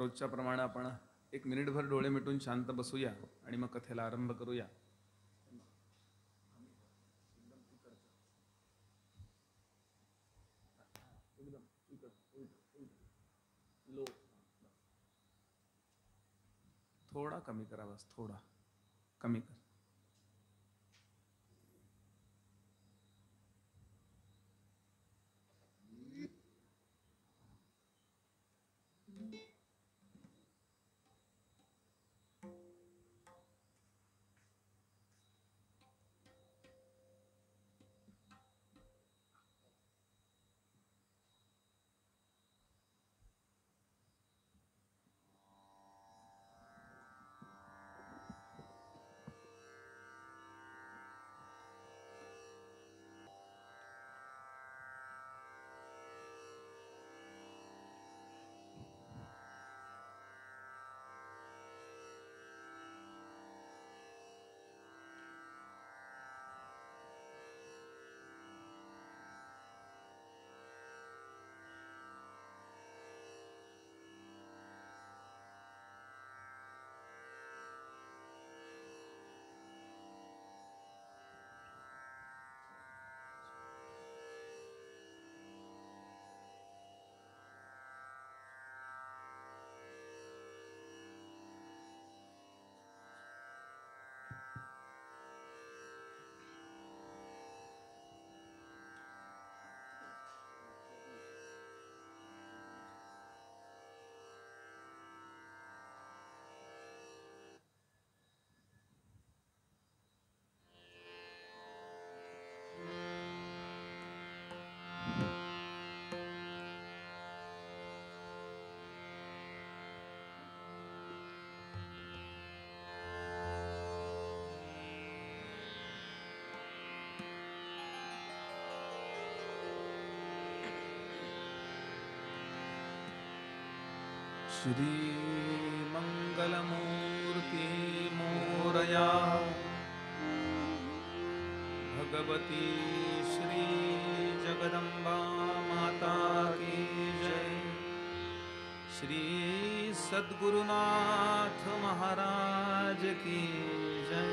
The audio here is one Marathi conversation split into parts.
रोजच्या प्रमाणे आपण 1 मिनिटभर डोळे मिटून शांत बसूया आणि मग कथेला आरंभ करूया. थोडा कमी करा, बस थोडा कमी कर. श्री मंगलमूर्ति मोरया, भगवती श्री जगदम्बा माता की जय. श्री सद्गुरुनाथ महाराज की जय.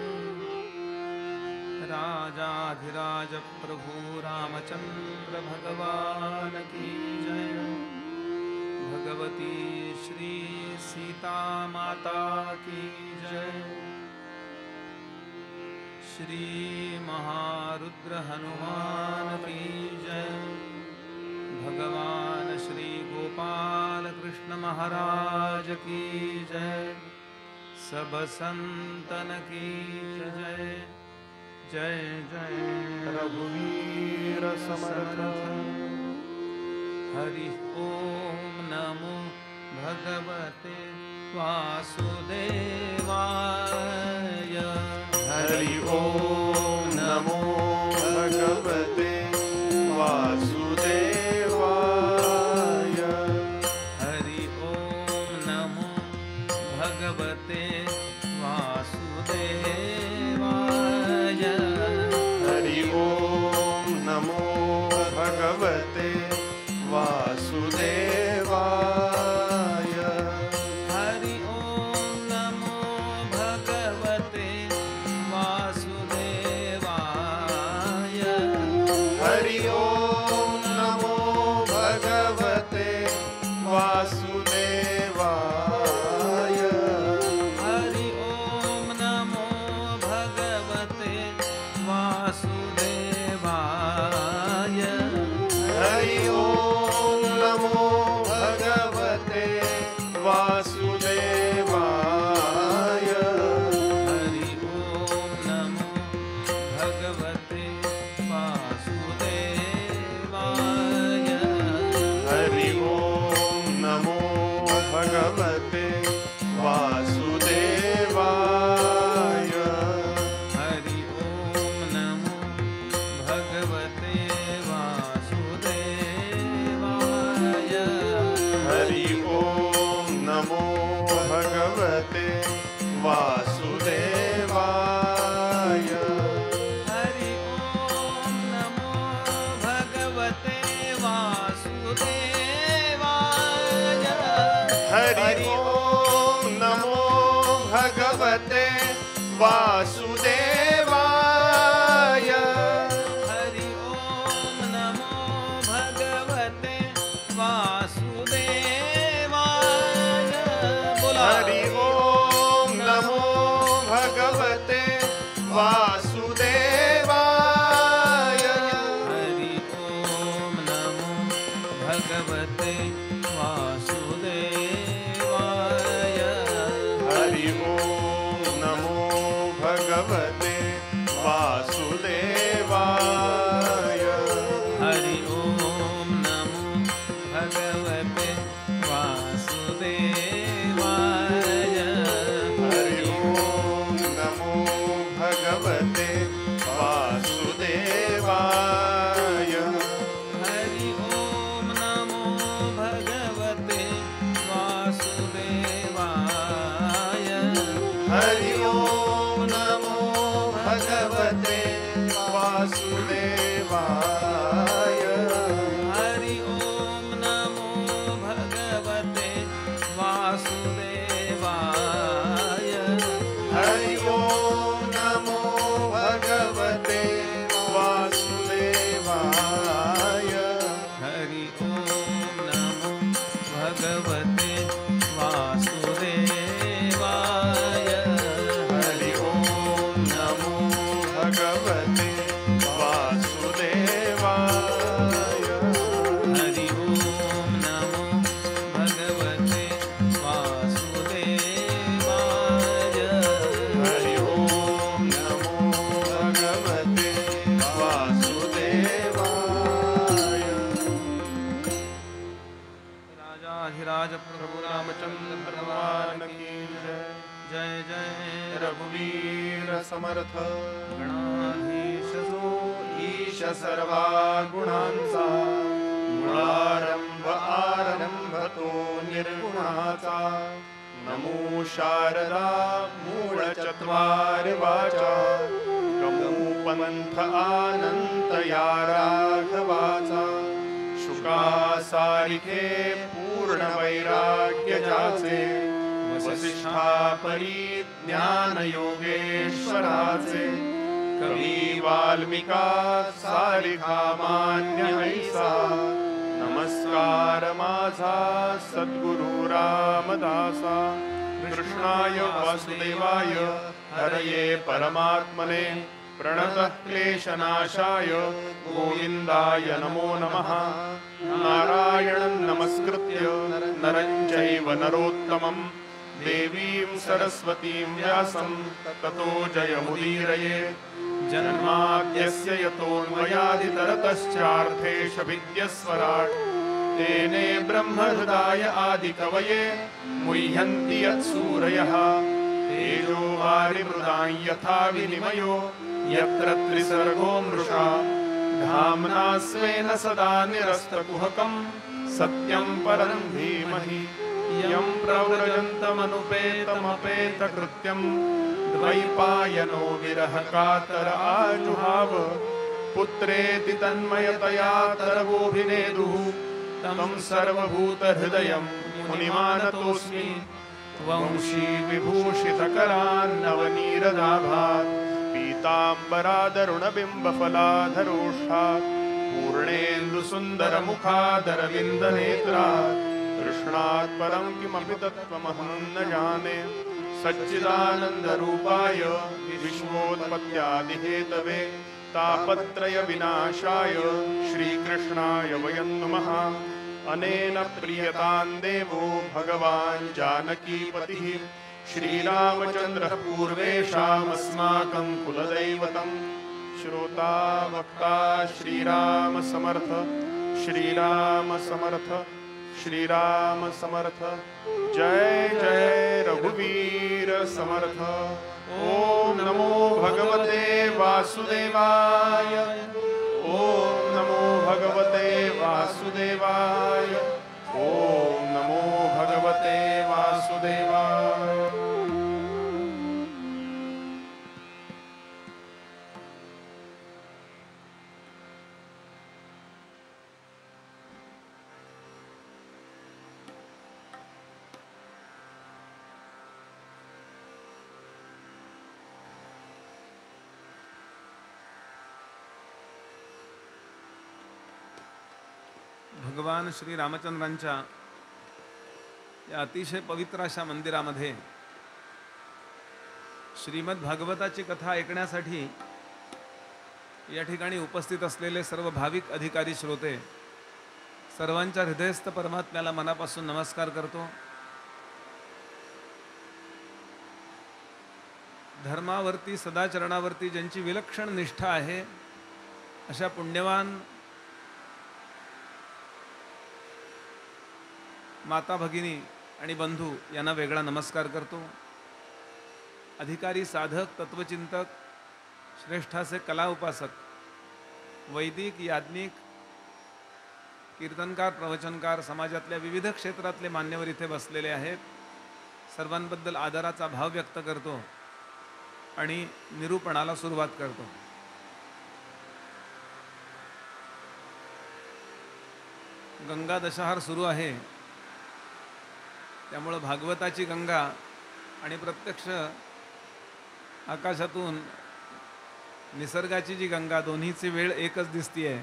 राजाधिराज प्रभु रामचंद्र भगवान की जय. भगवती श्री सीता माता की जय. श्री महारुद्र हनुमान की जय. भगवान श्री गोपाल कृष्ण महाराज की जय. सब संतन की जय. जय जय रघुवीर समर्थ. हरि ओम नमो भगवते वासुदेवाय. हरि ओम नमो भगवते वासुदेवाय. हरि ओम नमो भगवते वासुदेवाय. हरि ओम नमो भगवते वासुदेवाय. हरि ओम नमो भगवते वासुदेवाय. भगवते वासुदेवाय। हरि ओम नमो भगवते वासुदेवाय। बोला हरि ओम नमो भगवते वासुदेवाय। हरि ओम नमो भगवते वासुदेवाय। हरि ओम नमो भगवते वासुदेवाय। हरि ओम नमो भगवते वासुदेवाय। हरि ओम नमो भगवते वासुदेवाय। हरि ओम नमो भगवते वासुदेवाय। हरि ओम नमो भगवते वासुदेवाय। हरि ओम नमो भगवते वासुदेवाय। हरि ओम नमो भगवते वासुदेवाय। हरि ओम नमो भगवते वासुदेवाय। हरि ओम नमो भगवते वासुदेवाय। हरि ओम नमो भगवते वासुदेवाय। हरि ओम नमो भगवते वासुदेवाय। राजाधिराज प्रभु रामचंद्र भगवान की जय। जय जय रघुवीर समर्थ गणाधीश जो ईश सर्वागुणांचा मुळारंभ आरंभ तो निर्गुणाचा। नमो शारदा मूळ चत्वार वाचा गमो पंथ अनंत या राघवाचा। शुका सारिखे पूर्ण वैराग्य जाचे वसिष्ठा परी ज्ञान योगेश्वराचे। कवी वाल्मिका सारिखा मान्य ऐसा नमस्कार माझा सद्गुरु रामदासा। कृष्णाय वासुदेवाय हरये परमात्मने प्रणतः क्लेशनाशाय गोविन्दाय नमो नमः। नारायणं नमस्कृत्य नरं चैव नरोत्तमं देवीं सरस्वतीं व्यासं ततो जयमुदीरये। जन्माद्यस्य यतोऽन्वयादितरतश्चार्थेष्वभिद्यस्वराट् तेने ब्रह्महृदाय आदिकवये मुह्यन्ति यत्सूरयः। तेजो वारिमृदां यथा विनिमयो यत्र त्रिसर्गो मृषा। धाम्ना स्वेन सदा निरस्तकुहकं सत्यं परं धीमहि। यं प्रव्रजन्तमनुपेतमपेतकृत्यं द्वैपायनो विरहकातर आजुहाव। पुत्रेति तन्मयतया तरवोऽभिनेदुः तं सर्वभूतहृदयं मुनिमानतोऽस्मि। वंशी विभूषितकरान्नवनीरदाभात् पीताम्बरादरुणबिम्बफलाधरोष्ठात् पूर्णेन्दुसुन्दरमुखादरविन्दनेत्रात् कृष्णात् परं किमपि तत्त्वमहं न जाने। सच्चिदानन्दरूपाय विश्वोत्पत्त्यादिहेतवे तापत्रयविनाशाय श्रीकृष्णाय वयं नुमः। अनेन प्रीयतां देवो भगवान् जानकीपतिः श्रीरामचन्द्रः पूर्वेषामस्माकं कुलदैवतं। श्रोता वक्ता श्रीराम समर्थ श्रीराम समर्थ श्रीराम समर्थ। जय जय रघुवीर समर्थ। ओम नमो भगवते वासुदेवाय। ओम नमो भगवते वासुदेवाय। ओम नमो भगवते वासुदेवाय। भगवान श्री रामचंद्रांच्या या अतिशय पवित्र अशा मंदिरामध्ये श्रीमद भागवताची कथा ऐकण्यासाठी या ठिकाणी उपस्थित असलेले सर्व भाविक अधिकारी श्रोते सर्वांच्या हृदयस्थ परमात्म्याला मनापासून नमस्कार करतो. धर्मावरती सदाचरणावरती ज्यांची विलक्षण निष्ठा आहे अशा पुण्यवान माता भगिनी आणि बंधू यांना वेगळा नमस्कार करतो. अधिकारी, साधक, तत्वचिंतक, श्रेष्ठाचे कला उपासक, वैदिक, याज्ञिक, कीर्तनकार, प्रवचनकार, समाजातल्या विविध क्षेत्रातले मान्यवर इथे बसलेले आहेत. सर्वांबद्दल आदराचा भाव व्यक्त करतो आणि निरूपणाला सुरुवात करतो. गंगा दशहार सुरू आहे, त्यामुळं भागवताची गंगा आणि प्रत्यक्ष आकाशातून निसर्गाची जी गंगा, दोन्हीची वेळ एकच दिसतीये.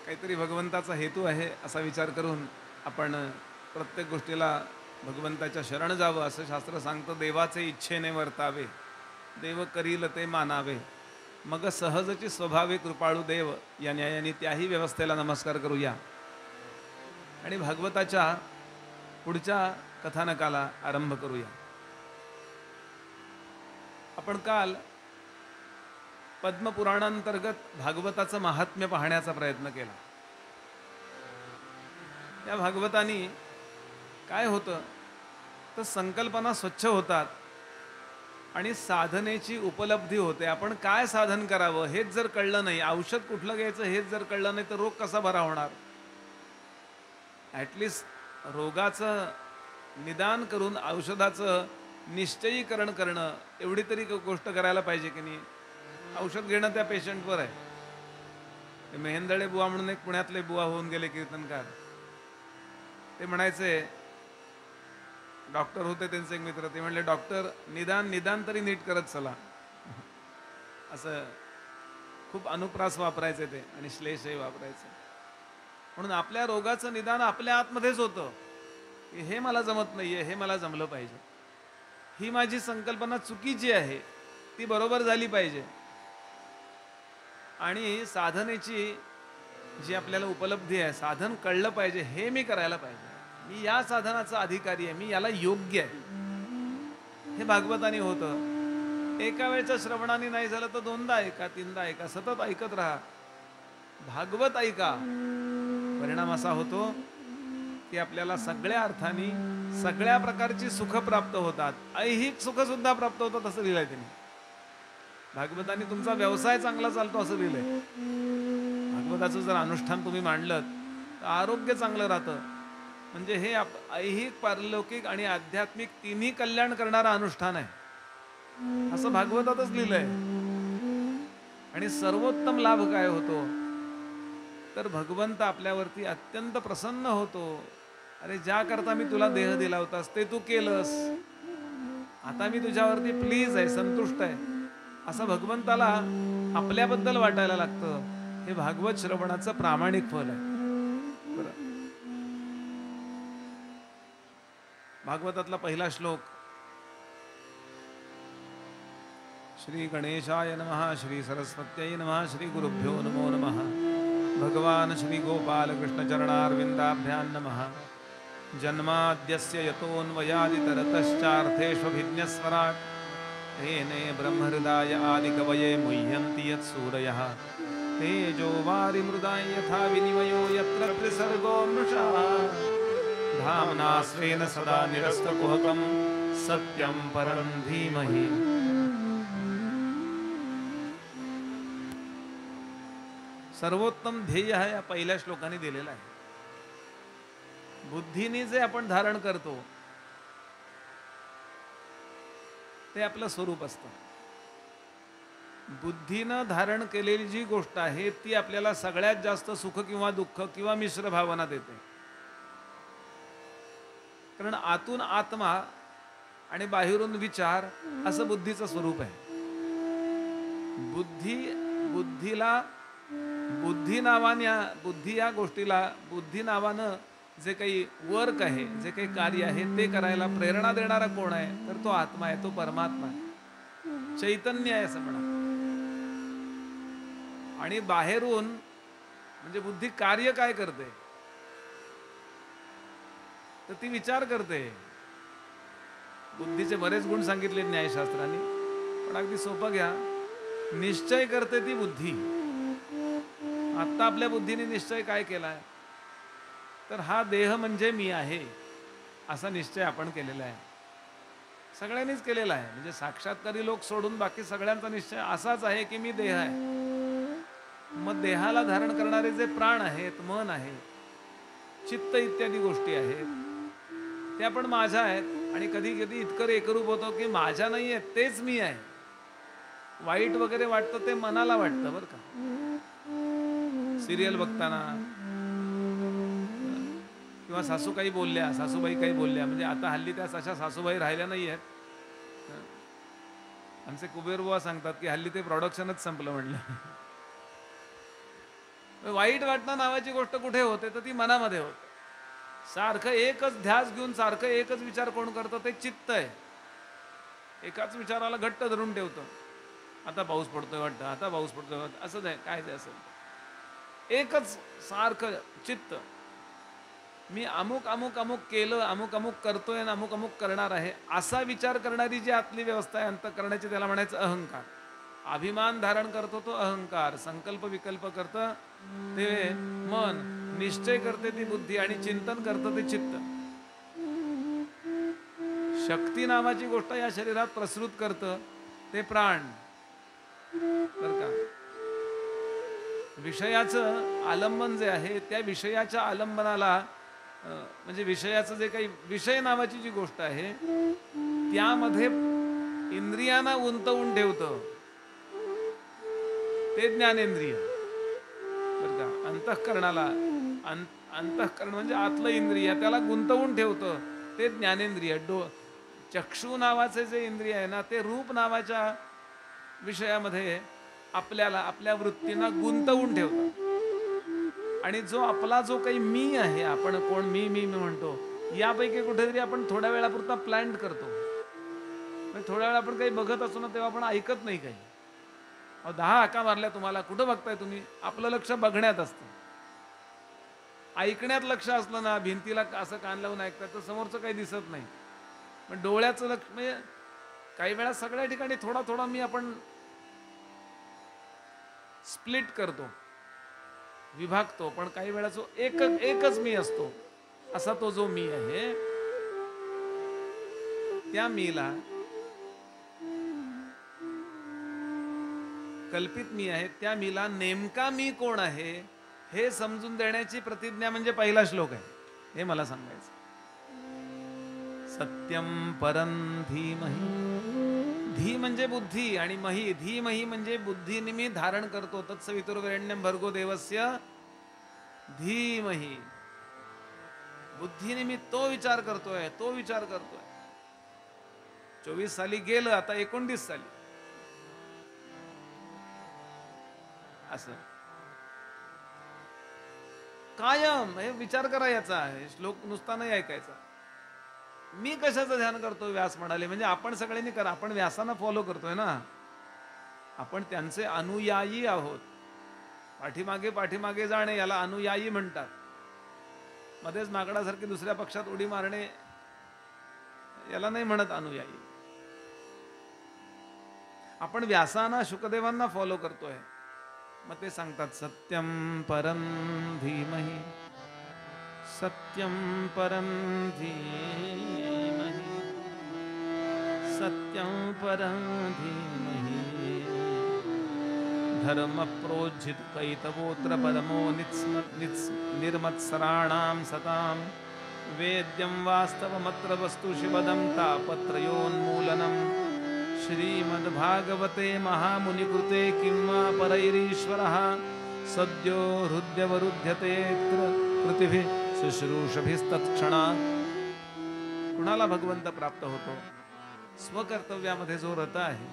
काहीतरी भगवंताचा हेतू आहे असा विचार करून आपण प्रत्येक गोष्टीला भगवंताच्या शरण जावं असं शास्त्र सांगतं. देवाचे इच्छेने वर्तावे, देव करील ते मानावे, मग सहजची स्वभावे कृपाळू देव. या न्यायाने त्याही व्यवस्थेला नमस्कार करूया आणि भागवताच्या पुढच्या कथानकाला आरंभ करूया. आपण काल पद्मपुराणांतर्गत भागवताचं महात्म्य पाहण्याचा प्रयत्न केला. या भागवतानी काय होतं तर संकल्पना स्वच्छ होतात आणि साधनेची उपलब्धी होते. आपण काय साधन करावं हेच जर कळलं नाही, औषध कुठलं घ्यायचं हेच जर कळलं नाही तर रोग कसा बरा होणार. ॲटलिस्ट रोगाचं निदान करून औषधाचं निश्चयीकरण करणं एवढी तरी गोष्ट करायला पाहिजे की नाही. औषध घेणं त्या पेशंटवर आहे. मेहेंदळे बुवा म्हणून एक पुण्यातले बुवा होऊन गेले कीर्तनकार. ते म्हणायचे, डॉक्टर होते त्यांचे एक मित्र, ते म्हणले डॉक्टर निदान तरी नीट करत चला. असं खूप अनुप्रास वापरायचे ते आणि श्लेषही वापरायचे. म्हणून आपल्या रोगाचं निदान आपल्या आतमध्येच होतं. हे मला जमत नाहीये, हे मला जमलं पाहिजे, ही माझी संकल्पना चुकीची आहे, ती बरोबर झाली पाहिजे. आणि साधनेची जी आपल्याला उपलब्धी आहे, साधन कळलं पाहिजे, हे मी करायला पाहिजे, मी या साधनाचा अधिकारी आहे, मी याला योग्य आहे. हे भागवतानी होतं. एका वेळच्या श्रवणाने नाही झालं तर दोनदा ऐका, तीनदा ऐका, सतत ऐकत राहा. भागवत ऐका. परिणाम असा होतो की आपल्याला सगळ्या अर्थाने सगळ्या प्रकारची सुख प्राप्त होतात. ऐहिक सुख सुद्धा प्राप्त होतात असं लिहिलंय त्यांनी. भागवतानी तुमचा व्यवसाय चांगला चालतो असं लिहिलंय. भागवताचं जर अनुष्ठान तुम्ही मांडलं तर आरोग्य चांगलं राहतं. म्हणजे हे ऐहिक, पारलौकिक आणि आध्यात्मिक तिन्ही कल्याण करणारं अनुष्ठान आहे असं भागवतातच लिहिलंय. आणि सर्वोत्तम लाभ काय होतो तर भगवंत आपल्यावरती अत्यंत प्रसन्न होतो. अरे ज्या करता मी तुला देह दिला होतास ते तू केलंस, आता मी तुझ्यावरती प्लीज आहे, संतुष्ट आहे, असं भगवंताला आपल्याबद्दल वाटायला लागतं. हे भागवत श्रवणाचं प्रामाणिक फल आहे. बरं, भागवतातला पहिला श्लोक. श्री गणेशाय नमः, श्री सरस्वत्यै नमः, श्री गुरुभ्यो नमो नमः. भगवान श्री गोपाल कृष्ण चरणारविंदाभ्यां नमः. जन्माद्यस्य यतोऽन्वयादितरतश्चार्थेष्वभिज्ञस्वराट् तेने ब्रह्महृदाय आदिकवये मुह्यन्ति यत्सूरयः. तेजो वारिमृदाय यथा विनिमयो यत्र त्रिसर्गो मृषा. धाम्ना स्वेन सदा निरस्तकुहकं सत्यं परं धीमहि. सर्वोत्तम ध्येय हा या पहिल्या श्लोकाने दिलेला आहे. बुद्धीने जे आपण धारण करतो ते आपलं स्वरूप असतं. बुद्धीनं धारण केलेली जी गोष्ट आहे ती आपल्याला सगळ्यात जास्त सुख किंवा दुःख किंवा मिश्र भावना देते. कारण आतून आत्मा आणि बाहेरून विचार असं बुद्धीचं स्वरूप आहे. बुद्धीला बुद्धी या गोष्टीला, बुद्धी नावानं जे काही वर्क आहे, जे काही कार्य आहे ते करायला प्रेरणा देणारा कोण आहे, तर तो आत्मा आहे, तो परमात्मा आहे, चैतन्य आहे असं म्हणा. आणि बाहेरून म्हणजे बुद्धी कार्य काय करते, तर ती विचार करते. बुद्धीचे बरेच गुण सांगितले न्यायशास्त्राने, पण अगदी सोपं घ्या. निश्चय करते ती बुद्धी. आता आपल्या बुद्धीने निश्चय काय केलाय, तर हा देह म्हणजे मी आहे असा निश्चय आपण केलेला आहे, सगळ्यांनीच केलेला आहे. म्हणजे साक्षात्कारी लोक सोडून बाकी सगळ्यांचा निश्चय असाच आहे की मी देह आहे. मग देहाला धारण करणारे जे प्राण आहेत, मन आहे, चित्त इत्यादी गोष्टी आहेत, त्या पण माझ्या आहेत. आणि कधी कधी इतकं एकरूप होतं की माझ्या नाही आहेत, तेच मी आहे. वाईट वगैरे वाटतं ते मनाला वाटतं बरं का. सिरियल बघताना किंवा सासूबाई काही बोलल्या, म्हणजे आता हल्ली त्या अशा सासूबाई राहिल्या नाही आहेत. आमचे कुबेरबुवा सांगतात की हल्ली ते प्रोडक्शनच संपलं म्हणलं. वाईट वाटणं नावाची गोष्ट कुठे होते, तर ती मनामध्ये होते. सारखं एकच ध्यास घेऊन सारखं एकच विचार कोण करतं, ते चित्त आहे. एकाच विचाराला घट्ट धरून ठेवतं. आता पाऊस पडतोय वाटतं, आता पाऊस पडतोय वाटतं, असं आहे काय ते असेल. एकच सारखं चित्त. मी अमुक अमुक अमुक केलं, अमुक अमुक करतोय आणि अमुक अमुक करणार आहे असा विचार करणारी जी आतली व्यवस्था आहे अंतःकरणाची, त्याला म्हणायचं अहंकार. अभिमान धारण करतो तो अहंकार, संकल्प विकल्प करतं ते मन, निश्चय करते ती बुद्धी आणि चिंतन करतं ते चित्त. शक्ती नावाची गोष्ट या शरीरात प्रसृत करतं ते प्राण बर का. विषयाचं आलंबन जे आहे, त्या विषयाच्या आलंबनाला म्हणजे विषयाचं जे काही विषय नावाची जी गोष्ट आहे त्यामध्ये इंद्रियांना गुंतवून ठेवतं ते ज्ञानेंद्रिय बरं का. अंतःकरणाला अंतःकरण म्हणजे आतलं इंद्रिय, त्याला गुंतवून ठेवतं ते ज्ञानेंद्रिय. चक्षु नावाचे जे इंद्रिय आहे ना, ते रूप नावाच्या विषयामध्ये आपल्याला आपल्या वृत्तींना गुंतवून ठेवतात. आणि जो काही मी आहे, आपण कोण मी मी मी म्हणतो, यापैकी कुठेतरी आपण थोड्या वेळापुरता प्लॅन करतो. थोड्या वेळा आपण काही बघत असतो ना, तेव्हा आपण ऐकत नाही काही. 10 हाका मारल्या तुम्हाला, कुठं बघताय तुम्ही? आपलं लक्ष बघण्यात असतं. ऐकण्यात लक्ष असलं ना, भिंतीला असं कान लावून ऐकतात, तर समोरचं काही दिसत नाही. पण डोळ्याचं लक्ष म्हणजे काही वेळा सगळ्या ठिकाणी थोडा थोडा मी आपण स्प्लिट करतो, विभागतो. पण काही वेळा जो एकच मी असतो, असा तो जो मी आहे, त्या मीला कल्पित मी आहे, त्या मीला नेमका मी कोण आहे हे समजून देण्याची प्रतिज्ञा म्हणजे पहिला श्लोक आहे. हे मला सांगायचं. सत्यम परम धीमहि. धी म्हणजे बुद्धी आणि मही, धीमहि म्हणजे बुद्धीने मी धारण करतो. तत्सवितुर्वरेण्यं भर्गो देवस्य धीमहि. बुद्धीने मी तो विचार करतोय. 24 साली गेलं, आता 29 साली असं कायम हे विचार करायचा आहे. श्लोक नुसता नाही ऐकायचा. मी कशाचं ध्यान करतो, व्यास म्हणाले. म्हणजे आपण सगळ्यांनी करा. आपण व्यासांना फॉलो करतोय ना, आपण त्यांचे अनुयायी आहोत. पाठीमागे जाणे याला अनुयायी म्हणतात. मध्येच माकडासारखी दुसऱ्या पक्षात उडी मारणे याला नाही म्हणत अनुयायी. आपण व्यासांना, शुकदेवांना फॉलो करतोय. मग ते सांगतात सत्यम परम धीमहि, सत्यम परम धीमहि, सत्यम परम धीमहि, धर्म प्रोज्झित कैतवोत्र परमो निर्मत्सराणां सतां, वेद्यं वास्तवमत्र वस्तु शिवदं तापत्रयोन्मूलनम्. श्रीमद्भागवते महामुनिकृते किंवा परैरीश्वरः सद्यो हृद्यवरुध्यते कृतिभिः शुश्रूषभिस्तत्क्षणात्. कुणाला भगवंत प्राप्त होतो? स्वकर्तव्यामध्ये जो रत आहे.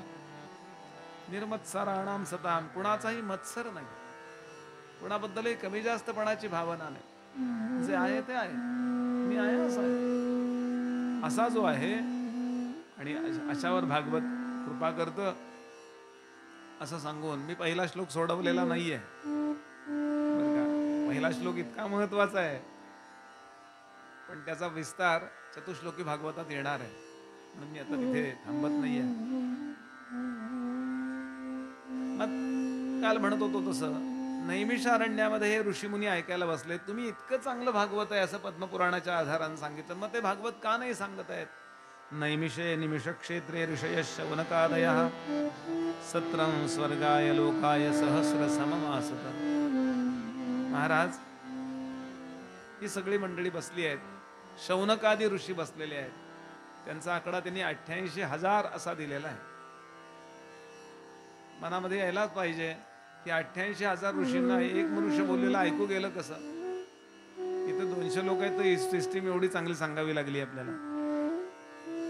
निर्मत्सराणां सतां, कुणाचाही मत्सर नाही. कोणाबद्दलही कमी जास्तपणाची भावना नाही. जे आहे ते आहे, मी आहे असं आहे, असा जो आहे. आणि अशावर भागवत कृपा करतं असं सांगून मी पहिला श्लोक सोडवलेला नाहीये बरं का. पहिला श्लोक इतका महत्वाचा आहे, पण त्याचा विस्तार चतुश्लोकी भागवतात येणार आहे, म्हणून मी आता तिथे थांबत नाहीये. मग काल म्हणत होतो तसं नैमिषारण्यामध्ये हे ऋषीमुनी ऐकायला बसले. तुम्ही इतकं चांगलं भागवत आहे असं पद्मपुराणाच्या आधारानं सांगितलं, मग ते भागवत का नाही सांगत आहेत? नैमिषे निमिषक्षेत्रे ऋषय शौनकादयः सत्रं स्वर्गाय लोकाय सहस्र सममासत. महाराज, ही सगळी मंडळी बसली आहेत, शौनकादी ऋषी बसलेले आहेत. त्यांचा आकडा त्यांनी 88,000 असा दिलेला आहे. मनामध्ये यायलाच पाहिजे की 88,000 ऋषींना एक मनुष्य बोललेलं ऐकू गेलं कसं? इथं 200 लोक आहेत, तर सिस्टीम एवढी चांगली सांगावी लागली आपल्याला.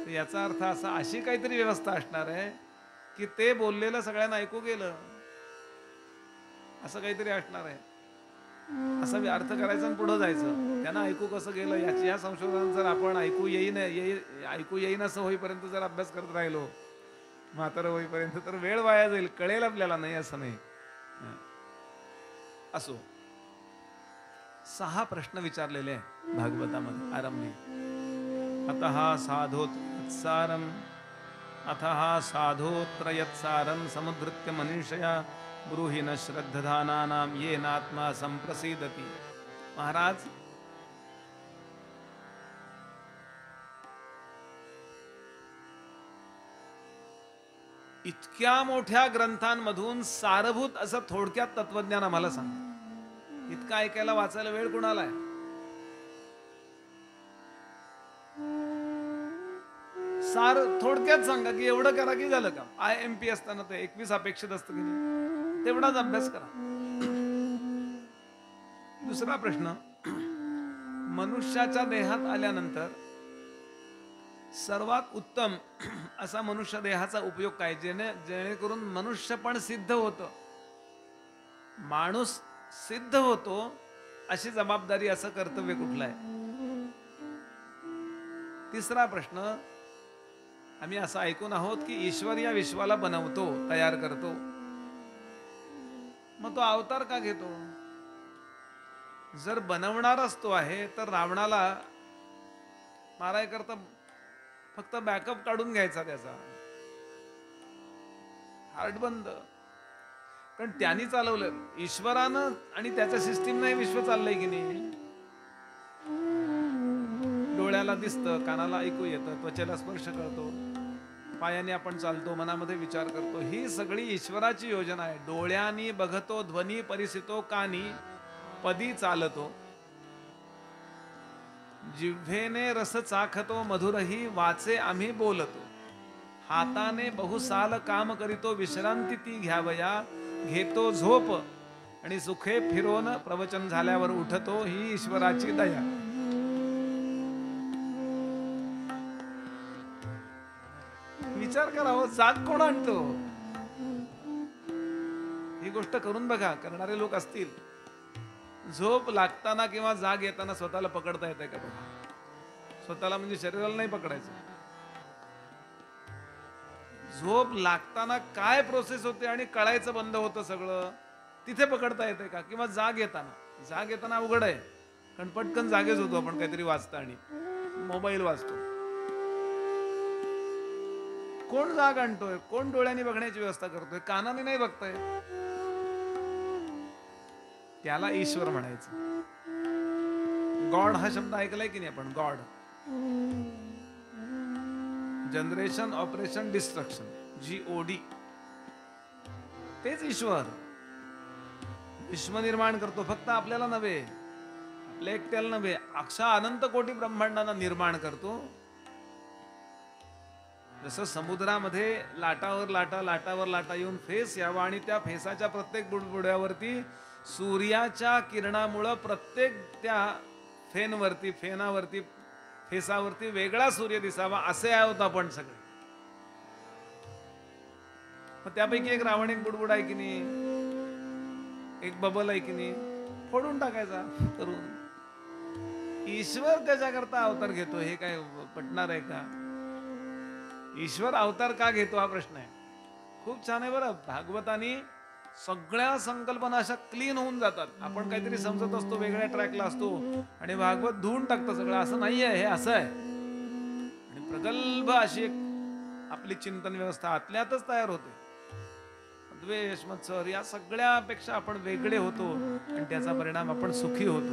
तर याचा अर्थ असा, अशी काहीतरी व्यवस्था असणार आहे की ते बोललेलं सगळ्यांना ऐकू गेलं, असं काहीतरी असणार आहे. असा अर्थ करायचा आणि पुढे जायचं. त्यांना ऐकू कसं गेलं याची या संशोधनात जर आपण ऐकू येईन असं होईपर्यंत जर अभ्यास करत राहिलो म्हातारं होईपर्यंत, तर वेळ वाया जाईल, कळेल आपल्याला नाही असं नाही. असो, 6 प्रश्न विचारलेले आहे भागवतामध्ये आरंभी. अतः साधोत्सारम अथः साधोत्रयत्सारम समुद्धृत्य मनीषया ब्रूहि न श्रद्धधानानां येनात्मा संप्रसीदति. महाराज, इतक्या मोठ्या ग्रंथांमधून सारभूत असं थोडक्यात तत्वज्ञान आम्हाला सांगा. इतकं ऐकायला वाचायला वेळ कुणाला आहे? सार थोडक्यात सांगा की एवढं करा की झालं का. IMP असताना ते 21 अपेक्षित असतं की नाही, तेवढाच अभ्यास करा. दुसरा प्रश्न, मनुष्याच्या देहात आल्यानंतर सर्वात उत्तम असा मनुष्य देहाचा उपयोग काय, जेणेकरून मनुष्य पण सिद्ध होतं, माणूस सिद्ध होतो, अशी जबाबदारी, असं कर्तव्य कुठलं आहे? तिसरा प्रश्न, आम्ही असं ऐकून आहोत की ईश्वर या विश्वाला बनवतो, तयार करतो, मग तो अवतार का घेतो? जर बनवणारच तो आहे, तर रावणाला मारायकरता फक्त बॅकअप काढून घ्यायचा त्याचा, हार्ट बंद. कारण त्यांनी चालवलं, ईश्वरानं आणि त्याच्या सिस्टीमने विश्व चाललंय की नाही. डोळ्याला दिसतं, कानाला ऐकू येतं, त्वचेला स्पर्श करतो, पायाने आपण चालतो, मनामध्ये विचार करतो, ही सगळी ईश्वराची योजना आहे. डोळ्यांनी बघतो ध्वनी परिसितो, कानी पदी चालतो, जिव्हेने रस चाखतो, मधुरही वाचे आम्ही बोलतो, हाताने बहुसाल काम करीतो, विश्रांती ती घ्यावया, घेतो झोप आणि सुखे फिरोन प्रवचन झाल्यावर उठतो, ही ईश्वराची दया. विचार करावं, जाग कोण आणतो? ही गोष्ट करून बघा, करणारे लोक असतील. झोप लागताना किंवा जाग येताना स्वतःला पकडता येते का बघा. स्वतःला म्हणजे शरीराला नाही पकडायचं. झोप लागताना काय प्रोसेस होते आणि कळायचं बंद होतं सगळं, तिथे पकडता येते का? किंवा जाग येताना अवघड आहे, कारण पटकन जागेच होतो आपण, काहीतरी वाचता आणि मोबाईल वाचतो. कोण जाग आणतोय? कोण डोळ्यांनी बघण्याची व्यवस्था करतोय? कानाने नाही बघताय, त्याला ईश्वर म्हणायचं. गॉड हा शब्द ऐकलाय की नाही आपण? God, generation operation destruction, GOD, तेच ईश्वर. विश्व निर्माण करतो, फक्त आपल्याला नव्हे, आपल्या एकट्याला नव्हे, अक्षा अनंत कोटी ब्रह्मांडांना निर्माण करतो. जसं समुद्रामध्ये लाटावर लाटा येऊन फेस यावा आणि त्या फेसाच्या प्रत्येक बुडबुड्यावरती सूर्याच्या किरणामुळं प्रत्येक त्या फेनावरती फेसावरती वेगळा सूर्य दिसावा, असे आहोत आपण सगळे. मग त्यापैकी एक रावण, एक बुडबुड आहे की नाही? एक बबल आहे की नाही, फोडून टाकायचा करून. ईश्वर त्याच्याकरता अवतार घेतो हे काय पटणार आहे का? ईश्वर अवतार का घेतो हा प्रश्न आहे. खूप छान आहे बरं. भागवतानी सगळ्या संकल्पना अशा क्लीन होऊन जातात. आपण काहीतरी समजत असतो, वेगळ्या ट्रॅकला असतो आणि भागवत धुवून टाकतं सगळं. असं नाही आहे, हे असं आहे. आणि प्रगल्भ अशी एक आपली चिंतन व्यवस्था आतल्यातच तयार होते. द्वेष, मत्सर या सगळ्यापेक्षा आपण वेगळे होतो आणि त्याचा परिणाम आपण सुखी होतो.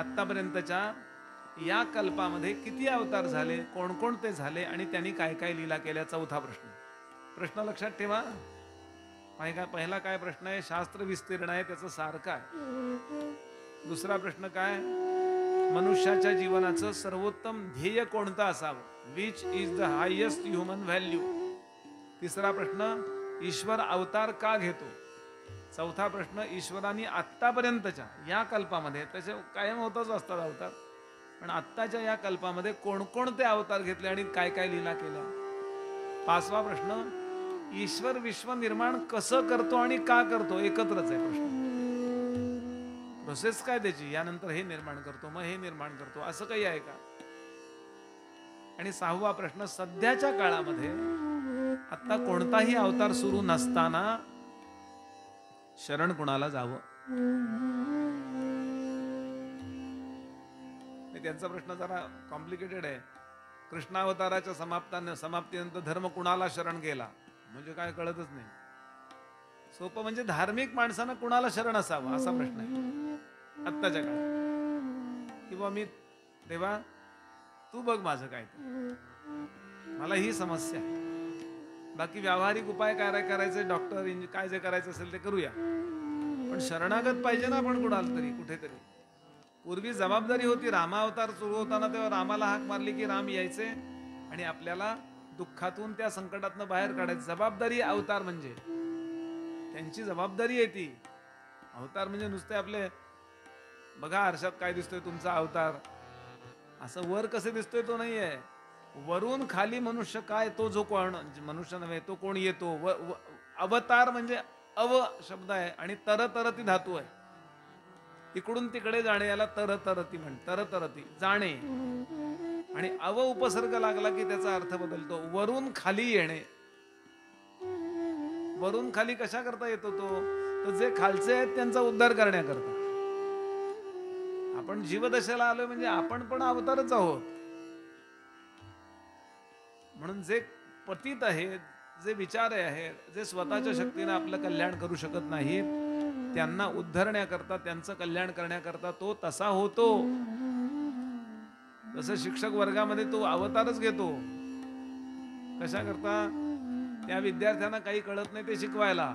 आतापर्यंतच्या या कल्पामध्ये किती अवतार झाले, कोणकोणते झाले आणि त्यांनी काय काय लीला केल्या? चौथा प्रश्न लक्षात ठेवा. पहिला काय प्रश्न आहे? शास्त्र विस्तीर्ण आहे, त्याचं सार काय? दुसरा प्रश्न काय? मनुष्याच्या जीवनाचं सर्वोत्तम ध्येय कोणतं असावं? Which is the highest human value? तिसरा प्रश्न, ईश्वर अवतार का घेतो? चौथा प्रश्न, ईश्वराने आत्तापर्यंतच्या या कल्पामध्ये, तसे कायम होतच असतात अवतार, पण आत्ताच्या या कल्पामध्ये कोणकोणते अवतार घेतले आणि काय काय लीला केल्या? पाचवा प्रश्न, ईश्वर विश्व निर्माण कसं करतो आणि का करतो? एकत्रच आहे प्रश्न. प्रोसेस काय त्याची? यानंतर हे निर्माण करतो, मग हे निर्माण करतो, असं काही आहे का? आणि सहावा प्रश्न, सध्याच्या काळामध्ये आता कोणताही अवतार सुरू नसताना शरण कुणाला जावं? त्यांचा प्रश्न जरा कॉम्प्लिकेटेड आहे. कृष्णावताराच्या समाप्तीनंतर धर्म कुणाला शरण गेला म्हणजे काय कळतच नाही. सोपं म्हणजे धार्मिक माणसानं कुणाला शरण असावं असा प्रश्न आहे आत्ताच्या काळात. किंवा मी देवा तू बघ माझं काय, मला ही समस्या आहे, बाकी व्यावहारिक उपाय काय करायचे, डॉक्टर काय जे करायचं असेल ते करूया, पण शरणागत पाहिजे ना आपण कुणाला तरी कुठेतरी. पूर्वी जबाबदारी होती. रामावतार सुरू होताना तेव्हा रामाला हाक मारली की राम यायचे आणि आपल्याला दुःखातून त्या संकटातून बाहेर काढायचं. जबाबदारी अवतार म्हणजे त्यांची जबाबदारी आहे ती. अवतार म्हणजे नुसते आपले बघा आरशात काय दिसतोय तुमचा अवतार, असं वर कसे दिसतोय तो नाहीये. वरून खाली मनुष्य काय, तो जो कोण मनुष्य नव्हे तो कोण येतो. अवतार म्हणजे अव शब्द आहे आणि तरतरती धातू आहे. इकडून तिकडे जाणे याला तरतरती तरतरती जाणे. आणि अव उपसर्ग लागला की त्याचा अर्थ बदलतो. वरून खाली येणे. वरून खाली कशा करता येतो तो? तर जे खालचे आहेत त्यांचा उद्धार करण्याकरता. आपण जीवदशेला आलोय म्हणजे आपण पण अवतारच आहोत. म्हणून जे पतित आहेत, जे विचारे आहेत, जे स्वतःच्या शक्तीने आपलं कल्याण करू शकत नाहीत, त्यांना उद्धरण्याकरता, त्यांचं कल्याण करण्याकरता तो तसा होतो. जसं शिक्षक वर्गामध्ये तो अवतारच घेतो. कशा करता? त्या विद्यार्थ्यांना काही कळत नाही ते शिकवायला.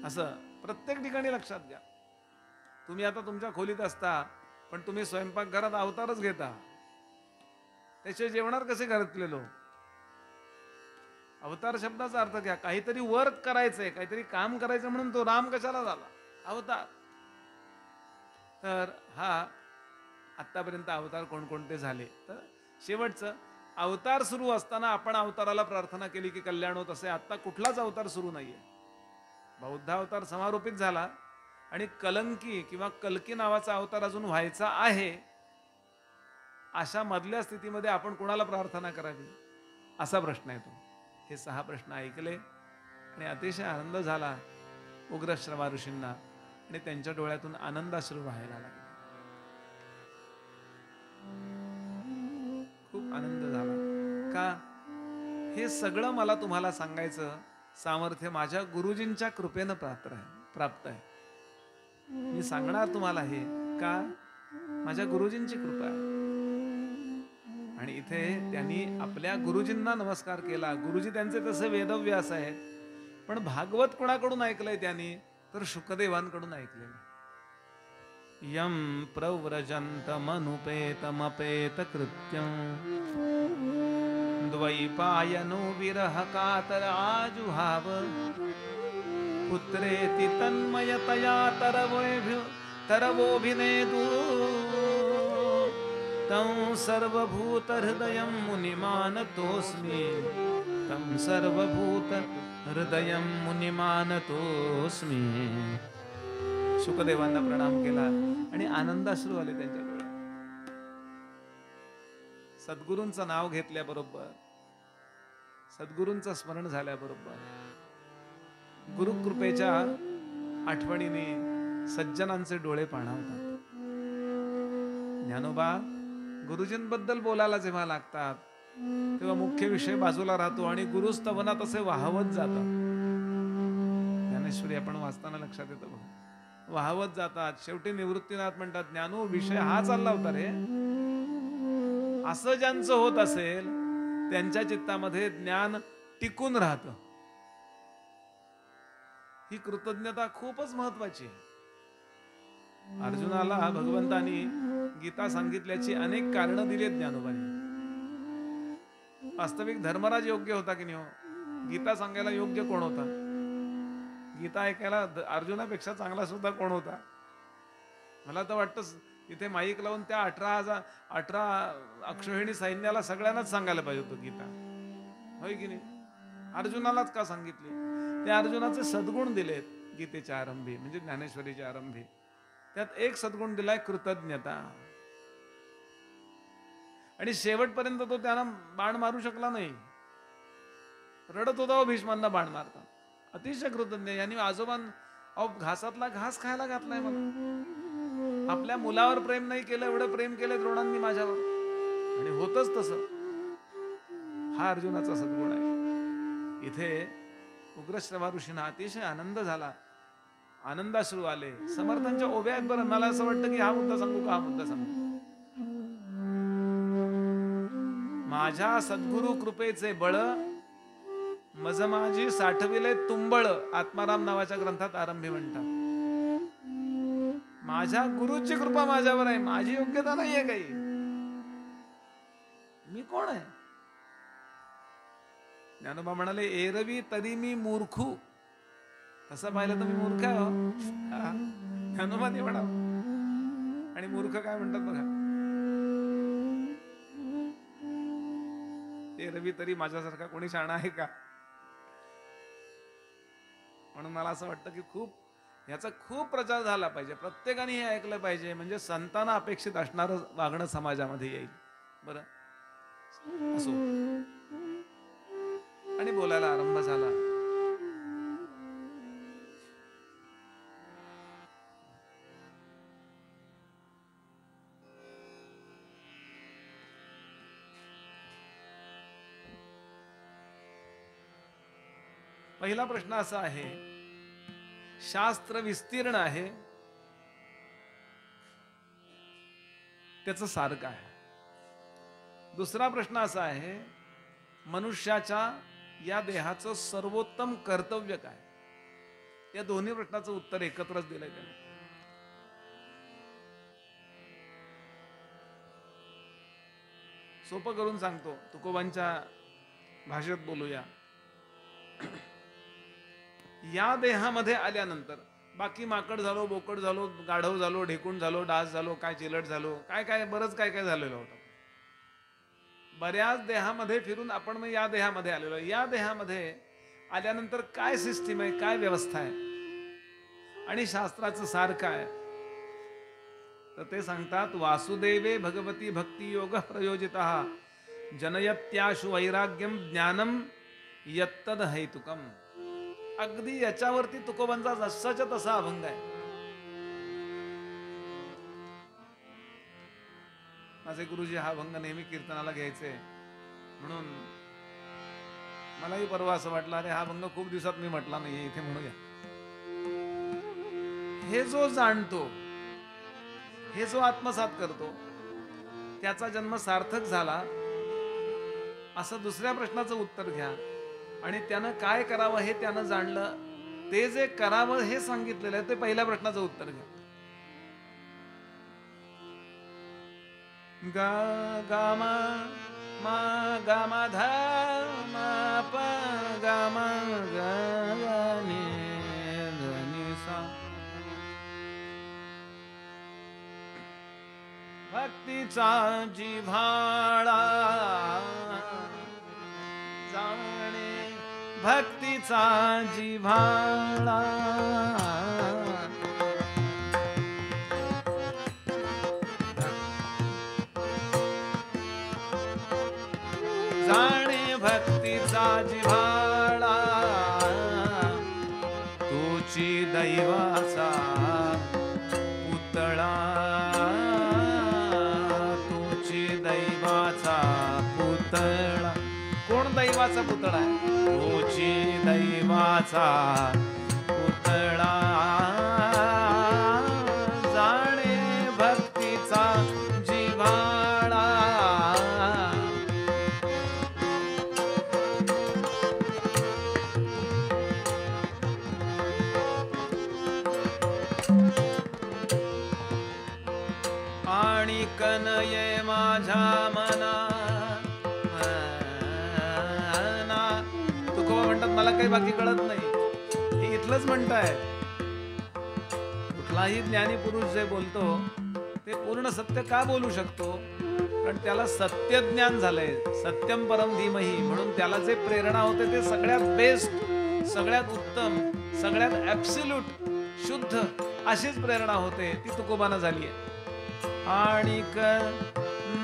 असं प्रत्येक ठिकाणी लक्षात घ्या. तुम्ही आता तुमच्या खोलीत असता पण तुम्ही स्वयंपाकघरात अवतारच घेता. त्याचे जेवणार कसे घरातले लोक? अवतार शब्दाचा अर्थ घ्या. काहीतरी वर्क करायचंय, काहीतरी काम करायचं म्हणून तो राम कशाला झाला? अवतार. तर हा आतापर्यंत अवतार कोणकोणते झाले? तर शेवटचं, अवतार सुरू असताना आपण अवताराला प्रार्थना केली की कल्याण होत असे. आता कुठलाच अवतार सुरू नाहीये. बौद्ध अवतार समारोपित झाला आणि कलंकी किंवा कल्की नावाचा अवतार अजून व्हायचा आहे. अशा मधल्या स्थितीमध्ये आपण कुणाला प्रार्थना करावी असा प्रश्न येतो. हे 6 प्रश्न ऐकले आणि अतिशय आनंद झाला उग्रश्रवा ऋषींना आणि त्यांच्या डोळ्यातून आनंदाश्रू व्हायला लागले. खूप आनंद झाला. का? हे सगळं मला तुम्हाला सांगायचं सामर्थ्य माझ्या गुरुजींच्या कृपेनं प्राप्त आहे. मी सांगणार तुम्हाला हे का? माझ्या गुरुजींची कृपा आहे. आणि इथे त्यांनी आपल्या गुरुजींना नमस्कार केला. गुरुजी त्यांचे तसे वेदव्यास आहेत, पण भागवत कोणाकडून ऐकलंय त्यांनी? तर शुकदेवांकडून ऐकलेलं. यम प्रव्रजन्तमनुपेतमपेत कृत्यं द्वैपायनो विरह कातर आजुहाव पुत्रेति तन्मयतया तरवोभिनेदु तं सर्वभूत हृदयं मुनिमानतोऽस्मि तं सर्वभूत हृदयं मुनिमानतोस्मी. शुकदेवांना प्रणाम केला आणि आनंदाश्रू आले त्यांच्या डोळ्यात. सद्गुरूंचं नाव घेतल्याबरोबर, सद्गुरूंचं स्मरण झाल्याबरोबर, गुरुकृपेच्या आठवणीने सज्जनांचे डोळे पाणावतात. ज्ञानोबा गुरुजींबद्दल बोलायला जेव्हा लागतात तेव्हा मुख्य विषय बाजूला राहतो आणि गुरुस्तवनात असे वाहवत जातात. ज्ञानेश्वरी आपण वाचताना लक्षात येतं बघा, वाहवत जातात. शेवटी निवृत्तीनाथ म्हणतात, ज्ञानो विषय हा चालला होता रे. असं ज्यांचं होत असेल त्यांच्या चित्तामध्ये ज्ञान टिकून राहतं. ही कृतज्ञता खूपच महत्वाची आहे. अर्जुनाला भगवंतानी गीता सांगितल्याची अनेक कारणं दिलीत ज्ञानोबांनी. वास्तविक धर्मराज योग्य होता की नाही हो? गीता सांगायला योग्य कोण होता? गीता ऐकायला अर्जुनापेक्षा चांगला सुद्धा कोण होता? मला तर वाटतं इथे माईक लावून त्या 18 अक्षोहिणी सैन्याला सगळ्यांनाच सांगायला पाहिजे होतं गीता, होय की नाही? अर्जुनालाच का सांगितली? त्या अर्जुनाचे सद्गुण दिलेत गीतेच्या आरंभी, म्हणजे ज्ञानेश्वरीच्या आरंभी. त्यात एक सद्गुण दिलाय कृतज्ञता. आणि शेवटपर्यंत तो त्यांना बाण मारू शकला नाही. रडत होता हो भीष्मांना बाण मारता. अतिशय कृतज्ञ. यांनी घासातला घास खायला घातलाय मला. आपल्या मुलावर प्रेम नाही केलं, एवढं प्रेम केलं द्रोणांनी माझ्यावर, आणि होतच तसं. हा अर्जुनाचा सद्गुण आहे. इथे उग्रश्रवा ऋषींना अतिशय आनंद झाला, आनंदाश्रू आले. समर्थांच्या ओव्या आहेत बरं. मला असं वाटतं की हा मुद्दा सांगू का, हा मुद्दा सांगू. माझ्या सद्गुरु कृपेचे बळ मज माझी साठविले तुंबळ, आत्माराम नावाच्या ग्रंथात आरंभी म्हणतात. माझ्या गुरुची कृपा माझ्यावर आहे. माझी योग्यता नाहीये काही. मी कोण आहे? ज्ञानोबा म्हणाले, एरवी तरी मी मूर्खू. तसं पाहिलं तर मी मूर्ख आहे हो. ज्ञानोबा ते म्हणा. आणि मूर्ख काय म्हणतात बघा, एरवी तरी माझ्यासारखा कोणी शहाणा आहे का? म्हणून मला असं वाटतं की याचा खूप प्रचार झाला पाहिजे. प्रत्येकाने हे ऐकलं पाहिजे, म्हणजे संतांना अपेक्षित असणारं वागणं समाजामध्ये येईल. बरं असो. आणि बोलायला आरंभ झाला. पहिला प्रश्न असा आहे, शास्त्र विस्तीर्ण आहे, त्याचं सार काय? दुसरा प्रश्न असा आहे, मनुष्याच्या या देहाचं सर्वोत्तम कर्तव्य काय? या दोन्ही प्रश्नाचं उत्तर एकत्रच दिलंय त्याने. सोपं करून सांगतो, तुकोबांच्या भाषेत बोलूया. या देहामध्ये आल्यानंतर बाकी माकड झालो, बोकड झालो, गाढव झालो, ढेकूण झालो, डास झालो, काय चिलट झालो, काय बरंच काय झालेलं होतं. बऱ्याच देहामध्ये फिरून आपण मग या देहामध्ये आलेलो. या देहामध्ये आल्यानंतर काय सिस्टीम आहे, काय व्यवस्था आहे, आणि शास्त्राचं सार काय? तर ते सांगतात, वासुदेवे भगवती भक्ती योग प्रयोजितः जनयत्याशु वैराग्यम ज्ञानम यत्तद हैतुकम. अगदी याच्यावरती तुकोबांचा जसाच्या तसा अभंग आहे. माझे गुरुजी हा अभंग नेहमी कीर्तनाला घ्यायचे, म्हणून मलाही परवा असं वाटलं, अरे हा अभंग खूप दिवसात मी म्हटला नाहीये, इथे म्हणूया. हे जो जाणतो, हे जो आत्मसात करतो, त्याचा जन्म सार्थक झाला असं दुसऱ्या प्रश्नाचं उत्तर घ्या. आणि त्यानं काय करावं हे त्यानं जाणलं, ते जे करावं हे सांगितलेलं आहे, ते पहिल्या प्रश्नाचं उत्तर घ्या. गा गा मा गा मा धा मा प गा मा गा नी नी सा. भक्तीचा जिव्हाळा जाणे भक्तीचा जिव्हाळा जाणे भक्तीचा जिव्हाळा तुची दैवाचा पुतळा तुची दैवाचा पुतळा. कोण दैवाचा पुतळा आहे? तुची दैवाचा पुतळा जाणे भक्तीचा जिव्हाळा. आणि कनये माझ्या मना तुकोबा म्हणतात मला काही बाकी कळत नाही. हे इथलंच म्हणताय. कुठलाही ज्ञानी पुरुष जे बोलतो ते पूर्ण सत्य का बोलू शकतो? कारण त्याला सत्य ज्ञान झालंय. सत्यम परम धीमहि म्हणून त्याला जे प्रेरणा होते ते सगळ्यात बेस्ट, सगळ्यात उत्तम, सगळ्यात ऍब्सोल्यूट शुद्ध अशीच प्रेरणा होते. ती तुकोबानं झाली आहे. आणि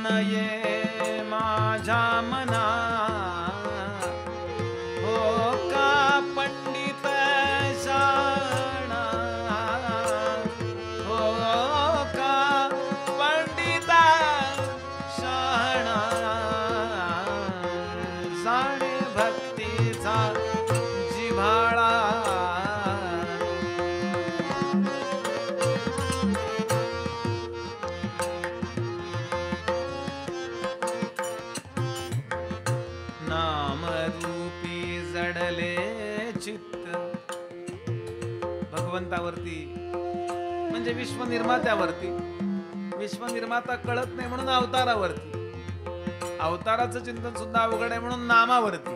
नये माझ्या मना हो का पंडित शाणा हो का पंडित शाणा जाणे भक्तीचा जिव्हाळा. नामरूपी जडले चित्त भगवंतावरती म्हणजे विश्वनिर्मात्यावरती. विश्वनिर्माता कळत नाही म्हणून अवतारावरती. अवताराचं चिंतन सुद्धा अवघड आहे म्हणून नामावरती.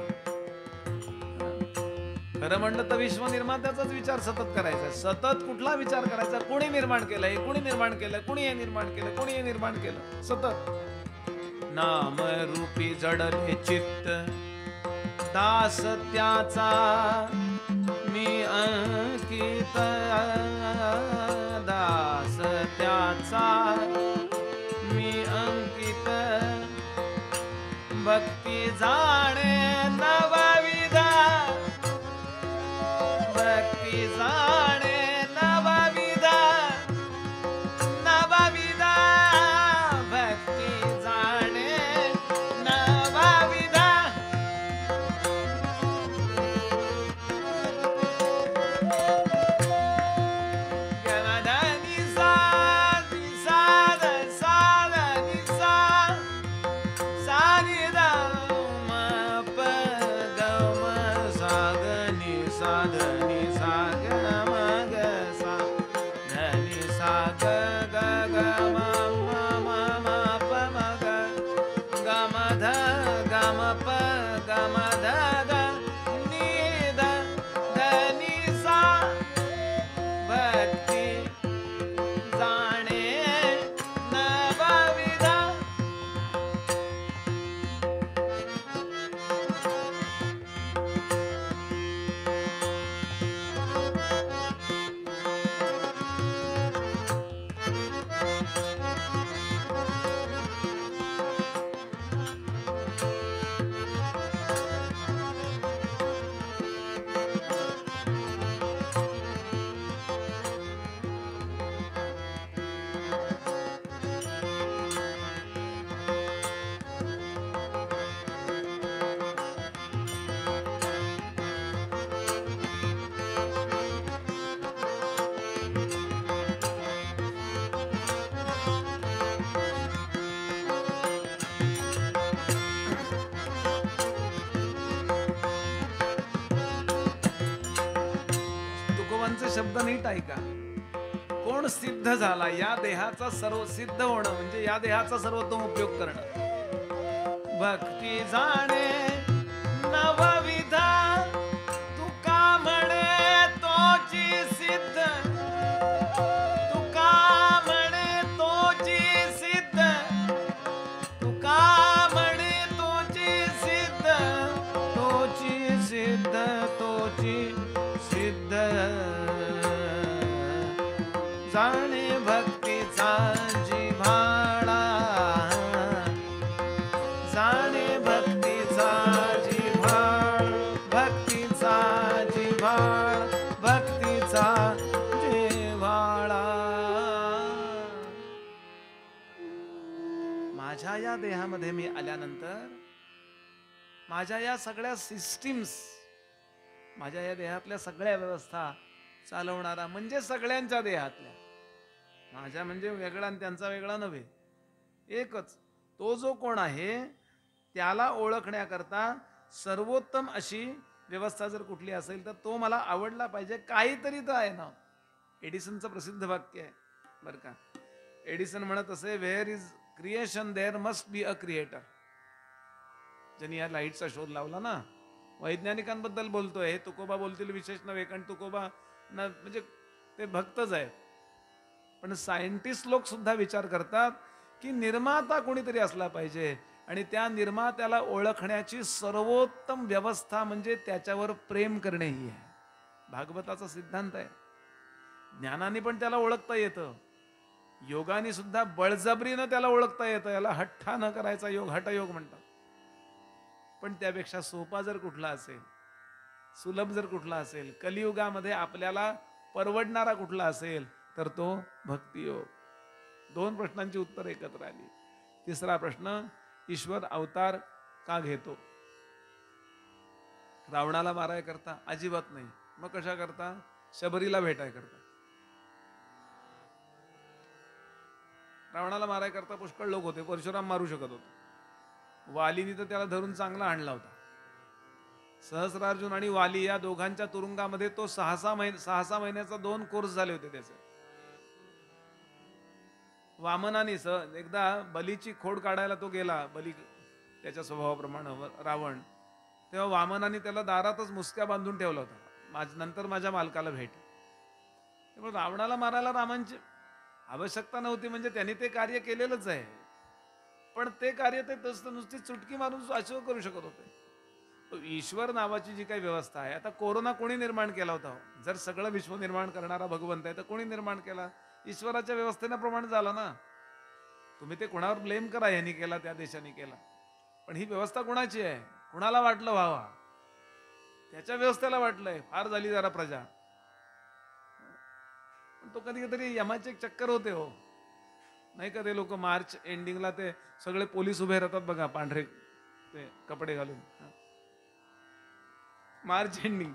खरं म्हणलं तर विश्वनिर्मात्याचाच विचार सतत करायचा. सतत कुठला विचार करायचा? कोणी निर्माण केलंय, कोणी निर्माण केलं, कोणी हे निर्माण केलं, कोणी हे निर्माण केलं. सतत नाम रूपी जडले चित्त दास त्याचा मी अंकित दास त्याचा मी अंकित भक्ती जाणे नवविधा भक्ती जाणे नवविधा नवविधा भक्ती जाणे नवविधा. गमधनि सा साध साध निसा सानि दम प गम साग नि साध नि सा गम ग सा धनि सा ग ग ग म म म प म ग गम ध गम प गम ध ग नि ध ध नि सा भक्ती जाणे नवविधा. तुकोबांचे शब्द नीट ऐका. कोण सिद्ध झाला? या देहाचा सर्व सिद्ध होणं म्हणजे या देहाचा सर्वोत्तम उपयोग करणं. भक्ती जाणे नवविधा तुका म्हणे तोची सिद्ध तुका म्हणे तोची सिद्ध तुका म्हणे तोची सिद्ध तोची सिद्ध जाणे भक्तीचा जिव्हाळा, जाणे भक्तीचा जिव्हाळ, भक्तीचा जिव्हाळ, भक्तीचा जिव्हाळा. माझ्या या देहामध्ये मी आल्यानंतर माझ्या या सगळ्या सिस्टीम्स, माझ्या या देहातल्या सगळ्या व्यवस्था चालवणारा म्हणजे सगळ्यांच्या देहातल्या, माझ्या म्हणजे वेगळा आणि त्यांचा वेगळा नव्हे, एकच तो जो कोण आहे त्याला ओळखण्याकरता सर्वोत्तम अशी व्यवस्था जर कुठली असेल तर तो मला आवडला पाहिजे. काहीतरी तर आहे ना. एडिसनचं प्रसिद्ध वाक्य आहे बरं का. एडिसन म्हणत असे, where is creation there must be a creator. ज्यांनी या लाईटचा शोध लावला ना, वैज्ञानिकांबद्दल बोलतोय, तुकोबा बोलतील विशेष नव्हे, कारण तुकोबा म्हणजे ते भक्तच आहेत. पण सायंटिस्ट लोक सुद्धा विचार करतात की निर्माता कोणीतरी असला पाहिजे आणि त्या निर्मात्याला ओळखण्याची सर्वोत्तम व्यवस्था म्हणजे त्याच्यावर प्रेम करणे ही आहे. भागवताचा सिद्धांत आहे. ज्ञानाने पण त्याला ओळखता येतं, योगाने सुद्धा बळजबरीनं त्याला ओळखता येतं. याला हट्टा न करायचा योग हठयोग म्हणतात. पण त्यापेक्षा सोपा जर कुठला असेल, सुलभ जर कुठला असेल, कलियुगामध्ये आपल्याला परवडणारा कुठला असेल तर तो भक्तियोग. 2 प्रश्नांची उत्तर एकत्र आली. तिसरा प्रश्न, ईश्वर अवतार का घेतो? रावणाला माराय करता? अजिबात नाही. मग कशा करता? शबरीला भेटाय करता. रावणाला माराय करता पुष्कळ लोक होते, परशुराम मारू शकत होते. वालीनी तर त्याला धरून चांगला आणला होता. सहस्रार्जुन आणि वाली या दोघांच्या तुरुंगामध्ये तो 6 महिन्याचा 2 कोर्स झाले होते त्याचे. वामनाने एकदा बलीची खोड काढायला तो गेला, बली त्याच्या स्वभावाप्रमाणे रावण, तेव्हा वामनाने त्याला दारातच मुसक्या बांधून ठेवला होता, नंतर माझ्या मालकाला भेट. त्यामुळे रावणाला मारायला रामांची आवश्यकता नव्हती, म्हणजे त्यांनी ते कार्य केलेलंच आहे. पण ते कार्य ते नुसती चुटकी मारून अचीव करू शकत होते. ईश्वर नावाची जी काही व्यवस्था आहे, आता कोरोना कोणी निर्माण केला होता? जर सगळं विश्व निर्माण करणारा भगवंत आहे तर कोणी निर्माण केला? ईश्वराच्या व्यवस्थेप्रमाणे झाला ना. तुम्ही ते कोणावर ब्लेम करा, यांनी केला त्या देशाने केला, पण ही व्यवस्था कोणाची आहे? कुणाला वाटलं व्हावा? त्याच्या व्यवस्थेला वाटलंय. फार झाली जरा प्रजा, पण तो कधी कधी यमाचे एक चक्कर होते हो, नाही का? ते लोक मार्च एंडिंगला ते सगळे पोलीस उभे राहतात बघा, पांढरे ते कपडे घालून. मार्च एंडिंग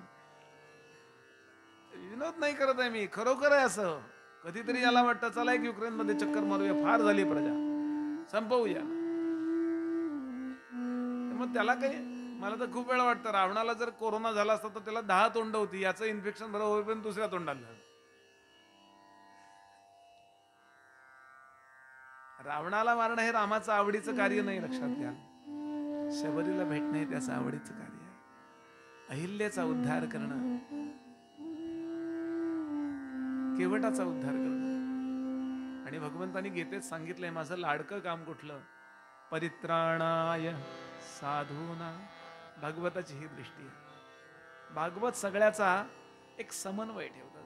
विनोद नाही करत आहे मी, खरोखर आहे असं. कधीतरी याला वाटतं चला एक युक्रेन मध्ये चक्कर मारूया, फार झाली प्रजा, संपवूया. मग त्याला काही, मला तर खूप वेळा वाटतं रावणाला जर कोरोना झाला असता तर त्याला 10 तोंड होती. याचं इन्फेक्शन बरं होईपर्यंत दुसऱ्या तोंडाला. रावणाला मारणं हे रामाचं आवडीचं कार्य नाही, लक्षात घ्या. शबरीला भेटणं हे त्याचं आवडीचं कार्य आहे. अहिल्याचा उद्धार करणं, केवटाचा उद्धार करणं. आणि भगवंतानी गीतेत सांगितलंय, माझं लाडकं काम कुठलं? परित्राणाय साधूना. भागवताची ही दृष्टी आहे. भागवत सगळ्याचा एक समन्वय ठेवतात.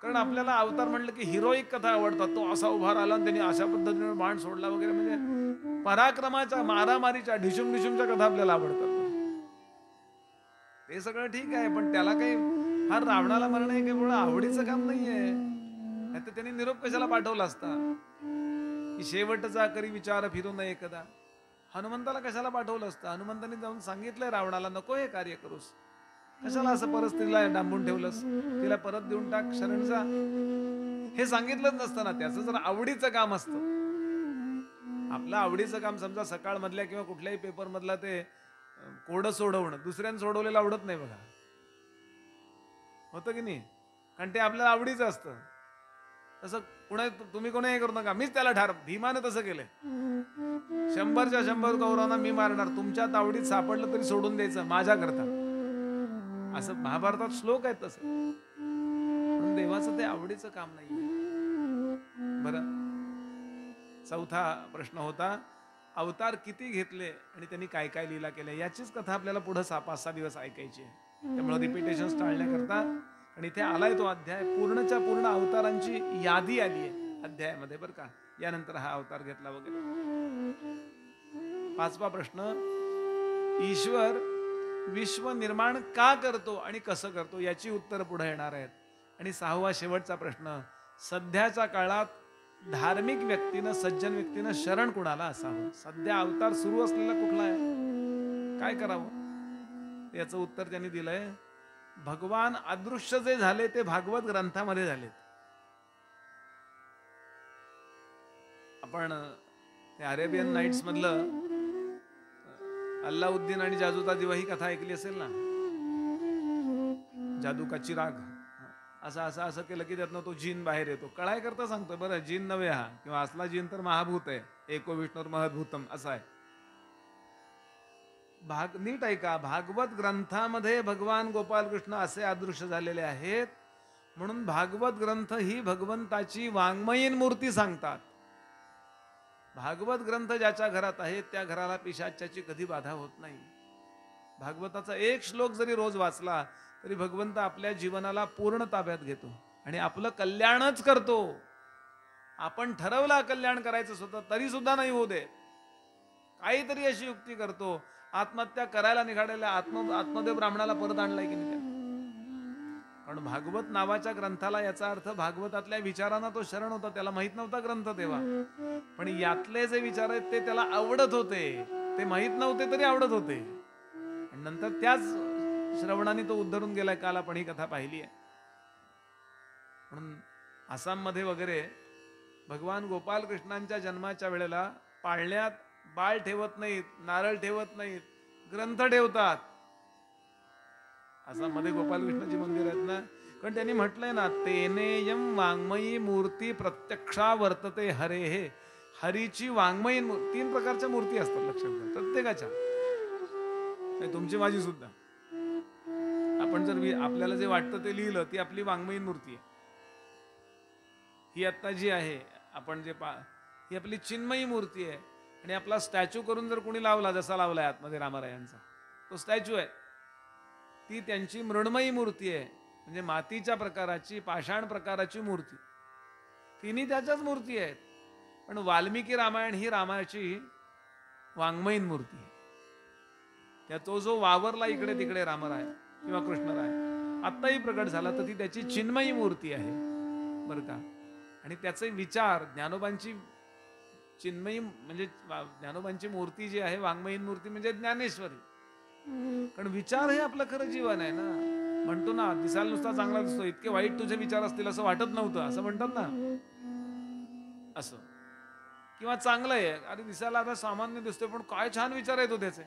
कारण आपल्याला अवतार म्हणलं की हिरोईक कथा आवडतात. तो असा उभा राहिला आणि त्यांनी अशा पद्धतीने बाण सोडला वगैरे, म्हणजे पराक्रमाच्या, मारामारीच्या, ढिशुम ढिशुमच्या कथा आपल्याला आवडतात. ते सगळं ठीक आहे, पण त्याला काही फार रावणाला मारणं हे केवळ आवडीचं काम नाहीये. नाहीतर त्यांनी निरोप कशाला पाठवला असता की शेवटचा करी विचार फिरू नये एकदा? हनुमंताला कशाला पाठवलं असतं? हनुमंतांनी जाऊन सांगितलंय रावणाला, नको हे कार्य करूस, कशाला असं परिस्थितीला डांबून ठेवलंस, तिला परत देऊन टाक, शरण जा, हे सांगितलंच नसतं ना. त्याचं जर आवडीचं काम असतं, आपलं आवडीचं काम, समजा सकाळ मधल्या किंवा कुठल्याही पेपर मधला ते कोड सोडवणं, दुसऱ्यानं सोडवलेलं आवडत नाही बघा, होतं की नाही? कारण ते आपल्याला आवडीचं असतं. तसं तुम्ही कोणी हे करू नका, मीच त्याला ठार. भीमानं तसं केलंय, 100च्या 100 कौरवांना मी मारणार, तुमच्यात आवडीत सापडलं तरी सोडून द्यायचं माझ्या करता, असं महाभारतात श्लोक आहेत. तसं म्हणून देवाचं ते आवडीचं काम नाही. बरं, चौथा प्रश्न होता, अवतार किती घेतले आणि त्यांनी काय काय लीला केल्या, याचीच कथा आपल्याला पुढे 5-6 दिवस ऐकायची आहे. त्यामुळे रिपिटेशन टाळण्याकरता, आणि इथे आलाय तो अध्याय, पूर्णच्या पूर्ण अवतारांची यादी आली आहे अध्यायामध्ये बरं का. यानंतर हा अवतार घेतला वगैरे. 5वा प्रश्न, ईश्वर विश्व निर्माण का करतो आणि कसं करतो याची उत्तर पुढे येणार आहेत. आणि 6वा शेवटचा प्रश्न, सध्याच्या काळात धार्मिक व्यक्तीनं, सज्जन व्यक्तीनं शरण कुणाला असावं? सध्या अवतार सुरू असलेला कुठला आहे, काय करावं? याचं उत्तर त्यांनी दिलंय, भगवान अदृश्य जे झाले ते भागवत ग्रंथामध्ये झालेत. आपण ते अरेबियन नाईट्स मधलं अल्लाउद्दीन आणि जादूचा दिवा ही कथा ऐकली असेल ना, जादू का चिराग. असं असं असं केलं की त्यातनं तो जिन बाहेर येतो. कळाय करता सांगतोय बरं, जिन नव्हे हा, किंवा असला जिन तर महाभूत आहे, एको विष्णुर महद्भूतम असा आहे. नीट ऐका, भागवत ग्रंथामध्ये भगवान गोपाल कृष्ण असे अदृश्य झालेले आहेत, म्हणून भागवत ग्रंथ ही भगवंताची वाङ्मयीन मूर्ती सांगतात. भागवत ग्रंथ ज्याच्या घरात आहे त्या घराला पिशाच्याची कधी बाधा होत नाही. भागवताचा एक श्लोक जरी रोज वाचला तरी भगवंत आपल्या जीवनाला पूर्ण ताब्यात घेतो आणि आपलं कल्याणच करतो. आपण ठरवलं कल्याण करायचं स्वतः तरी सुद्धा नाही होऊ दे, काहीतरी अशी युक्ती करतो. आत्महत्या करायला निघालेल्या आत्मदेव ब्राह्मणाला परत आणलाय की नाही? कारण भागवत नावाच्या ग्रंथाला, याचा अर्थ भागवतातल्या विचारांना तो शरण होता. त्याला माहित नव्हता ग्रंथ तेव्हा, पण यातले जे विचार आहेत ते त्याला आवडत होते. ते माहित नव्हते तरी आवडत होते. आणि नंतर त्याच श्रवणाने तो उद्धरून गेलाय. काल आपण ही कथा पाहिली आहे. म्हणून आसाममध्ये वगैरे भगवान गोपाल कृष्णांच्या जन्माच्या वेळेला पाळण्यात बाळ ठेवत नाहीत, नारळ ठेवत नाहीत, ग्रंथ ठेवतात. आसाममध्ये गोपाल कृष्णाची मंदिर आहेत ना, कारण त्यांनी म्हटलंय ना, तेनेयम वाङ्मयी मूर्ती प्रत्यक्षा वर्तते हरे. हे हरीची वाङ्मयीन मूर्ती, 3 प्रकारच्या मूर्ती असतात लक्षात घ्या प्रत्येकाच्या, तुमची माझी सुद्धा. आपण जर आपल्याला जे वाटतं ते लिहिलं, ती आपली वाङ्मयीन मूर्ती आहे. ही आता जी आहे आपण जे ही आपली चिन्मयी मूर्ती आहे. आणि आपला स्टॅच्यू करून जर कोणी लावला, जसा लावलाय आतमध्ये रामरायांचा तो स्टॅच्यू आहे, ती त्यांची मृण्मयी मूर्ती आहे. म्हणजे मातीच्या प्रकाराची, पाषाण प्रकाराची मूर्ती. तिन्ही त्याच्याच मूर्ती आहेत. पण वाल्मिकी रामायण ही रामाची वाङ्मयीन मूर्ती आहे. त्या तो जो वावरला इकडे तिकडे रामराय किंवा कृष्णराय आत्ताही प्रकट झाला, तर ती त्याची चिन्मयी मूर्ती आहे बरं का. आणि त्याचे विचार, ज्ञानोबांची चिन्मयी म्हणजे ज्ञानोबांची मूर्ती जी आहे, वाङ्मयीन मूर्ती म्हणजे ज्ञानेश्वरी. कारण विचार हे आपलं खरं जीवन आहे ना. म्हणतो ना, दिसायला नुसता चांगला दिसतो, इतके वाईट तुझे विचार असतील असं वाटत नव्हतं, असं म्हणतात ना. असं किंवा चांगलं आहे, अरे दिसायला आता सामान्य दिसतोय पण काय छान विचार आहेत त्याचे,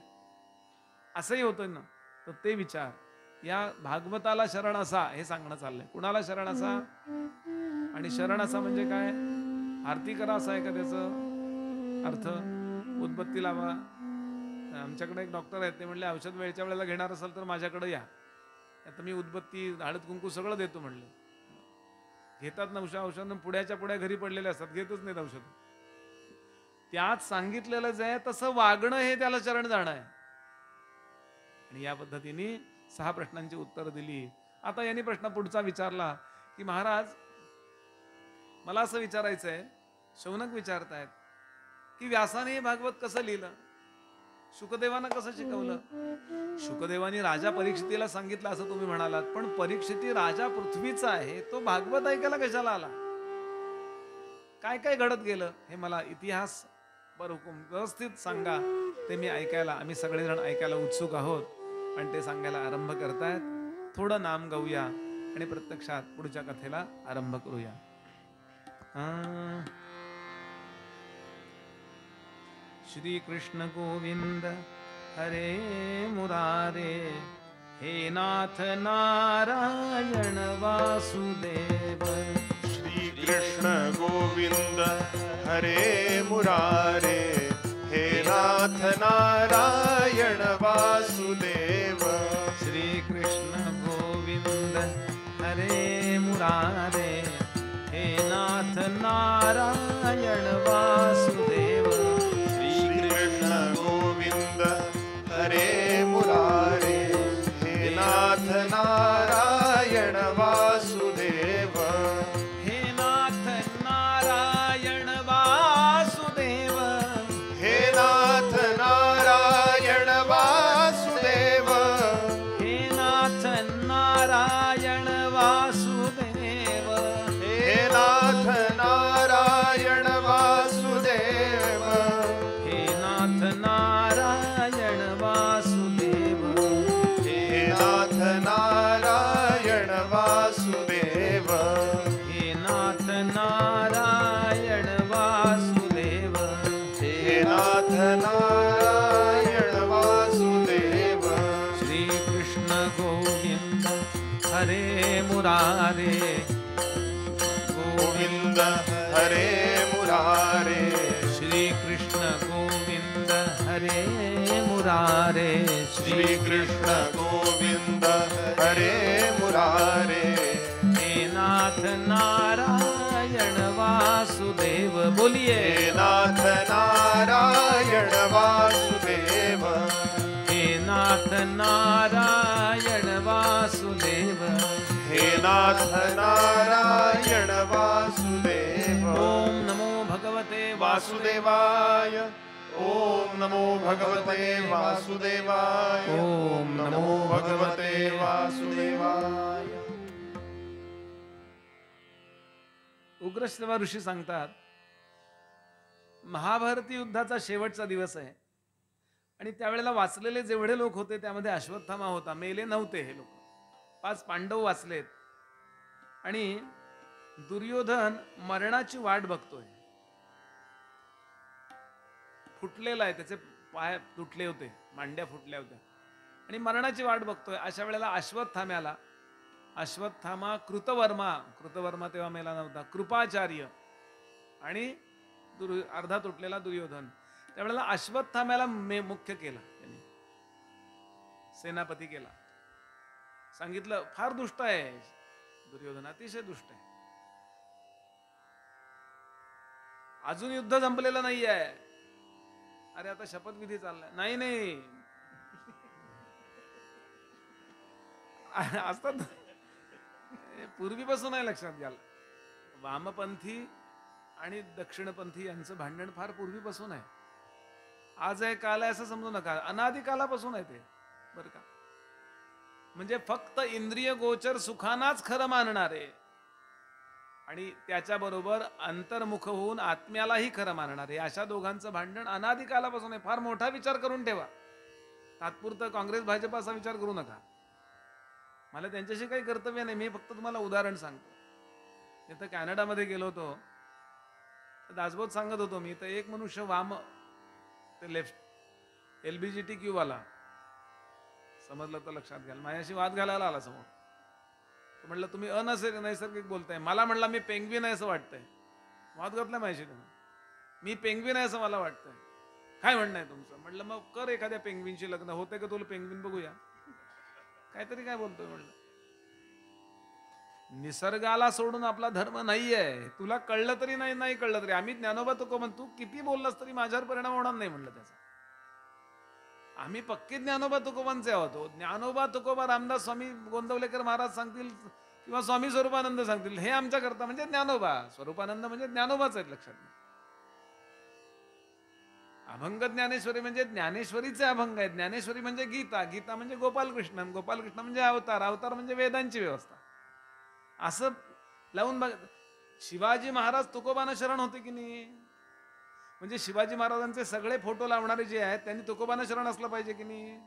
असंही होतं ना. तर ते विचार, या भागवताला शरण असा हे सांगणं चाललंय. कुणाला शरण असा? आणि शरण असा म्हणजे काय? आरती करा असं आहे का त्याचं अर्थ? उदबत्ती लावा. आमच्याकडे एक डॉक्टर आहेत, ते म्हणले औषध वेळच्या वेळेला घेणार असाल तर माझ्याकडे या, आता मी उदबत्ती, हळद कुंकू सगळं देतो म्हणले. घेतात ना औषध, पुढ्याच्या पुढ्या घरी पडलेले असतात, घेतच नाहीत औषध. त्यात सांगितलेलं जे आहे तसं वागणं हे त्याला शरण जाणं आहे. आणि या पद्धतीने 6 प्रश्नांची उत्तर दिली. आता यांनी प्रश्न पुढचा विचारला की महाराज मला असं विचारायचं आहे, शौनक विचारतायत की व्यासाने हे भागवत कसं लिहिलं, शुकदेवानं कसं शिकवलं? शुकदेवानी राजा परीक्षितीला सांगितलं असं तुम्ही म्हणालात, पण परीक्षिती राजा पृथ्वीचा आहे, तो भागवत ऐकायला कशाला आला? काय काय घडत गेलं हे मला इतिहास हुकूम व्यवस्थित सांगा. ते मी ऐकायला, आम्ही सगळेजण ऐकायला उत्सुक आहोत. आणि ते सांगायला आरंभ करतायत. थोडं नाम गाऊया आणि प्रत्यक्षात पुढच्या कथेला आरंभ करूया. श्री कृष्ण गोविंद हरे मुरारे, हे नाथ नारायण वासुदेव. श्री कृष्ण गोविंद हरे मुरारे, हे नाथ नारायण वासुदेव. श्री कृष्ण गोविंद हरे मुरारे, हे नाथ नारायण वासुदेव. श्री कृष्ण गोविंद हरे मुरारे, हे नाथ नारायण वासुदेव. मुरारे गोविंद हरे मुरारे श्री कृष्ण गोविंद हरे मुरारे श्री कृष्ण गोविंद हरे मुरारे हे नाथ नारायण वासुदेव बोलिए हे नाथ नारायण वासुदेव हे नाथ नारायण वासुदेव हे नाथ नारायण वासुदेव ओम नमो भगवते वासुदेवाय ओम नमो भगवते वासुदेवाय ओम नमो भगवते वासुदेवाय उग्रश्रवा ऋषी सांगतात महाभारती युद्धाचा शेवटचा दिवस आहे आणि त्यावेळेला वाचलेले जेवढे लोक होते त्यामध्ये अश्वत्थामा होता. मेले नव्हते हे लोक. 5 पांडव वाचलेत आणि दुर्योधन मरणाची वाट बघतोय. फुटलेला आहे, त्याचे पाय तुटले होते, मांड्या फुटल्या होत्या आणि मरणाची वाट बघतोय. अशा वेळेला अश्वत्थामा कृतवर्मा तेव्हा मेला नव्हता, कृपाचार्य आणि अर्धा तुटलेला दुर्योधन. त्यावेळेला अश्वत्थाम्याला मुख्य केला, त्यांनी सेनापती केला. सांगितलं फार दुष्ट आहे दुर्योधन, अतिशय दुष्ट आहे, अजून युद्ध संपलेलं नाही आहे. अरे आता शपथविधी चाललाय. नाही असतात पूर्वीपासून आहे, लक्षात घ्याल. वामपंथी आणि दक्षिणपंथी यांचं भांडण फार पूर्वीपासून आहे. आज आहे काल आहे असं समजू नका, अनादिकालापासून आहे ते, बरं का. म्हणजे फक्त इंद्रिय गोचर सुखानाच खरं मानणारे आणि त्याच्याबरोबर अंतर्मुख होऊन आत्म्यालाही खरं मानणारे, अशा दोघांचं भांडण अनादिकालापासून आहे. फार मोठा विचार करून ठेवा, तात्पुरतं काँग्रेस भाजप असा विचार करू नका. मला त्यांच्याशी काही कर्तव्य नाही, मी फक्त तुम्हाला उदाहरण सांगतो. तिथं कॅनडामध्ये गेलो होतो, दासबोध सांगत होतो मी, तर एक मनुष्य वाम ते लेफ्ट LBGTQ वाला, समजलं तर लक्षात घ्याल, माझ्याशी वाद घालायला आला समोर. म्हटलं तुम्ही नैसर्गिक बोलताय. मला म्हणला मी पेंग्विन आहे असं वाटतंय. वाद घातला माझ्याशी तुम्ही, मी पेंग्विन आहे असं मला वाटतंय. काय म्हणणं आहे तुमचं? म्हटलं मग कर एखाद्या पेंग्विनशी लग्न, होते का तुला पेंग्विन बघूया. काहीतरी काय बोलतोय म्हणलं. निसर्गाला सोडून आपला धर्म नाहीये. तुला कळलं तरी नाही कळलं तरी. आम्ही ज्ञानोबा तुकोबा, तू किती बोललास तरी माझ्यावर परिणाम होणार नाही म्हणलं त्याचा. आम्ही पक्के ज्ञानोबा तुकोबांचे आहोत. ज्ञानोबा तुकोबा रामदास स्वामी गोंदवलेकर महाराज सांगतील किंवा स्वामी स्वरूपानंद सांगतील, हे आमच्या करता म्हणजे ज्ञानोबा. स्वरूपानंद म्हणजे ज्ञानोबाच आहेत, लक्षात घ्या. अभंग ज्ञानेश्वरी म्हणजे ज्ञानेश्वरीचे अभंग आहेत. ज्ञानेश्वरी म्हणजे गीता म्हणजे गोपालकृष्ण म्हणजे अवतार म्हणजे वेदांची व्यवस्था. असं लावून बघ. शिवाजी महाराज तुकोबानं शरण होते की नाही? म्हणजे शिवाजी महाराजांचे सगळे फोटो लावणारे जे आहेत त्यांनी तुकोबानं शरण असलं पाहिजे की नाही?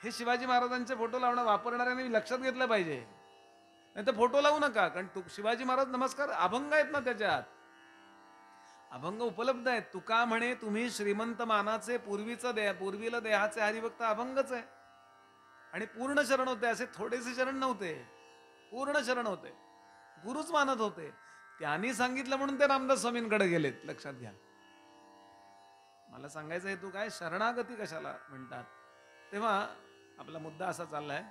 हे शिवाजी महाराजांचे फोटो वापरणाऱ्यांनी लक्षात घेतलं पाहिजे. नाही तर फोटो लावू नका, कारण शिवाजी महाराज नमस्कार अभंग आहेत ना, त्याच्यात अभंग उपलब्ध आहेत. तुका म्हणे तुम्ही श्रीमंत मानाचे, पूर्वीला देहाचे हरिभक्त अभंगच आहे. आणि पूर्ण शरण होते, असे थोडेसे शरण नव्हते, पूर्ण शरण होते, गुरुच मानत होते. त्यांनी सांगितलं म्हणून ते रामदास स्वामींकडे गेलेत, लक्षात घ्या. मला सांगायचा हेतू काय, शरणागती कशाला म्हणतात. तेव्हा आपला मुद्दा असा चाललाय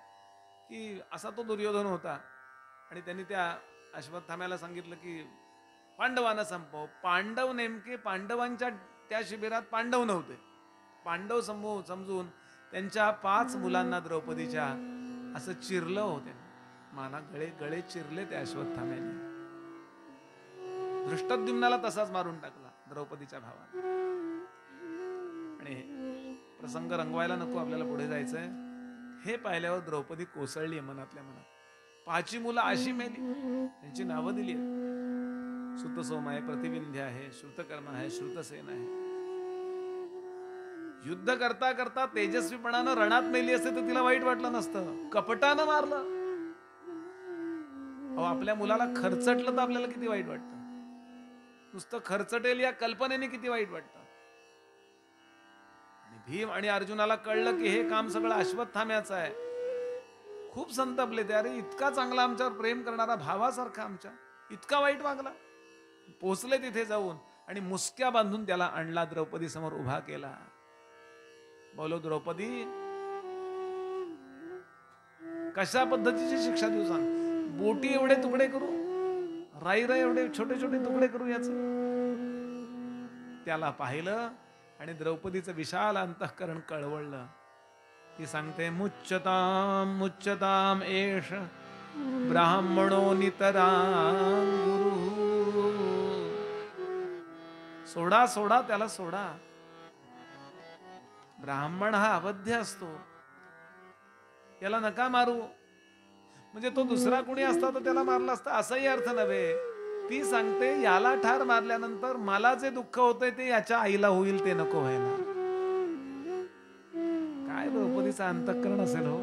की असा तो दुर्योधन होता आणि त्यांनी त्या अश्वत्थाम्याला सांगितलं की पांडवांना संपव. पांडव नेमके पांडवांच्या त्या शिबिरात पांडव नव्हते. पांडव समजून त्यांच्या 5 मुलांना द्रौपदीच्या असं चिरलं होते, माना गळे चिरले त्या अश्वत्थाम्याने. धृष्टद्युम्नाला तसाच मारून टाकला द्रौपदीच्या भावाने. आणि प्रसंग रंगवायला नको, आपल्याला पुढे जायचंय. हे पाहिल्यावर द्रौपदी कोसळली मनातल्या मनात. 5 मुलं अशी मेली, त्यांची नावं दिली आहेत. सुतसोम आहे, प्रतिविंध्य आहे, श्रुतकर्मा आहे, श्रुतसेन आहे. युद्ध करता करता तेजस्वीपणानं रणात मेली असते तर तिला वाईट वाटलं नसतं. कपटानं मारलं. आपल्या मुलाला खर्चटलं तर आपल्याला किती वाईट वाटतं. नुसतं खर्चटेल या कल्पनेने किती वाईट वाटतं. आणि भीम आणि अर्जुनाला कळलं की हे काम सगळं अश्वत्थाम्याचं आहे. खूप संतापले ते. अरे इतका चांगला आमच्यावर प्रेम करणारा, भावासारखा आमच्या, इतका वाईट वागला. पोचले तिथे जाऊन आणि मुसक्या बांधून त्याला आणला, द्रौपदी समोर उभा केला. बोलो द्रौपदी, कशा पद्धतीची शिक्षा देऊ सांग? बोटी एवढे तुकडे करू, राई एवढे छोटे छोटे तुकडे करू याचे? त्याला पाहिलं आणि द्रौपदीचं विशाल अंतःकरण कळवळलं. ती सांगते, मुच्यताम मुच्यताम एष ब्राह्मणो नितरां गुरु. सोडा सोडा त्याला, सोडा. ब्राह्मण हा अवध्य असतो, याला नका मारू. म्हणजे तो दुसरा कोणी असता तर त्याला मारला असता, असाही अर्थ नव्हे. ती सांगते, याला ठार मारल्यानंतर मला जे दुःख होतंय ते याच्या आईला होईल, ते नको व्हायला. काय द्रौपदीचं अंतःकरण असेल हो.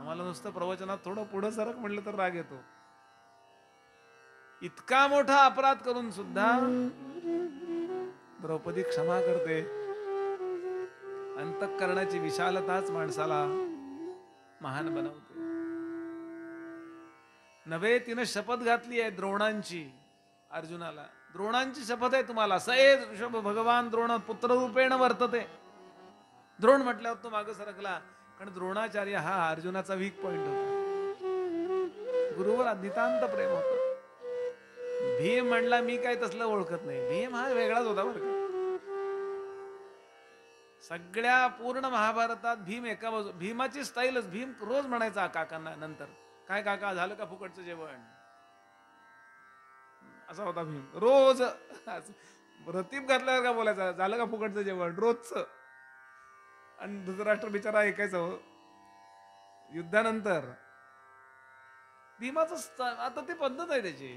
आम्हाला नुसतं प्रवचनात थोडं पुढं सरक म्हटलं तर राग येतो. इतका मोठा अपराध करून सुद्धा द्रौपदी क्षमा करते. अंतःकरणाची विशालताच माणसाला महान बनवते. नव्हे, तिनं शपथ घातली आहे द्रोणांची अर्जुनाला. द्रोणांची शपथ आहे तुम्हाला. सएद ऋषभ भगवान द्रोण पुत्र रूपेण वर्तते. द्रोण म्हटल्यावर तो मागे सरकला, कारण द्रोणाचार्य हा अर्जुनाचा वीक पॉइंट होता. गुरुवर नितांत प्रेम होतं. भीम म्हणला, मी काय तसलं ओळखत नाही. भीम हा वेगळाच होता बरं का. सगळ्या पूर्ण महाभारतात भीम एका बाजू. भीमाची स्टाईलच. भीम रोज म्हणायचा काकांना नंतर, काय काका झालं का फुकटचं जेवण, असा होता भीम. रोज रतीब घातल्यावर का बोलायचा, झालं का फुकटचं जेवण, रोजच. आणि धृतराष्ट्र बिचारा ऐकायचं. युद्धानंतर भीमाचं आता ती पद्धत आहे त्याची.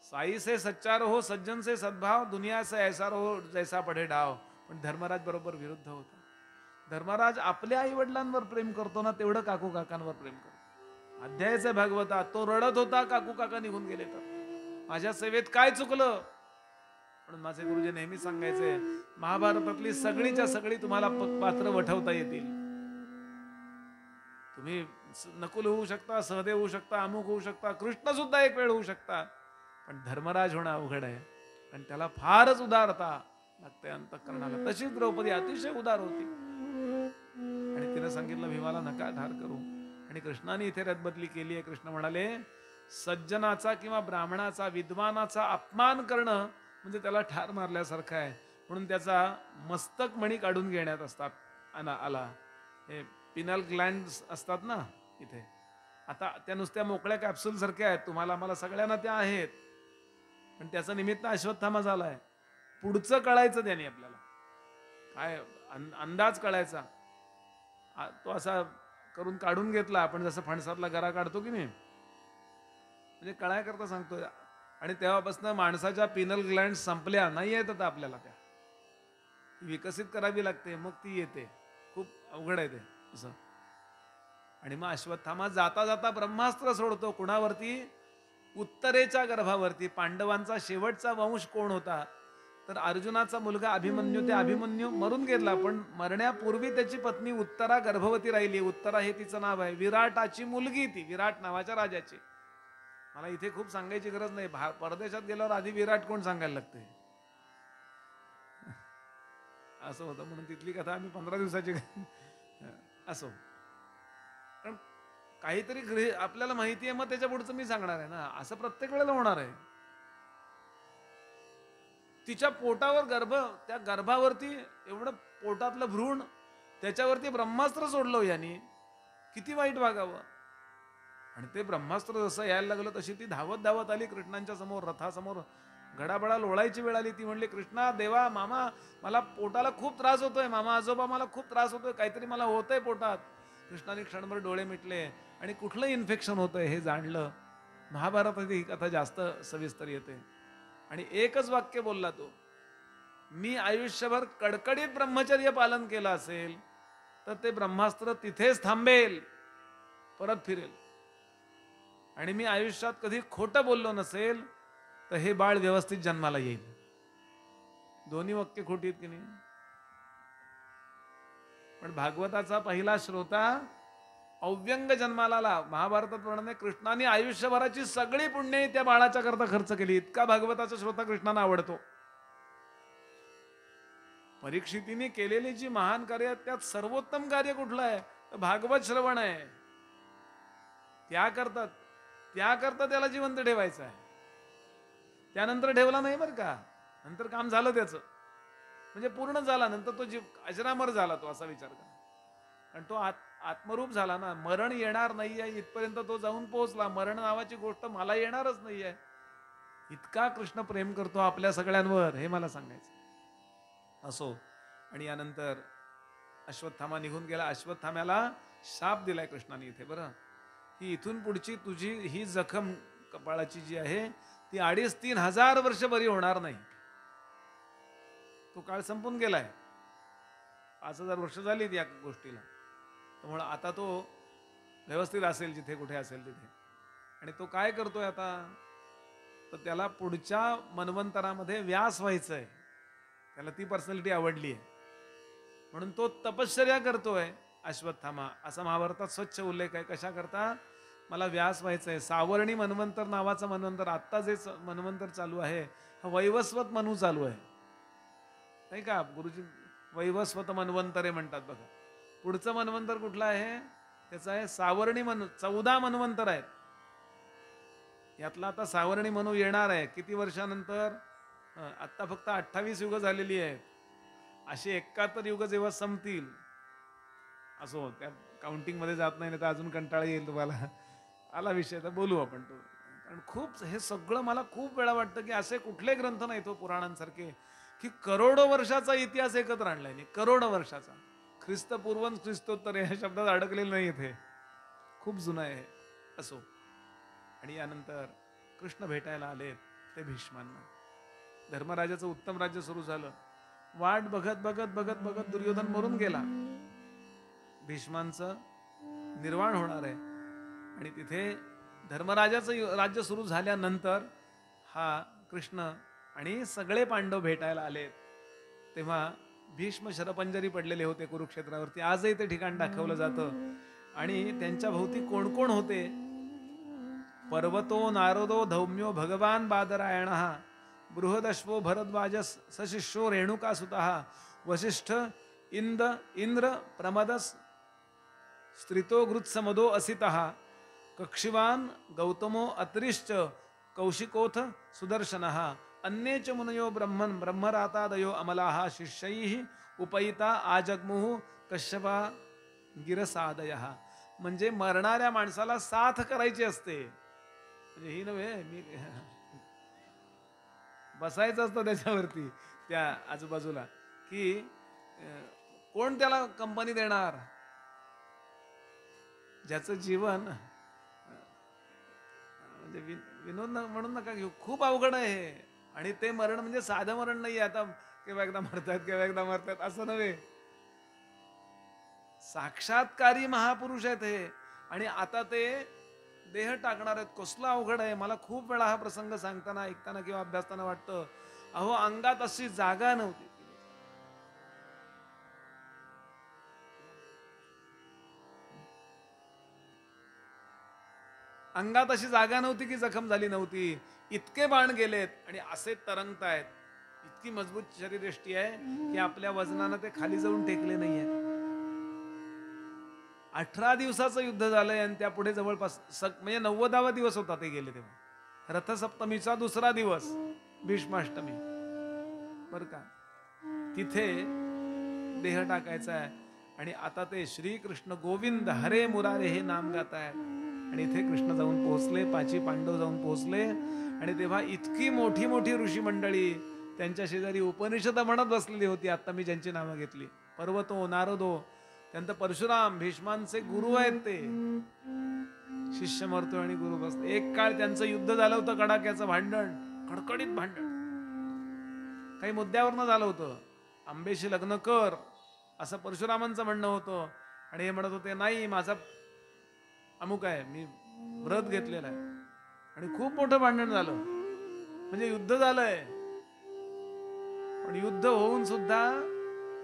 साई से सच्चा रहो, सज्जन से सद्भाव, दुनिया से ऐसा रहो जैसा पढे डाव. पण धर्मराज बरोबर विरुद्ध होता. धर्मराज आपल्या आई वडिलांवर प्रेम करतो ना, तेवढं काकू काकांवर प्रेम करतो. अध्यायाचा भागवता तो रडत होता, काकू काका निघून गेले तर. माझ्या सेवेत काय चुकलं? म्हणून माझे गुरुजी नेहमी सांगायचे, महाभारतातली सगळीच्या सगळी तुम्हाला पात्र वठवता येतील. तुम्ही नकुल होऊ शकता, सहदेव होऊ शकता, अमुक होऊ शकता, कृष्ण सुद्धा एक वेळ होऊ शकता, पण धर्मराज होणं अवघड आहे. आणि त्याला फारच उदारता लागते अंतःकरणाला. तशीच द्रौपदी अतिशय उदार होती. आणि तिने सांगितलं, भीमाला नका ठार करू. आणि कृष्णाने इथे रदबदली केली आहे. कृष्ण म्हणाले, सज्जनाचा किंवा ब्राह्मणाचा, विद्वानाचा अपमान करणं म्हणजे त्याला ठार मारल्यासारखं आहे. म्हणून त्याचा मस्तक मणी काढून घेण्यात असतात आला. हे पिनल ग्लँड्स असतात ना इथे, आता त्या नुसत्या मोकळ्या कॅप्सूल सारख्या आहेत. तुम्हाला आम्हाला सगळ्यांना त्या आहेत, पण त्याचा निमित्त अश्वत्थामा झालाय. पुढचं कळायचं त्याने आपल्याला, काय अंदाज कळायचा. तो असा करून काढून घेतला आपण, जसं फणसातला गरा काढतो की नाही, म्हणजे कळाय करता सांगतोय. आणि तेव्हापासून माणसाच्या पिनल ग्लँड संपल्या नाही आहेत आता आपल्याला. त्या विकसित करावी लागते, मग ती येते. खूप अवघड आहे ते असं. आणि मग अश्वत्थामा जाता जाता ब्रह्मास्त्र सोडतो. कुणावरती? उत्तरेच्या गर्भावरती. पांडवांचा शेवटचा वंश कोण होता? तर अर्जुनाचा मुलगा अभिमन्यू. ते अभिमन्यू मरून गेला, पण मरण्यापूर्वी त्याची पत्नी उत्तरा गर्भवती राहिली. उत्तरा हे तिचं नाव आहे. विराटाची मुलगी ती, विराट नावाच्या राजाची. मला इथे खूप सांगायची गरज नाही. परदेशात गेल्यावर आधी विराट कोण सांगायला लागते, असं होतं. म्हणून तिथली कथा आम्ही 15 दिवसाची असो. कारण काहीतरी आपल्याला माहिती आहे, मग त्याच्या पुढचं मी सांगणार आहे ना. असं प्रत्येक वेळेला होणार आहे. तिच्या पोटावर गर्भ, त्या गर्भावरती एवढं पोटातलं भ्रूण, त्याच्यावरती ब्रह्मास्त्र सोडलं यांनी. किती वाईट वागावं. आणि ते ब्रह्मास्त्र जसं यायला लागलं तशी ती धावत धावत आली कृष्णांच्या समोर, रथासमोर. घडाबडा लोळायची वेळ आली. ती म्हणली, कृष्णा देवा, मामा मला पोटाला खूप त्रास होतोय, मामा आजोबा मला खूप त्रास होतोय, काहीतरी मला होतंय पोटात. कृष्णाने क्षणभर डोळे मिटले आणि कुठलं इन्फेक्शन होतंय हे जाणलं. महाभारतात ही कथा जास्त सविस्तर येते. आणि एकच वाक्य बोलला तो, मी आयुष्यभर कडकडीत ब्रह्मचर्य पालन केलं असेल तर ते ब्रह्मास्त्र तिथेच थांबेल, परत फिरेल. आणि मी आयुष्यात कधी खोटं बोललो नसेल तर हे बाळ व्यवस्थित जन्माला येईल. दोन्ही वाक्य खोटी आहेत की नाही? पण भागवताचा पहिला श्रोता अव्यंग जन्माला आला. महाभारतात वर्णन आहे, कृष्णाने आयुष्यभराची सगळी पुण्य त्या बाळाच्या करता खर्च केली. इतका भागवताचा श्रोता कृष्णाला आवडतो. परीक्षितीने केलेली जी महान कार्य आहेत, त्यात सर्वोत्तम कार्य कुठलं आहे? तर भागवत श्रवण आहे. त्याकरता त्याला जिवंत ठेवायचं आहे. त्यानंतर ठेवला नाही बरं का, नंतर काम झालं त्याचं, म्हणजे पूर्ण झाला. नंतर तो जीव अजरामर झाला, तो असा विचार करा. कारण तो आत्मरूप झाला ना. मरण येणार नाही आहे इथपर्यंत तो जाऊन पोहोचला. मरण नावाची गोष्ट मला येणारच नाही आहे. इतका कृष्ण प्रेम करतो आपल्या सगळ्यांवर, हे मला सांगायचं. असो. आणि यानंतर अश्वत्थामा निघून गेला. अश्वत्थाम्याला शाप दिलाय कृष्णाने इथे, बरं, की इथून पुढची तुझी ही जखम कपाळाची जी आहे ती 2500-3000 वर्ष बरी होणार नाही. तो काळ संपून गेलाय. 5000 वर्ष झाली या गोष्टीला. त्यामुळे आता तो व्यवस्थित असेल जिथे कुठे असेल तिथे. आणि तो काय करतोय आता, तर त्याला पुढच्या मन्वंतरामध्ये व्यास व्हायचं आहे. त्याला ती पर्सनॅलिटी आवडली आहे म्हणून तो तपश्चर्या करतोय अश्वत्थामा. असा महाभारतात स्वच्छ उल्लेख आहे. कशा करता? मला व्यास व्हायचं आहे. सावर्णी मन्वंतर नावाचं मन्वंतर, आत्ता जे मन्वंतर चालू आहे हा वैवस्वत मनु चालू आहे, नाही का? गुरुजी वैवस्वत मन्वंतरे म्हणतात बघा. पुढचं मन्वंतर कुठलं आहे? त्याचं आहे सावर्णी मनु. 14 मन्वंतर आहेत. यातला आता सावर्णी मनु येणार आहे किती वर्षानंतर? आत्ता फक्त 28 युग झालेली आहेत. अशी 71 युग जेव्हा संपतील, असो त्या काउंटिंग मध्ये जात नाही, तर अजून कंटाळा येईल तुम्हाला. आला विषय तर बोलू आपण तो. कारण खूप हे सगळं मला खूप वेळा वाटतं की असे कुठले ग्रंथ नाही तो पुराणांसारखे की करोडो वर्षाचा इतिहास एकत्र आणलाय. नाही, करोडो वर्षाचा. ख्रिस्तपूर्व ख्रिस्तोत्तर या शब्दात अडकलेलं नाही इथे. खूप जुना आहे. असो. आणि यानंतर कृष्ण भेटायला आले ते भीष्मांना. धर्मराजाचं उत्तम राज्य सुरू झालं. वाट बघत बघत बघत बघत दुर्योधन मरून गेला. भीष्मांचं निर्वाण होणार आहे. आणि तिथे धर्मराजाचं राज्य सुरू झाल्यानंतर हा कृष्ण आणि सगळे पांडव भेटायला आले. तेव्हा भीष्म शरपंजरी पडलेले होते कुरुक्षेत्रावरती. आजही ते ठिकाण दाखवलं जातं. आणि त्यांच्या भोवती कोण कोण होते? पर्वतो नारदो धौम्यो भगवान बादरायण, बृहदश्वो भरद्वाज सशिष्यो रेणुकासुतः, वसिष्ठ इंद्र प्रमदस स्त्रितो गृत्समदो असितः, कक्षिवान गौतमो अत्रिश्च कौशिकोथ सुदर्शनः, अन्ये च मुनयो ब्रह्मरातादयो अमलाः, शिष्यैः उपैता आजग्मुः कश्यपा गिरसादयः. म्हणजे मरणाऱ्या माणसाला साथ करायची असते. म्हणजे ही नव्हे, मी बसायचं असतं त्याच्यावरती त्या आजूबाजूला, की कोण त्याला कंपनी देणार? ज्याचं जीवन म्हणजे विनोद म्हणून नका घेऊ, खूप अवघड आहे. आणि ते मरण म्हणजे साधं मरण नाही. आता केव्हा एकदा मरतायत केव्हा एकदा मरतायत असं नव्हे. साक्षात्कारी महापुरुष आहेत हे. आणि आता ते देह टाकणार आहेत. कसलं अवघड आहे. मला खूप वेळा हा प्रसंग सांगताना ऐकताना किंवा अभ्यासताना वाटतं, अहो अंगात अशी जागा नव्हती. अंगात अशी जागा नव्हती की जखम झाली नव्हती. इतके बाण गेलेत आणि असे तरंगतायत. इतकी मजबूत शरीरयष्टी आहे की आपल्या वजनानं ते खाली जाऊन टेकले नाहीये. 18 दिवसाचं युद्ध झालंय आणि त्या पुढे जवळपास म्हणजे 90वा दिवस होता ते गेले तेव्हा. रथसप्तमीचा दुसरा दिवस, भीष्माष्टमी, बर का. तिथे देह टाकायचा आहे. आणि आता ते श्रीकृष्ण गोविंद हरे मुरारे हे नाम गात आहेत. आणि इथे कृष्ण जाऊन पोहोचले, 5 पांडव जाऊन पोहोचले. आणि तेव्हा इतकी मोठी मोठी ऋषी मंडळी त्यांच्या शेजारी उपनिषद म्हणत बसलेली होती. आता मी ज्यांची नावं घेतली, पर्वतो नारदो, त्यानंतर परशुराम, भीष्मांचे गुरु आहेत ते. शिष्य मरतोय आणि गुरु बसले. एक काळ त्यांचं युद्ध झालं होतं, कडाक्याचं भांडण, कडकडीत भांडण. काही मुद्द्यावरनं झालं होतं. आंबेशी लग्न कर असं परशुरामांचं म्हणणं होतं. आणि हे म्हणत होते, नाही माझा अमुक आहे, मी व्रत घेतलेला आहे. आणि खूप मोठं भांडण झालं. म्हणजे युद्ध झालंय. पण युद्ध होऊन सुद्धा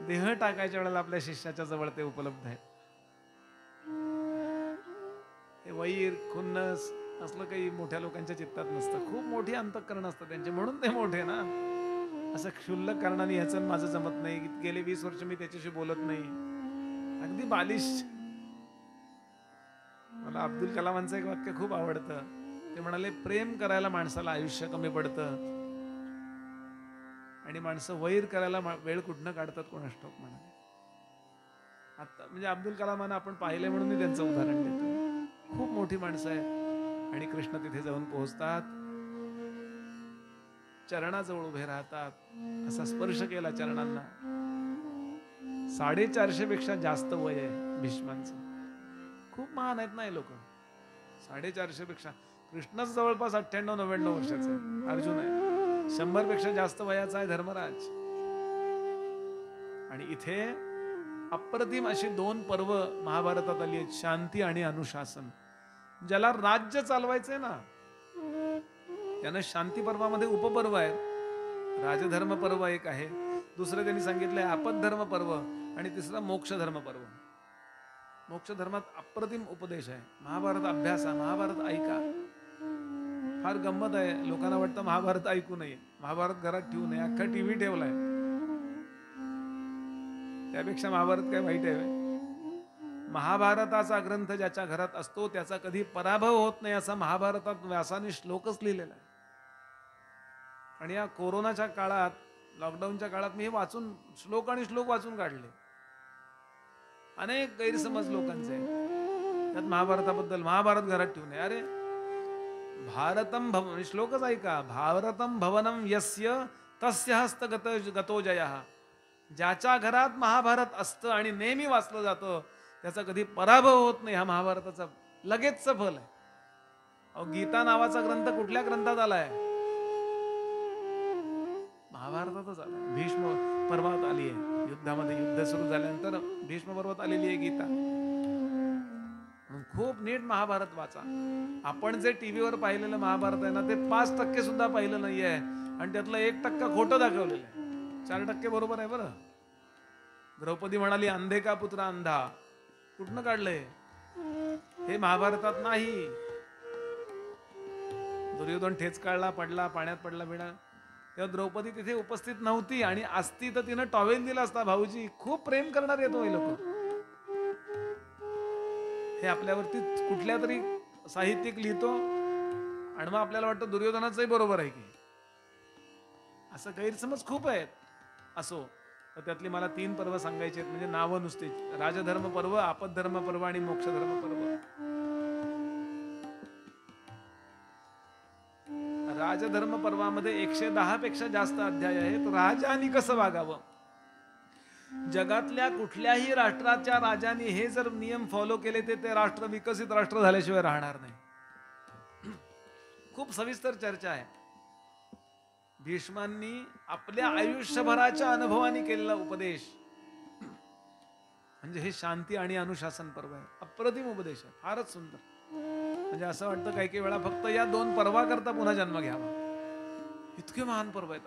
देह टाकायच्या वेळेला आपल्या शिष्याच्या जवळ ते उपलब्ध आहे. हे वैर खुन्नस असलं काही मोठ्या लोकांच्या चित्तात नसतं. खूप मोठी अंतःकरण असतं त्यांचे, म्हणून ते मोठे ना. असं क्षुल्लक कारणाने ह्याचं माझं जमत नाही, गेले 20 वर्ष मी त्याच्याशी बोलत नाही, अगदी बालिश. मला अब्दुल कलामांचं एक वाक्य खूप आवडतं. ते म्हणाले, प्रेम करायला माणसाला आयुष्य कमी पडतं आणि माणसं वैर करायला वेळ कुठनं काढतात कोणास ठाऊक म्हणाले. आता म्हणजे अब्दुल कलामांना आपण पाहिले म्हणून मी त्यांचं उदाहरण देतो. खूप मोठी माणसं आहेत आणि कृष्ण तिथे जाऊन पोहोचतात, चरणाजवळ उभे राहतात. असा स्पर्श केला चरणांना. 450 पेक्षा जास्त वय आहे भीष्मांचं. खूप महान आहेत ना हे लोक. 450 पेक्षा. कृष्णच जवळपास 98-99 वर्षाचा आहे. अर्जुन आहे 100 पेक्षा जास्त वयाचा आहे धर्मराज. आणि इथे अप्रतिम अशी 2 पर्व महाभारतात आली आहेत, शांती आणि अनुशासन. ज्याला राज्य चालवायचंय ना, त्यानं शांती पर्वामध्ये उपपर्व आहेत. राजधर्म पर्व एक आहे, दुसरं त्यांनी सांगितलंय आपद्धर्म पर्व, आणि तिसरं मोक्ष धर्म पर्व. मोक्ष धर्मात अप्रतिम उपदेश आहे. महाभारत अभ्यासा, महाभारत ऐका. फार गंमत आहे, लोकांना वाटतं महाभारत ऐकू नये, महाभारत घरात ठेवू नये, अख्खा टीव्ही ठेवलाय. त्यापेक्षा महाभारत काय वाईट आहे? महाभारताचा ग्रंथ ज्याच्या घरात असतो त्याचा कधी पराभव होत नाही, असा महाभारतात व्यासाने श्लोकच लिहिलेला आहे. आणि या कोरोनाच्या काळात, लॉकडाऊनच्या काळात मी हे वाचून श्लोक वाचून काढले. अनेक गैरसमज लोकांचे त्यात महाभारताबद्दल. महाभारत घरात ठेवू नये. अरे भारतम भवन, श्लोकच ऐका, भारतम भवनम यस्य तस्य हस्तगत गतो जयः. ज्याच्या घरात महाभारत असतं आणि नेहमी वाचलं जातं त्याचा कधी पराभव होत नाही. हा महाभारताचा लगेचचं फल आहे. अहो, गीता नावाचा ग्रंथ कुठल्या ग्रंथात आलाय? महाभारतातच आलाय. भीष्म पर्वात आली आहे. युद्धामध्ये, युद्ध सुरू झाल्यानंतर भीष्म पर्वात आलेली आहे गीता. म्हणून खूप नीट महाभारत वाचा. आपण जे टीव्हीवर पाहिलेलं महाभारत आहे ना, ते 5% सुद्धा पाहिलं नाहीये आणि त्यातलं 1% खोटं दाखवलेलं आहे. 4% बरोबर आहे. बरं, द्रौपदी म्हणाली अंधे का पुत्रा अंधा, कुठनं काढलंय? हे महाभारतात नाही. दुर्योधन ठेच काढला, पडला, पाण्यात पडला बिडा, तेव्हा द्रौपदी तिथे उपस्थित नव्हती, आणि असती तर तिनं टॉवेल दिला असता. भाऊजी खूप प्रेम करणार येतो हे लोक. हे आपल्यावरती कुठल्या तरी साहित्यिक लिहितो आणि मग आपल्याला वाटतं दुर्योधनाचंही बरोबर आहे की. असं गैरसमज खूप आहेत. असो, तर त्यातली मला 3 पर्व सांगायची आहेत, म्हणजे नावं नुसती: राजधर्म पर्व, आपद्धर्म पर्व आणि मोक्षधर्म पर्व. राजधर्म पर्वामध्ये 110 पेक्षा जास्त अध्याय आहेत. राजांनी कसं वागावं, जगातल्या कुठल्याही राष्ट्राच्या राजांनी हे जर नियम फॉलो केले तर ते राष्ट्र विकसित राष्ट्र झाल्याशिवाय राहणार नाही. खूप सविस्तर चर्चा आहे. भीष्मांनी आपल्या आयुष्यभराच्या अनुभवाने केलेला उपदेश म्हणजे हे शांती आणि अनुशासन पर्व आहे. अप्रतिम उपदेश आहे, फारच सुंदर. म्हणजे असं वाटतं काही काही वेळा फक्त या 2 पर्वाकरता पुन्हा जन्म घ्यावा. इतके महान पर्व आहेत.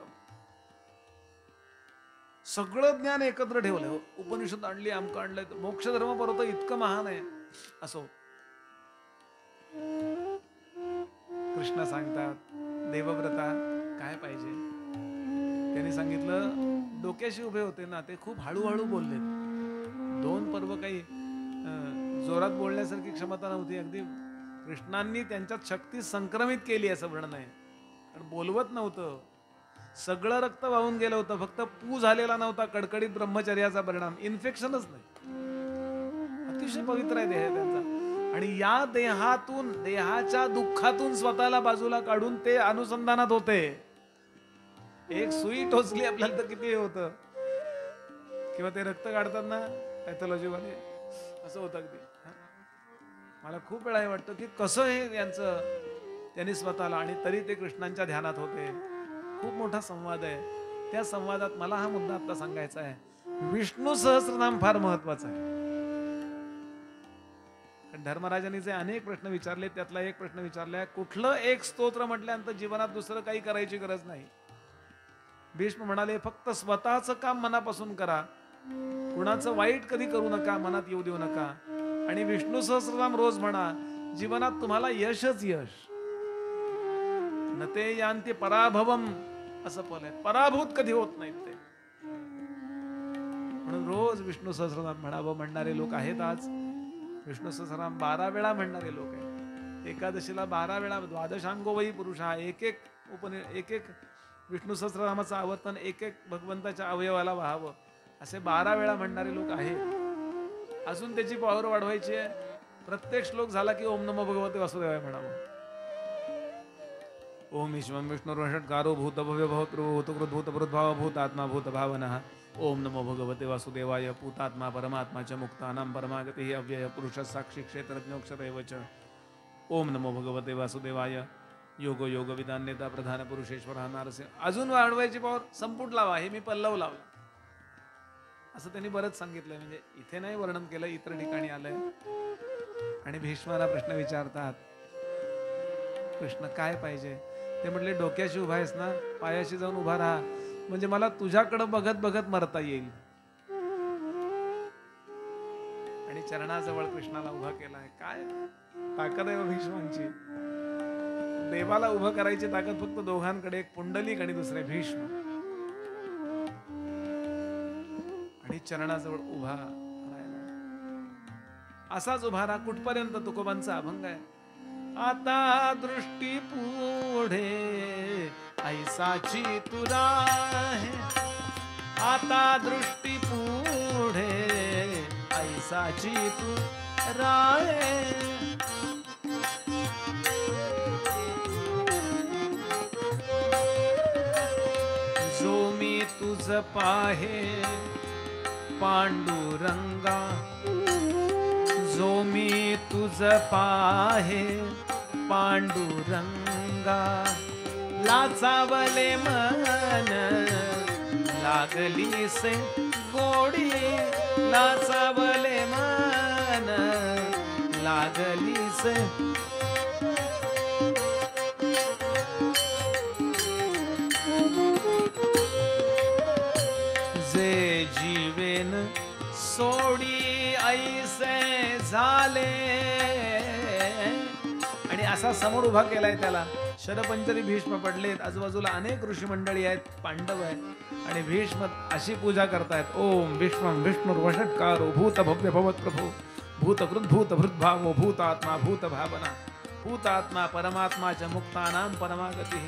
सगळं ज्ञान एकत्र ठेवलंय. उपनिषद आणली, आमकं आणलंय. मोक्ष धर्म पर्व तर इतकं महान आहे. असो, कृष्ण सांगतात, देवव्रता काय पाहिजे? त्यांनी सांगितलं, डोक्याशी उभे होते ना, ते खूप हळूहळू बोलले. 2 पर्व काही जोरात बोलण्यासारखी क्षमता नव्हती. अगदी कृष्णांनी त्यांच्यात शक्ती संक्रमित केली असं वर्णन आहे. कारण बोलवत नव्हतं, सगळं रक्त वाहून गेलं होतं, फक्त पू झालेला नव्हता. कडकडीत ब्रह्मचर्याचा परिणाम, इन्फेक्शनच नाही. अतिशय पवित्र आहे देह त्यांचा. आणि या देहातून, देहाच्या दुःखातून स्वतःला बाजूला काढून ते अनुसंधानात होते. एक सुई टोचली आपल्याला तर किती होतं. किंवा ते रक्त काढतात ना पॅथॉलॉजी वाले, असं होतं अगदी. मला खूप वेळा हे वाटतं की कसं हे यांचं त्यांनी स्वतःला, आणि तरी ते कृष्णांच्या ध्यानात होते. खूप मोठा संवाद आहे. त्या संवादात मला हा मुद्दा आता सांगायचा आहे. विष्णू सहस्रनाम फार महत्वाचं आहे. धर्मराजांनी जे अनेक प्रश्न विचारले त्यातला एक प्रश्न विचारलाय, कुठलं एक स्तोत्र म्हटल्यानंतर जीवनात दुसरं काही करायची गरज नाही. भीष्म म्हणाले, फक्त स्वतःचं काम मनापासून करा, कुणाचं वाईट कधी करू नका, मनात येऊ देऊ नका, आणि विष्णू सहस्रनाम रोज म्हणा. जीवनात तुम्हाला यशच यश. न ते यांती पराभवम असं फल आहे. पराभूत कधी होत नाहीत ते. म्हणून रोज विष्णू सहस्रनाम म्हणावं म्हणणारे लोक आहेत. आज विष्णू सहस्रनाम 12 वेळा म्हणणारे लोक आहेत. एकादशीला 12 वेळा. द्वादशांगो वै पुरुषा. एक एक विष्णू सहस्रनामाचं आवर्तन एक भगवंताच्या अवयवाला व्हावं असे 12 वेळा म्हणणारे लोक आहेत. अजून त्याची पॉवर वाढवायची आहे. प्रत्येक श्लोक झाला की ओम नमो भगवते वासुदेवाय म्हणावं. ओम ईश्वरं विष्णुर्वषट्कारो भूत भव्य भूतकृत भूतभृद्भाव भूतात्मा भूत भावनः. ओम नमो भगवते वासुदेवाय. भूतात्मा परमात्मा च मुक्तानां परमागतिः अव्यय पुरुष साक्षी क्षेत्रज्ञोक्षर एव च. ओम नमो भगवते वासुदेवाय. योग योग विधान नेता प्रधान पुरुषेश्वर नारसिंह. अजून वाढवायची पॉवर. संपुट लावा. हे मी पल्लव लावला असं त्यांनी बरंच सांगितलंय. म्हणजे इथे नाही वर्णन केलं, इतर ठिकाणी आलंय. आणि भीष्माला प्रश्न विचारतात, कृष्ण काय पाहिजे? ते म्हटले डोक्याशी उभा आहेस ना, पायाशी जाऊन उभा राहा, म्हणजे मला तुझ्याकडे बघत बघत मरता येईल. आणि चरणाजवळ कृष्णाला उभा केलाय. काय ताकद आहे भीष्मांची. देवाला उभं करायची ताकद फक्त दोघांकडे, एक पुंडलिक आणि दुसरे भीष्म. आणि चरणाजवळ उभा राहिला. असाच उभा राहा कुठपर्यंत? तुकोबांचा अभंग आहे. आता दृष्टी पुढे ऐसाची तुरा है. आता दृष्टी पुढे ऐसाची तुरा है. जो मी तुझ पाहे पांडुरंगा. जो मी तुझ पाहे पांडुरंगा. लाचावले मन लागली से गोडी. लाचावले मन लागली से. जे जीवेन सोडी ऐसे झाले. आणि असा समोर उभा केलाय त्याला. शरपंजरी भीष्म पडलेत. आजूबाजूला अनेक ऋषी मंडळी आहेत, पांडव आहेत. आणि भीष्म अशी पूजा करतायत. ओम विश्वं विष्णुर्वषट्कारो भूत भव्य भवत प्रभू. भूतकृत भूतभृद्भावो भूतात्मा भूत भावना. भूतात्मा परमात्मा च मुक्तानां परमागतिः.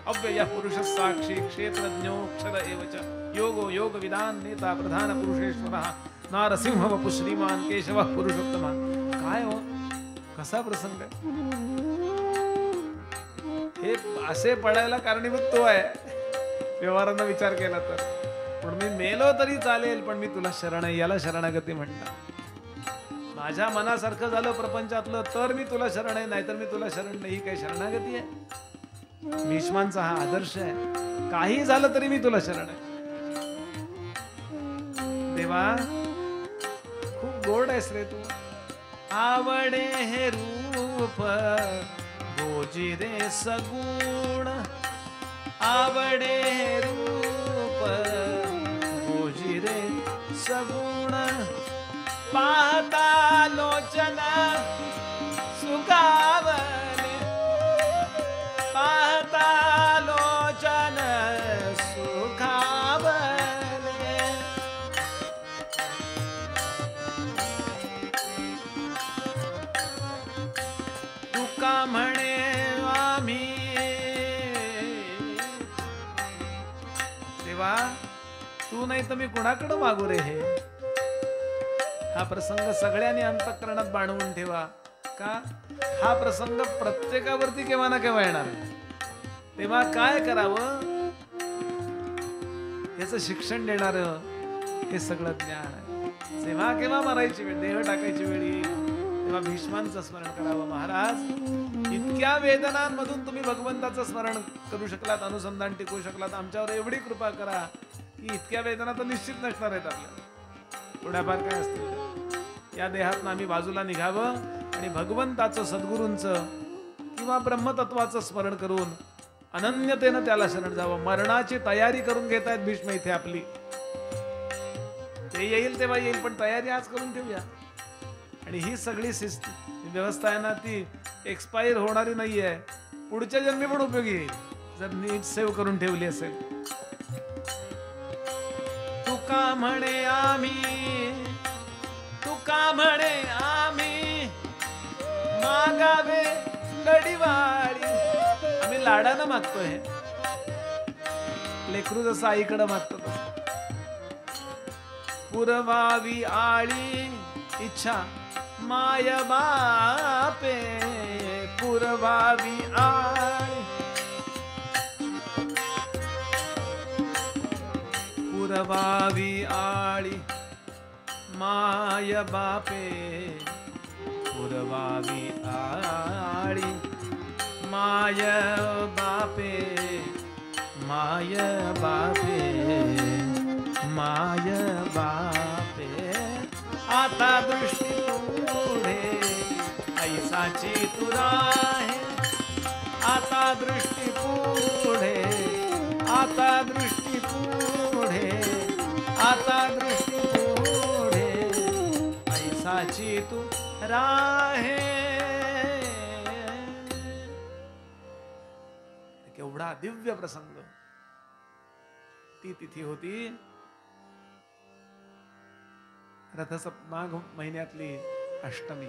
अव्ययः पुरुषः साक्षी क्षेत्रज्ञोक्षर एव च. योगो योग विदान नेता प्रधान पुरुषेश्वरः. नारसिंह वपु श्रीमान केशवः पुरुषोत्तमः. काय हो, कसा प्रसंग आहे. हे असे पडायला कारणीभूत तो आहे व्यवहारांना विचार केला तर. पण मी मेलो तरी चालेल, पण मी तुला शरण आहे. याला शरणागती म्हणतात. माझ्या मनासारखं झालं प्रपंचातलं तर मी तुला शरण आहे, नाहीतर मी तुला शरण नाही. काही शरणागती आहे? भीष्मांचा हा आदर्श आहे. काही झालं तरी मी तुला शरण आहे. देवा खूप गोड आहेस रे तू. आवडे हे रूप गोजिरे सगुण. आवडे हे रूप गोजिरे सगुण. पाहता लोचन सुखावले. पाहता लोचन सुखावले. तुका म्हणे आम्ही. देवा तू नाही तर मी कुणाकडे मागू रे. हे हा प्रसंग सगळ्यांनी अंतःकरणात बाणवून ठेवा. का हा प्रसंग प्रत्येकावरती केव्हा ना केव्हा येणार. तेव्हा काय करावं याचं शिक्षण देणार हे सगळं ज्ञान आहे. जेव्हा केव्हा मरायची वेळ, देह टाकायची वेळ येईल, तेव्हा भीष्मांचं स्मरण करावं. महाराज इतक्या वेदनांमधून तुम्ही भगवंताचं स्मरण करू शकलात, अनुसंधान टिकवू शकलात. आमच्यावर एवढी कृपा करा की इतक्या वेदना तर निश्चित नसणार आहेत आपल्याला. थोड्याफार काय असतील या देहातून आम्ही बाजूला निघावं आणि भगवंताचं, सद्गुरूंचं किंवा ब्रह्मतत्वाचं स्मरण करून अनन्यतेनं त्याला शरण जावं. मरणाची तयारी करून घेत आहेत भीष्म इथे आपली. ते येईल तेव्हा येईल, पण तयारी आज करून ठेवूया. आणि ही सगळी शिस्त ही व्यवस्था आहे ना ती एक्सपायर होणारी नाही आहे, पुढच्या जन्मी पण उपयोगी येईल जर नीट सेव्ह करून ठेवली असेल. तुका म्हणे आम्ही मागावे लढीवाळी. आम्ही लाडानं मागतोय, लेकरू जसं आईकडं मागतो तसं. पुरवावी आळी इच्छा माय बापे, पुरवावी आळी, पुरवावी आळी माय बापे, पुरवावी आळी माय बापे, माय बापे, माय बापे. आता दृष्टी पुढे ऐसाची तुरा आहे, आता दृष्टी पुढे, आता दृष्टी पुढे, आता दृष्टी पुढे ऐसाची तू राहे. केवढा दिव्य प्रसंग. ती तिथी होती माघ महिन्यातली अष्टमी.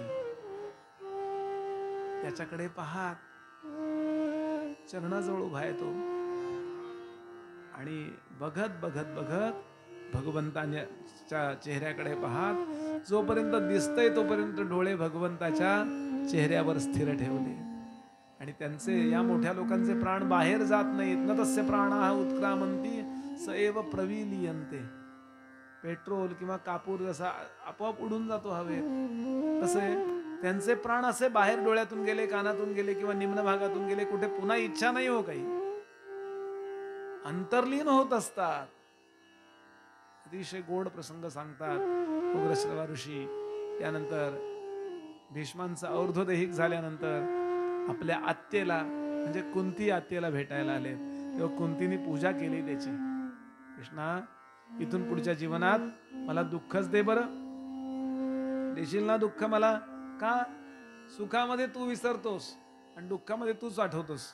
त्याच्याकडे पाहत चरणाजवळ उभा आहे तो आणि बघत बघत बघत भगवंताच्या चेहऱ्याकडे पाहत जोपर्यंत दिसतंय तोपर्यंत डोळे भगवंताच्या चेहऱ्यावर स्थिर ठेवले. आणि त्यांचे या मोठ्या लोकांचे प्राण बाहेर जात नाहीत. न तस्य प्राणाः उत्क्रामन्ति स एव प्रविलीयन्ते. पेट्रोल किंवा कापूर जसा आपोआप उडून जातो हवेत, तसे त्यांचे प्राण असे बाहेर डोळ्यातून गेले, कानातून गेले किंवा निम्न भागातून गेले, कुठे पुन्हा इच्छा नाही हो काही, अंतर्लीन होत असतात. अतिशय गोड प्रसंग सांगतात उग्रश्रवा ऋषी. त्यानंतर भीष्मांचा और्ध्वदेहिक झाल्यानंतर आपल्या आत्तेला म्हणजे कुंती आत्तेला भेटायला आले, तेव्हा कुंतीने पूजा केली त्याची. कृष्णा, इथून पुढच्या जीवनात मला दुःखच दे बरं, देशील ना दुःख मला? का? सुखामध्ये तू विसरतोस आणि दुःखामध्ये तूच आठवतोस.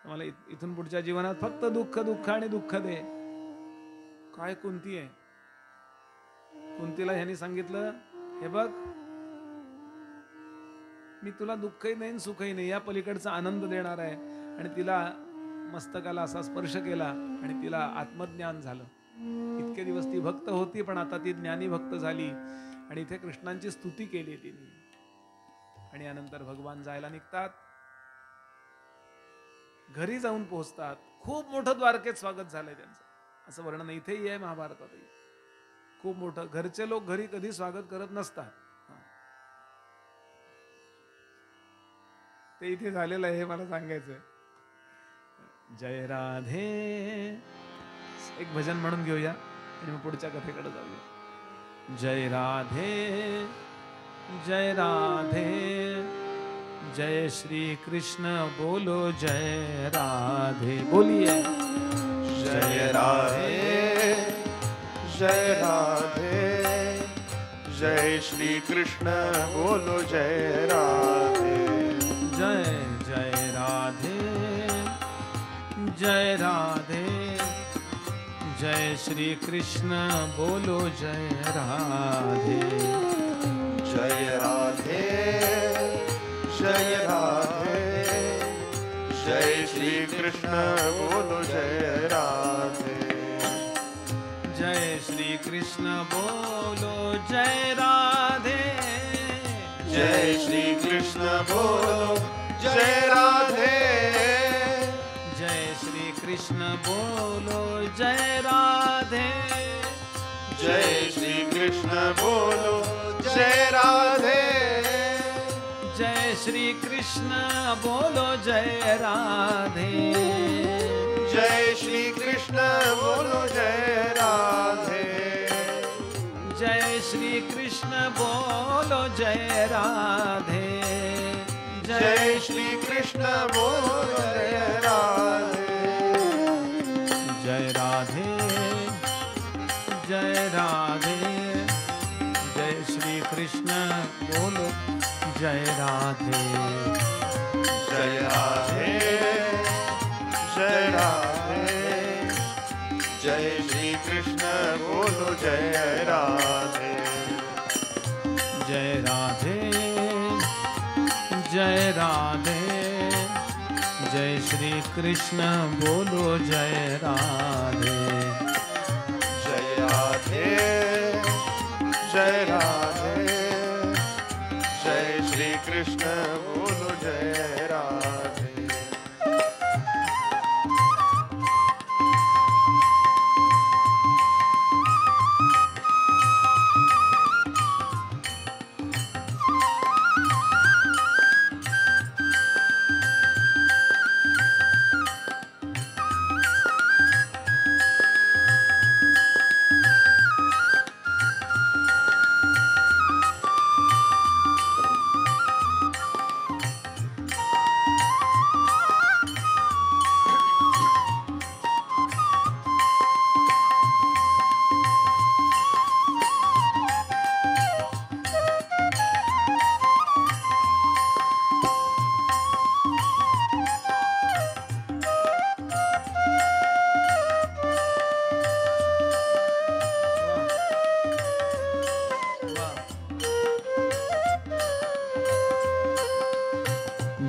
मला इथून पुढच्या जीवनात फक्त दुःख दुःख आणि दुःख दे. काय कुंती आहे? कुंतीला ह्यांनी सांगितलं, हे बघ, मी तुला दुःखही नाही सुखही नाही, या पलीकडचा आनंद देणार आहे. आणि तिला मस्तकाला असा स्पर्श केला आणि तिला आत्मज्ञान झालं. इतके दिवस ती भक्त होती, पण आता ती ज्ञानी भक्त झाली. आणि इथे कृष्णांची स्तुती केली तिने. आणि यानंतर भगवान जायला निघतात, घरी जाऊन पोहोचतात. खूप मोठं द्वारकेत स्वागत झालंय त्यांचं, असं वर्णन इथेही आहे महाभारतातही. खूप मोठं. घरचे लोक घरी कधी स्वागत करत नसतात, ते इथे झालेलं आहे, हे मला सांगायचंय. जय राधे एक भजन म्हणून घेऊया आणि मग पुढच्या कथेकडे जाऊया. जय राधे जय राधे जय श्री कृष्ण बोलो जय राधे. बोलिए जय राधे जय राधे जय श्री कृष्ण बोलो जय राधे. जय जय राधे जय राधे जय श्री कृष्ण बोलो जय राधे. जय राधे जय राधे जय श्री कृष्ण बोलो जय राधे. जय श्री कृष्ण बोलो जय राधे. जय श्री कृष्ण बोलो जय राधे. जय श्री कृष्ण बोलो जय राधे. जय श्री कृष्ण बोलो जय राधे. जय श्री कृष्ण बोलो जय राधे. जय श्री कृष्ण बोलो जय राधे. जय श्री कृष्ण बोलो जय राधे. जय श्री कृष्ण बोलो जय राधे. जय राधे जय राधे जय श्री कृष्ण बोलो जय बोलो जय राधे। जय राधे जय राधे, जय श्री कृष्ण बोलो जय राधे। जय राधे जय राधे, जय श्री कृष्ण बोलो जय राधे।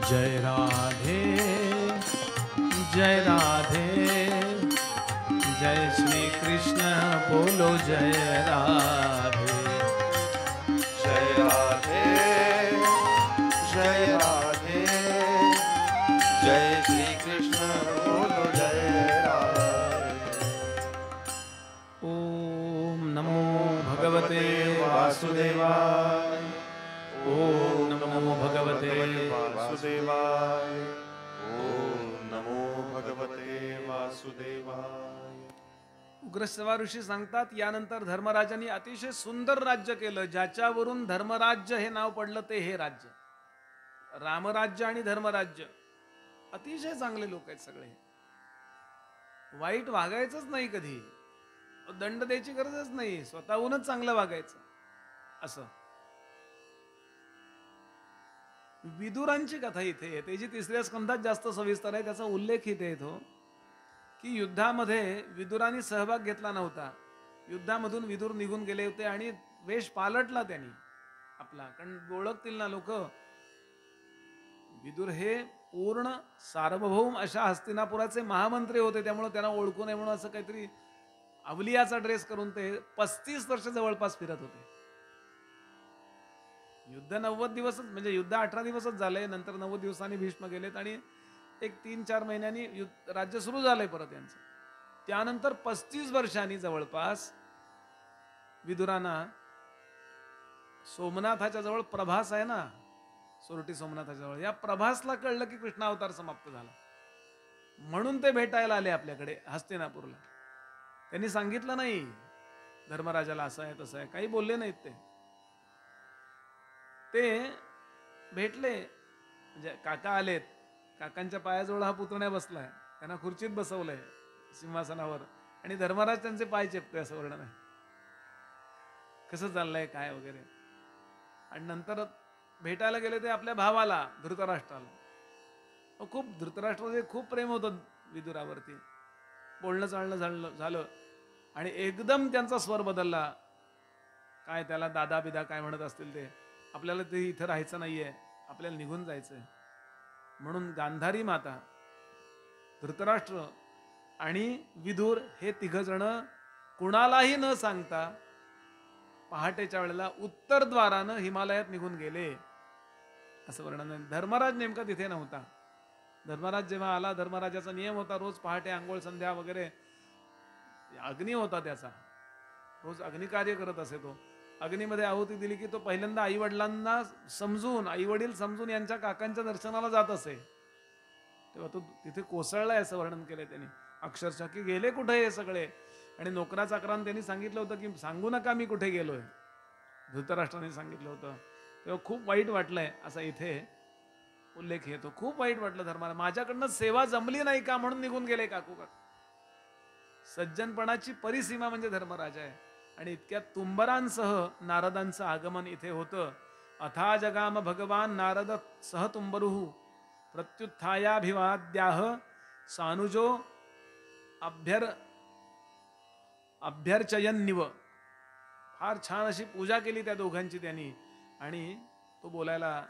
जय राधे जय राधे, जय श्री कृष्ण बोलो जय राधे। जय राधे जय राधे, जय श्री कृष्ण बोलो जय राधे। ओम नमो भगवते वासुदेवाय। ओम नमो भगवते वासुदेवाय। ओम नमो भगवते वासुदेवाय। उग्रसेवा ऋषी सांगतात, यानंतर धर्मराजांनी अतिशय सुंदर राज्य केलं, ज्याच्यावरून धर्मराज्य हे नाव पडलं ते हे राज्य. रामराज्य आणि धर्मराज्य अतिशय चांगले लोक आहेत सगळे. वाईट वागायचंच नाही कधी, दंड द्यायची गरजच नाही, स्वतःहूनच चांगलं वागायचं. असं विदुरांची कथा इथे येते, जी 3ऱ्या स्कंधात जास्त सविस्तर आहे. त्याचा उल्लेख इथे येतो की युद्धामध्ये विदुरांनी सहभाग घेतला नव्हता. युद्धामधून विदुर निघून गेले होते आणि वेश पालटला त्यांनी आपला. कारण ओळखतील ना लोक, विदुर हे पूर्ण सार्वभौम अशा हस्तिनापुराचे महामंत्री होते. त्यामुळे त्यांना ओळखू नये म्हणून असं काहीतरी अवलियाचा ड्रेस करून ते 35 वर्ष जवळपास फिरत होते. युद्ध 90 दिवसच, म्हणजे युद्ध 18 दिवसच झाले. नंतर 90 दिवसांनी भीष्म गेलेत आणि एक 3-4 महिन्यांनी राज्य सुरू झालंय परत यांचं. त्यानंतर 35 वर्षांनी जवळपास विदुरांना सोमनाथाच्या जवळ प्रभास आहे ना, सोरटी सोमनाथाच्या जवळ, या प्रभासला कळलं की कृष्णावतार समाप्त झाला. म्हणून ते भेटायला आले आपल्याकडे हस्तिनापूरला. त्यांनी सांगितलं नाही धर्मराजाला असं आहे तसं आहे, काही बोलले नाहीत. ते भेटले, म्हणजे काका आलेत, काकांच्या पायाजवळ हा पुतण्या बसलाय, त्यांना खुर्चीत बसवलंय सिंहासनावर आणि धर्मराज त्यांचे पाय चेपतोय, असं वर्णन आहे. कसं चाललंय काय वगैरे. आणि नंतर भेटायला गेले ते आपल्या भावाला धृतराष्ट्राला. खूप धृतराष्ट्राचे खूप प्रेम होतं विदुरावरती. बोलणं चालणं झालं आणि एकदम त्यांचा स्वर बदलला. काय त्याला दादा बिदा काय म्हणत असतील ते, आपल्याला ते इथं राहायचं नाहीये, आपल्याला निघून जायचंय. म्हणून गांधारी माता, धृतराष्ट्र आणि विदुर हे 3 जण कुणालाही न सांगता पहाटेच्या वेळेला उत्तर द्वारानं हिमालयात निघून गेले, असं वर्णन आहे. धर्मराज नेमका तिथे नव्हता. धर्मराज जेव्हा आला, धर्मराजाचा नियम होता रोज पहाटे आंघोळ संध्या वगैरे, अग्नी होता त्याचा, रोज अग्निकार्य करत असे. तो अग्नीमध्ये आहुती दिली की तो पहिल्यांदा आईवडिलांना समजून, आईवडील समजून यांच्या काकांच्या दर्शनाला जात असे. तेव्हा तो तिथे कोसळलाय असं वर्णन केलंय त्यांनी अक्षरशः, की गेले कुठे हे सगळे. आणि नोकरा चाकरांना त्यांनी सांगितलं होतं की सांगू नका मी कुठे गेलोय, धृतराष्ट्राने सांगितलं होतं. तेव्हा खूप वाईट वाटलंय असा इथे उल्लेख येतो. खूप वाईट वाटलं धर्माला, माझ्याकडनं सेवा जमली नाही का म्हणून निघून गेले काकू काका. सज्जनपणाची परिसीमा म्हणजे धर्मराज आहे. आणि इतक्या तुंबरांसह नारदांचं आगमन इथे होतं. अथा जगाम भगवान नारद सह तुंबरुः प्रत्युत्थायाभिवाद्याह सानुजो अभ्यर्चयन्निव फार छान अशी पूजा केली त्या दोघांची त्यांनी, आणि तो बोलायला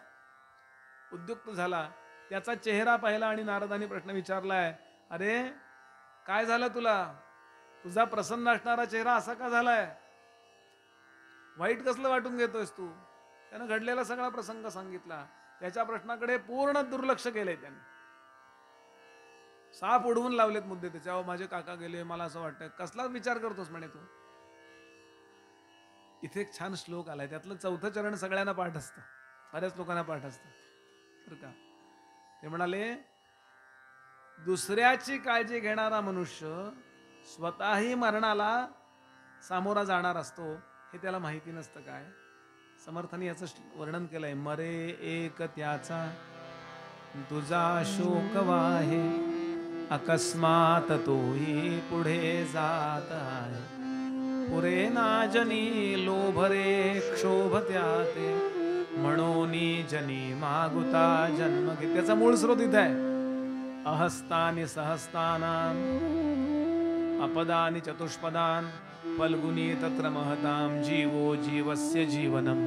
उद्युक्त झाला. त्याचा चेहरा पाहिला आणि नारदांनी प्रश्न विचारलाय, अरे काय झालं तुला? तुझा प्रसन्न असणारा चेहरा असा का झालाय? वाईट कसलं वाटून घेतोयस तू? त्यानं घडलेला सगळा प्रसंग सांगितला. त्याच्या प्रश्नाकडे पूर्ण दुर्लक्ष केलंय त्याने. साप उडवून लावलेत मुद्दे त्याच्यावर. माझे काका गेले, मला असं वाटतं. कसला विचार करतोस म्हणे तू? इथे एक छान श्लोक आलाय, त्यातलं 4थं चरण सगळ्यांना पाठ असतं, बऱ्याच लोकांना पाठ असतं बरं का. ते म्हणाले, दुसऱ्याची काळजी घेणारा मनुष्य स्वतःही मरणाला सामोरा जाणार असतो हे त्याला माहिती नसतं काय? समर्थांनी याचं वर्णन केलंय. मरे एक त्याचा तुझा शोक वाहे, अकस्मात तोही पुढे जात आहे. पुरे नाजनी लोभरे क्षोभ त्याते, म्हणोनी जनी मागुता जन्म घे. त्याचा मूळ स्रोत इथं आहे. अहस्तानि सहस्तानाम अपदानि चतुष्पदान फल्गुनी तत्र महताम जीवो जीवस्य जीवनम.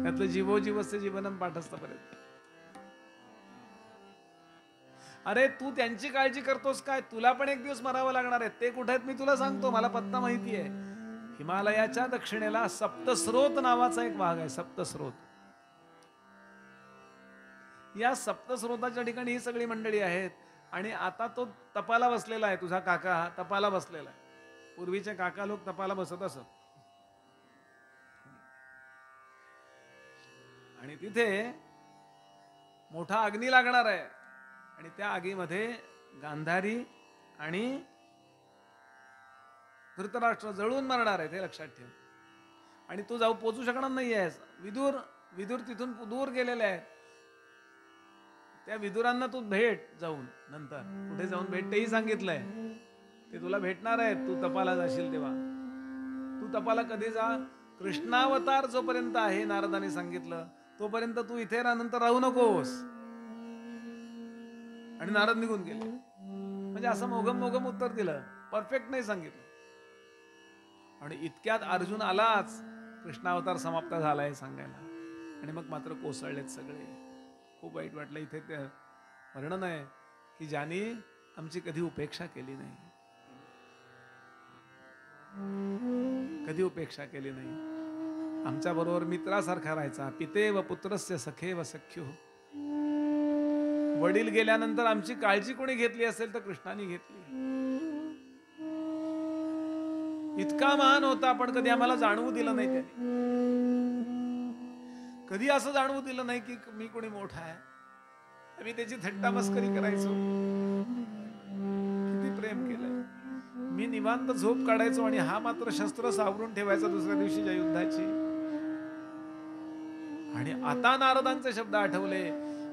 त्यातलं जीवो जीवस्य जीवनम पाठस्थपर्यंत. अरे तू त्यांची काळजी करतोस काय? तुला पण एक दिवस मरावं लागणार आहे. ते कुठे आहेत मी तुला सांगतो, मला पत्ता माहिती आहे. हिमालयाच्या दक्षिणेला सप्तस्रोत नावाचा एक भाग आहे. सप्तस्रोत. या सप्तस्रोताच्या ठिकाणी ही सगळी मंडळी आहेत. आणि आता तो तपाला बसलेला आहे. तुझा काका तपाला बसलेला आहे. पूर्वीचे काका लोक तपाला बसत असत. आणि तिथे मोठा अग्नी लागणार आहे. आणि त्या आगीमध्ये गांधारी आणि धृतराष्ट्र जळून मरणार आहे, हे लक्षात ठेव. आणि तू जाऊ पोचू शकणार नाही आहेस. विदुर तिथून दूर गेलेले आहेत. त्या विदुरांना तू भेट जाऊन, नंतर कुठे जाऊन भेट तेही सांगितलंय. ते तुला भेटणार आहेत. तू तपाला जाशील तेव्हा. तू तपाला कधी जा? कृष्णावतार जोपर्यंत आहे, नारदाने सांगितलं, तोपर्यंत तू इथे नंतर राहू नकोस. आणि नारद निघून गेले. म्हणजे असं मोगम उत्तर दिलं, परफेक्ट नाही सांगितलं. आणि इतक्यात अर्जुन आलाच. कृष्णावतार समाप्त झालाय सांगायला. आणि मग मात्र कोसळलेत सगळे. खूप वाईट वाटलं. इथे ते वर्णन आहे की ज्याने आमची कधी उपेक्षा केली नाही, कधी उपेक्षा केली नाही. आमच्या बरोबर मित्रासारखा राहायचा. पिते व पुत्रस्य सखे व सख्यो. वडील गेल्यानंतर आमची काळजी कोणी घेतली असेल तर कृष्णाने घेतली. इतका महान होता, पण कधी आम्हाला जाणवू दिलं नाही त्याने. कधी असं जाणवू दिलं नाही की मी कोणी मोठा आहे. आम्ही त्याची थट्टा मस्करी करायचो. किती प्रेम केलंय. मी निवांत झोप काढायचो आणि हा मात्र शस्त्र सावरून ठेवायचा दुसऱ्या दिवशीच्या युद्धाची. आणि आता नारदांचे शब्द आठवले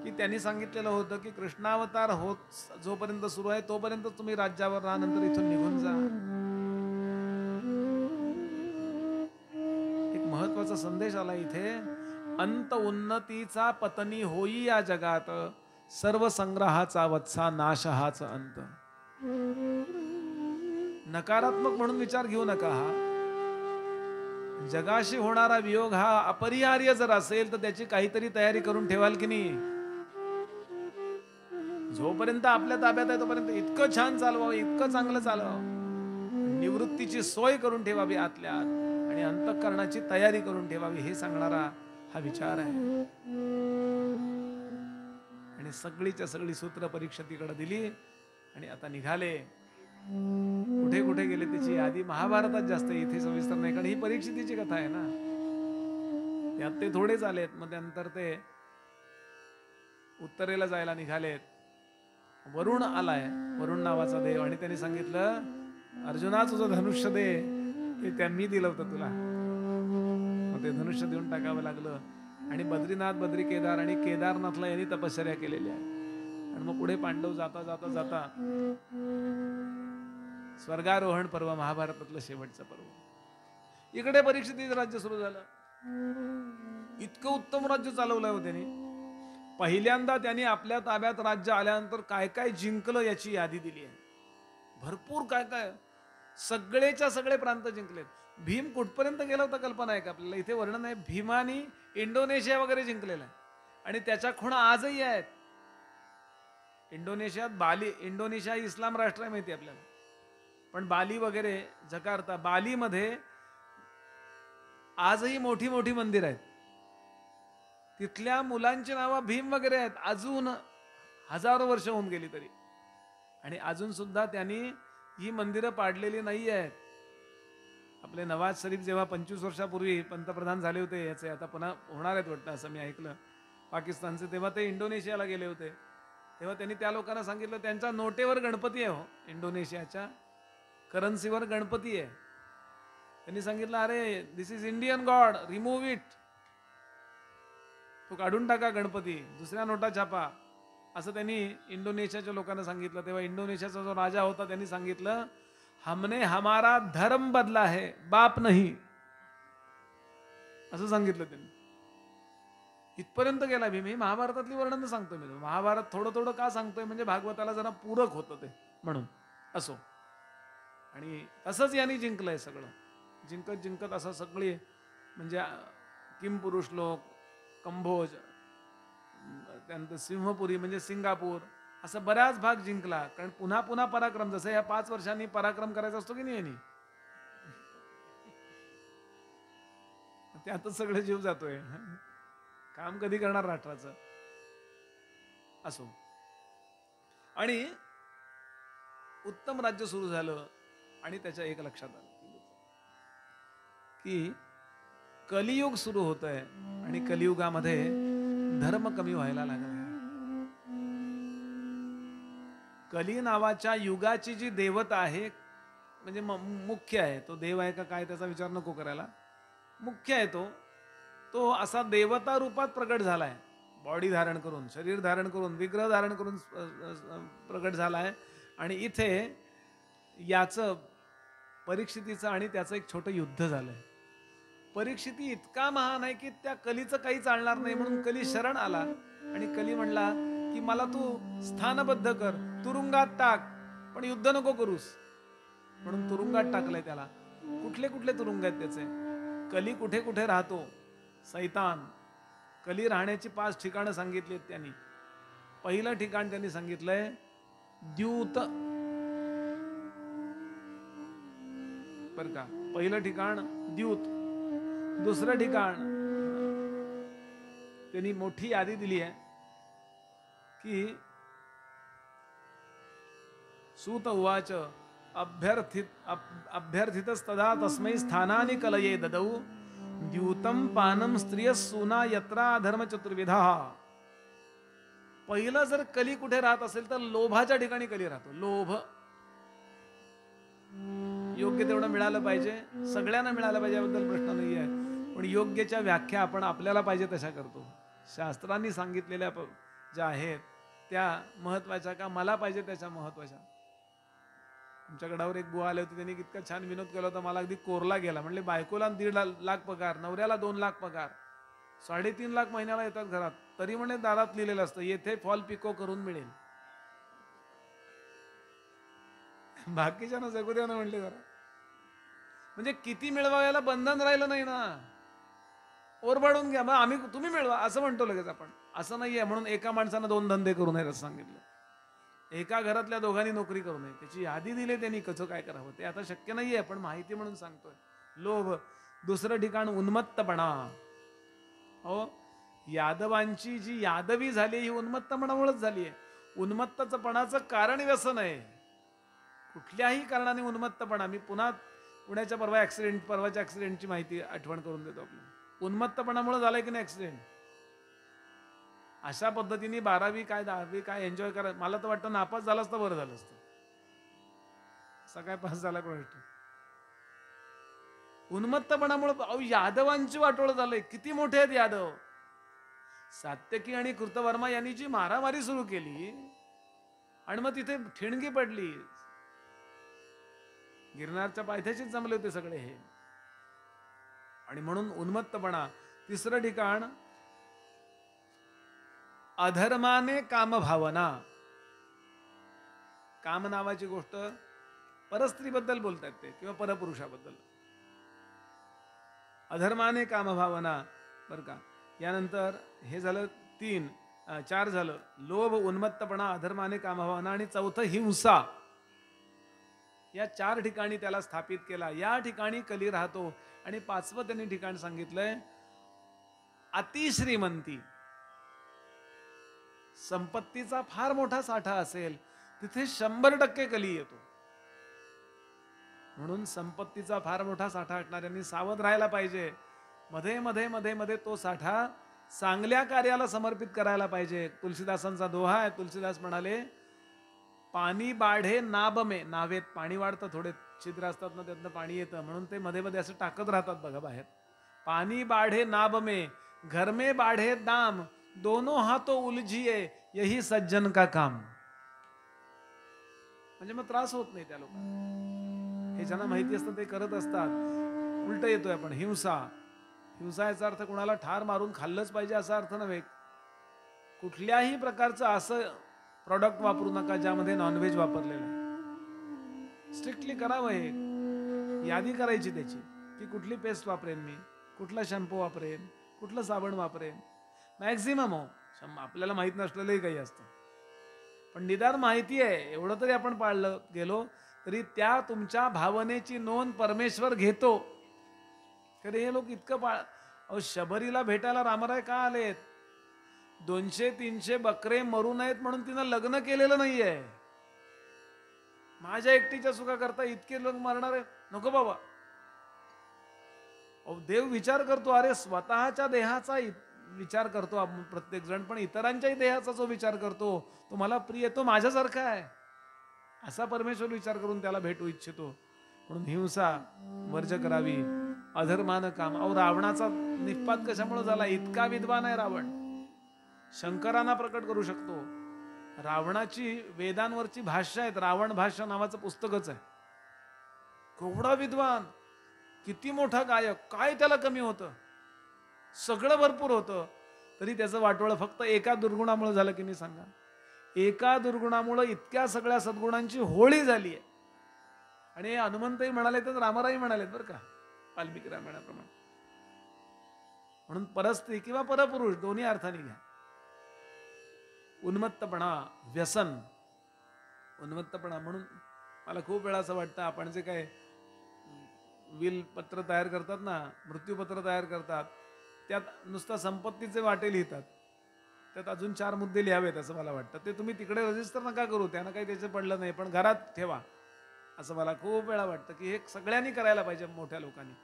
की त्यांनी सांगितलेलं होतं की कृष्णावतार होत जोपर्यंत सुरू आहे तोपर्यंत तुम्ही राज्यावर राहा, नंतर इथून निघून जा. एक महत्वाचा संदेश आला इथे. अंत उन्नतीचा पतनी होई या जगात, सर्व संग्रहाचा वत्सा नाश हाच अंत. नकारात्मक म्हणून विचार घेऊ नका. हा जगाशी होणारा वियोग हा अपरिहार्य जर असेल तर त्याची काहीतरी तयारी करून ठेवाल की नाही. जोपर्यंत आपल्या ताब्यात आहे तोपर्यंत इतकं छान चालवावं, इतकं चांगलं चालवावं. निवृत्तीची सोय करून ठेवावी आतल्या आत आणि अंतःकरणाची तयारी करून ठेवावी, हे सांगणारा हा विचार आहे. आणि सगळीच्या सगळी सूत्र परीक्षेकडे दिली आणि आता निघाले. कुठे कुठे गेले त्याची यादी महाभारतात जास्त, इथे सविस्तर नाही, कारण ही परीक्षितीची कथा आहे ना. त्यात ते थोडेच आलेत. मग त्यानंतर ते उत्तरेला जायला निघालेत. वरुण आलाय, वरुण नावाचा देव, आणि त्यांनी सांगितलं अर्जुना तुझं धनुष्य दे. ते मी दिलं होतं तुला. मग ते धनुष्य देऊन टाकावं लागलं. आणि बद्रीनाथ, बद्री केदार आणि केदारनाथला यांनी तपश्चर्या केलेली आहे. आणि मग पुढे पांडव जाता जाता जाता स्वर्गारोहण पर्व, महाभारतातलं शेवटचं पर्व. इकडे परीक्षितीचं राज्य सुरू झालं. इतकं उत्तम राज्य चालवलं होतं त्यांनी. पहिल्यांदा त्यांनी आपल्या ताब्यात राज्य आल्यानंतर काय काय जिंकलं याची यादी दिली आहे. भरपूर काय काय. सगळेच्या सगळे प्रांत जिंकलेत. भीम कुठपर्यंत गेला होता कल्पना आहे का आपल्याला? इथे वर्णन आहे, भीमानी इंडोनेशिया वगैरे जिंकलेला आहे आणि त्याच्या खुणा आजही आहेत. इंडोनेशियात बाली, इंडोनेशिया इस्लाम राष्ट्र आहे माहिती आपल्याला, पण बाली वगैरे जकार्ता, बालीमध्ये आजही मोठी मोठी मंदिर आहेत. तिथल्या मुलांची नावं भीम वगैरे आहेत, अजून हजारो वर्ष होऊन गेली तरी, आणि अजून सुद्धा त्यांनी ही मंदिरं पाडलेली नाही आहेत. आपले नवाज शरीफ जेव्हा 25 वर्षापूर्वी पंतप्रधान झाले होते, याचे आता पुन्हा होणार आहेत वाटतं असं मी ऐकलं, पाकिस्तानचे, तेव्हा ते इंडोनेशियाला गेले होते. तेव्हा त्यांनी त्या लोकांना सांगितलं, त्यांच्या नोटेवर गणपती आहे हो, इंडोनेशियाच्या करन्सीवर गणपती आहे. त्यांनी सांगितलं, अरे this is Indian god, remove it, तो काढून टाका गणपती, दुसऱ्या नोटा छापा, असं त्यांनी इंडोनेशियाच्या लोकांना सांगितलं. तेव्हा इंडोनेशियाचा जो राजा होता त्यांनी सांगितलं, हमने हमारा धर्म बदला है, बाप नहीं, असं सांगितलं त्यांनी. इथपर्यंत गेला भीम. ही महाभारतातली वर्णन सांगतोय मी. महाभारत थोडं थोडं का सांगतोय म्हणजे भागवताला जरा पूरक होतं ते म्हणून. असो, आणि तसंच यांनी जिंकलंय सगळं, जिंकत जिंकत असं सगळी म्हणजे किमपुरुष लोक, कंभोज, त्यानंतर सिंहपुरी म्हणजे सिंगापूर, असं बऱ्याच भाग जिंकला. कारण पुन्हा पुन्हा पराक्रम, जसं या 5 वर्षांनी पराक्रम करायचा असतो की नाही यांनी, त्यातच सगळं जीव जातोय. काम कधी करणार राष्ट्राचं. असो, आणि उत्तम राज्य सुरू झालं. आणि त्याच्या एक लक्षात आलं की कलियुग सुरू होत आहे आणि कलियुगामध्ये धर्म कमी व्हायला लागला. कली नावाच्या युगाची जी देवता आहे, म्हणजे मुख्य आहे, तो देव आहे का काय त्याचा विचार नको करायला, मुख्य आहे तो असा देवता रूपात प्रकट झालाय. बॉडी धारण करून, शरीर धारण करून, विग्रह धारण करून प्रकट झालाय. आणि इथे याचं परीक्षितीचं आणि त्याचं एक छोटं युद्ध झालंय. परीक्षिती इतका महान आहे की त्या कलीचं काही चालणार नाही म्हणून कली शरण आला. आणि कली म्हणला की मला तू स्थानबद्ध कर, तुरुंगात टाक, पण युद्ध नको करूस. म्हणून तुरुंगात टाकलंय त्याला. कुठले कुठले तुरुंग आहेत त्याचे? कली कुठे कुठे राहतो? सैतान. कली राहण्याची 5 ठिकाणं सांगितलीत त्यांनी. पहिलं ठिकाण त्यांनी सांगितलंय द्यूत, बर का, पहिलं ठिकाण द्यूत. दुसरं ठिकाण त्यांनी मोठी यादी दिली आहे की सूत उवाच अभ्यर्थितस्तदा तस्मै स्थानानि कलये ददौ द्यूतम पानम स्त्रियसूना यत्रा धर्म चतुर्विधा. पहिलं जर कली कुठे राहत असेल तर लोभाच्या ठिकाणी कली राहतो. लोभ योग्य तेवढं मिळालं पाहिजे, सगळ्यांना मिळालं पाहिजे, याबद्दल प्रश्न नाही आहे. पण योग्यच्या व्याख्या आपण आपल्याला पाहिजे तशा करतो. शास्त्रांनी सांगितलेल्या ज्या आहेत त्या महत्वाच्या का मला पाहिजे त्याच्या महत्वाच्या. आमच्या गडावर एक बुवा आले होते, त्यांनी इतका छान विनोद केला होता, मला अगदी कोरला गेला. म्हणले बायकोला 1.5 लाख पगार, नवऱ्याला 2 लाख पगार, 3.5 लाख महिन्याला येतात घरात, तरी म्हणे दारात लिहिलेलं असतं येथे फॉल पिको करून मिळेल. बाकीच्या ना जगू द्या ना म्हणले जरा. म्हणजे किती मिळवायला बंधन राहिलं नाही ना, ओरबाडून घ्या, मग तुम्ही मिळवा असं म्हणतो लगेच आपण. असं नाहीये. म्हणून एका माणसानं 2 धंदे करू नये असं सांगितलं. एका घरातल्या दोघांनी नोकरी करू नये. त्याची यादी दिली त्यांनी कसं काय करावं. ते आता शक्य नाहीये, पण माहिती म्हणून सांगतोय. लोभ. दुसरं ठिकाण उन्मत्तपणा. हो, यादवांची जी यादवी झाली ही उन्मत्तपणामुळेच झाली आहे. उन्मत्तपणाचं कारण व्यसन आहे. कुठल्याही कारणाने उन्मत्तपणा. मी पुन्हा पुण्याच्या परवाच्या ऍक्सिडेंटची माहिती आठवण करून देतो आपल्याला. उन्मत्तपणामुळे झालंय की नाही ऍक्सिडेंट. अशा पद्धतीने 12वी काय 10वी काय एन्जॉय करा. मला तर वाटतं नापास झाला असतं बरं झालं असतं. असा काय पास झाला कोणाला. उन्मत्तपणामुळे यादवांची वाटोळ झालंय. किती मोठे आहेत यादव. सात्यकी आणि कृतवर्मा यांनी जी मारामारी सुरू केली आणि मग तिथे ठिणगी पडली. गिरनारच्या पायथ्याशीच जमले होते सगळे हे. आणि म्हणून उन्मत्तपणा. तिसरं ठिकाण अधर्माने कामभावना. काम नावाची गोष्ट परस्त्रीबद्दल बोलतात ते, किंवा परपुरुषाबद्दल. अधर्माने कामभावना, बरं का. यानंतर हे झालं 4 झालं. लोभ, उन्मत्तपणा, अधर्माने कामभावना, आणि चौथं हिंसा. या 4 ठिकाणी त्याला स्थापित केला. या ठिकाणी कली राहतो. आणि 5वं त्यांनी ठिकाण सांगितलंय अतिश्रीमंती. संपत्तीचा फार मोठा साठा असेल तिथे 100% कली येतो. म्हणून संपत्तीचा फार मोठा साठा असणाऱ्यांनी सावध राहायला पाहिजे. मध्ये मध्ये मध्ये मध्ये तो साठा चांगल्या कार्याला समर्पित करायला पाहिजे. तुलसीदासांचा दोहा आहे. तुलसीदास म्हणाले, पाणी बाढे नाब में, नावेत पाणी वाढतं, थोडे छिद्र असतात ना, त्यातनं पाणी येतं, म्हणून ते मध्ये मध्ये असं टाकत राहतात बघा बाहेर. पाणी बाढे नाब में, घर में बाढे दाम, दोनों हाथों उलझिए, यही सज्जन का काम. म्हणजे मग त्रास होत नाही त्या लोकांना. हे ज्यांना माहिती असतं ते करत असतात. उलट येतोय आपण हिंसा. हिंसा याचा अर्थ कुणाला ठार मारून खाल्लंच पाहिजे असा अर्थ नव्हे. कुठल्याही प्रकारचं असं प्रॉडक्ट वापरू नका ज्यामध्ये नॉनव्हेज वापरलेलं आहे. स्ट्रिक्टली करावं. हे यादी करायची त्याची, की कुठली पेस्ट वापरेन मी, कुठला शॅम्पू वापरेन, कुठलं साबण वापरेन. मॅक्झिमम आपल्याला माहीत नसलेलंही काही असतं, पण निदान माहिती आहे एवढं तरी आपण पाळलं गेलो तरी त्या तुमच्या भावनेची नोंद परमेश्वर घेतो. खरे हे लोक इतकं अहो, शबरीला भेटायला रामराय का आलेत? 200-300 बकरे मरू नयेत म्हणून तिनं लग्न केलेलं नाहीये. माझ्या एकटीच्या सुखा करता इतके लोक मरणार आहे? नको बाबा. देव विचार करतो. अरे स्वतःच्या देहाचा विचार करतो प्रत्येक जण, पण इतरांच्याही देहाचा जो विचार करतो तो मला प्रिय, तो माझ्यासारखा आहे असा परमेश्वर विचार करून त्याला भेटू इच्छितो. म्हणून हिंसा वर्ज करावी, अधर्मानं काम. अहो, रावणाचा निष्पात कशामुळे झाला? इतका विद्वान आहे रावण, शंकरांना प्रकट करू शकतो. रावणाची वेदांवरची भाष्य आहेत, रावण भाष्य नावाचं पुस्तकच आहे. केवढा विद्वान, किती मोठा गायक, काय त्याला कमी होतं? सगळं भरपूर होतं, तरी त्याचं वाटोळं फक्त एका दुर्गुणामुळे झालं की नाही सांगा? एका दुर्गुणामुळे इतक्या सगळ्या सद्गुणांची होळी झाली आहे. आणि हनुमंतही म्हणाले तर रामराई म्हणालेत बरं का, वाल्मिकी रामायणाप्रमाणे. म्हणून परस्त्री किंवा परपुरुष दोन्ही अर्थाने घ्या. उन्मत्तपणा, व्यसन, उन्मत्तपणा. म्हणून मला खूप वेळा असं वाटतं, आपण जे काय विल पत्र तयार करतात ना, मृत्यूपत्र तयार करतात, त्यात नुसतं संपत्तीचे वाटे लिहितात, त्यात अजून 4 मुद्दे लिहावेत असं मला वाटतं. ते तुम्ही तिकडे रजिस्टर नका करू, त्यांना काही त्याचं पडलं नाही, पण घरात ठेवा असं मला खूप वेळा वाटतं. की हे सगळ्यांनी करायला पाहिजे, मोठ्या लोकांनी,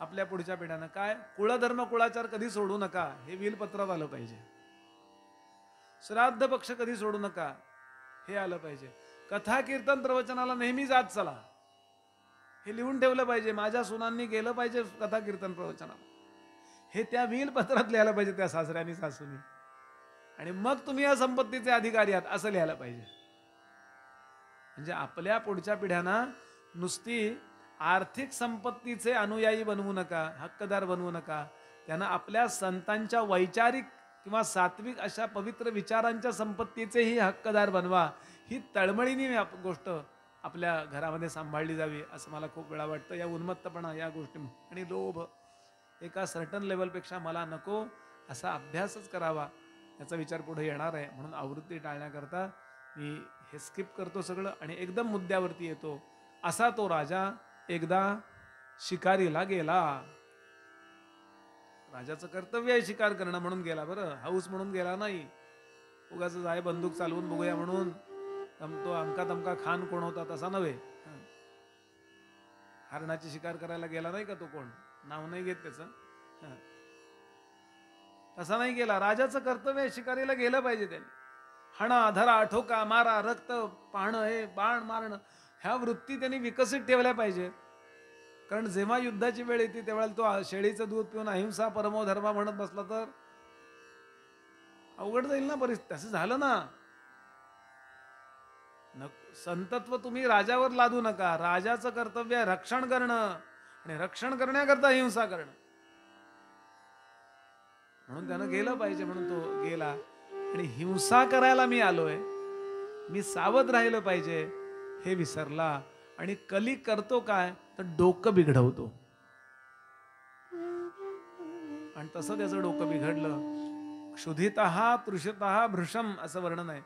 आपल्या पुढच्या पिढ्यांना. काय कुळधर्म कुळाचार कधी सोडू नका, हे विलपत्रात आलं पाहिजे. श्राद्ध पक्ष कधी सोडू नका, हे आलं पाहिजे. कथा कीर्तन प्रवचनाला नेहमी जात चला, हे लिहून ठेवलं पाहिजे. माझ्या सुनांनी गेलं पाहिजे कथा कीर्तन प्रवचनाला, हे त्या विलपत्रात लिहायला पाहिजे त्या सासऱ्यांनी सासूनी. आणि मग तुम्ही या संपत्तीचे अधिकारी आहात असं लिहायला पाहिजे. म्हणजे आपल्या पुढच्या पिढ्यांना नुसती आर्थिक संपत्तीचे अनुयायी बनवू नका, हक्कदार बनवू नका. त्यांना आपल्या संतांच्या वैचारिक किंवा सात्विक अशा पवित्र विचारांच्या संपत्तीचेही हक्कदार बनवा. ही तळमळीने गोष्ट आपल्या घरामध्ये सांभाळली जावी असं मला खूप वेळा वाटतं. या उन्मत्तपणा, या गोष्टी आणि लोभ एका सर्टन लेवलपेक्षा मला नको असा अभ्यासच करावा, याचा विचार पुढे येणार आहे. म्हणून आवृत्ती टाळण्याकरता मी हे स्किप करतो सगळं आणि एकदम मुद्द्यावरती येतो. असा तो राजा एकदा शिकारीला गेला. राजाचं कर्तव्य आहे शिकार करणं, म्हणून गेला. बरं, हाऊस म्हणून गेला नाही, उगाच आहे बंदूक चालवून बघूया म्हणून. तो अमका तमका खान कोण होता तसा नव्हे. हरणाची शिकार करायला गेला नाही का तो, कोण नाव नाही घेत त्याचं, तसा नाही गेला. राजाचं कर्तव्य शिकारीला गेलं पाहिजे. त्यांनी हणा, धरा, ठोका, मारा, रक्त पाहणं, हे बाण मारणं, ह्या वृत्ती त्यांनी विकसित ठेवल्या पाहिजे. कारण जेव्हा युद्धाची वेळ येते त्यावेळेला तो शेळीचं दूध पिऊन अहिंसा परमो धर्मा म्हणत बसला तर अवघड जाईल ना परिस्थिती. असं झालं ना. संतत्व तुम्ही राजावर लादू नका. राजाचं कर्तव्य आहे रक्षण करणं, आणि रक्षण करण्याकरता हिंसा करणं. म्हणून त्यानं गेलं पाहिजे, म्हणून तो गेला. आणि हिंसा करायला मी आलोय, मी सावध राहिलं पाहिजे हे विसरला. आणि कली करतो काय तर डोकं बिघडवतो. आणि तसं त्याचं डोकं बिघडलं. क्षुधितः तृषितः भृशम असं वर्णन आहे.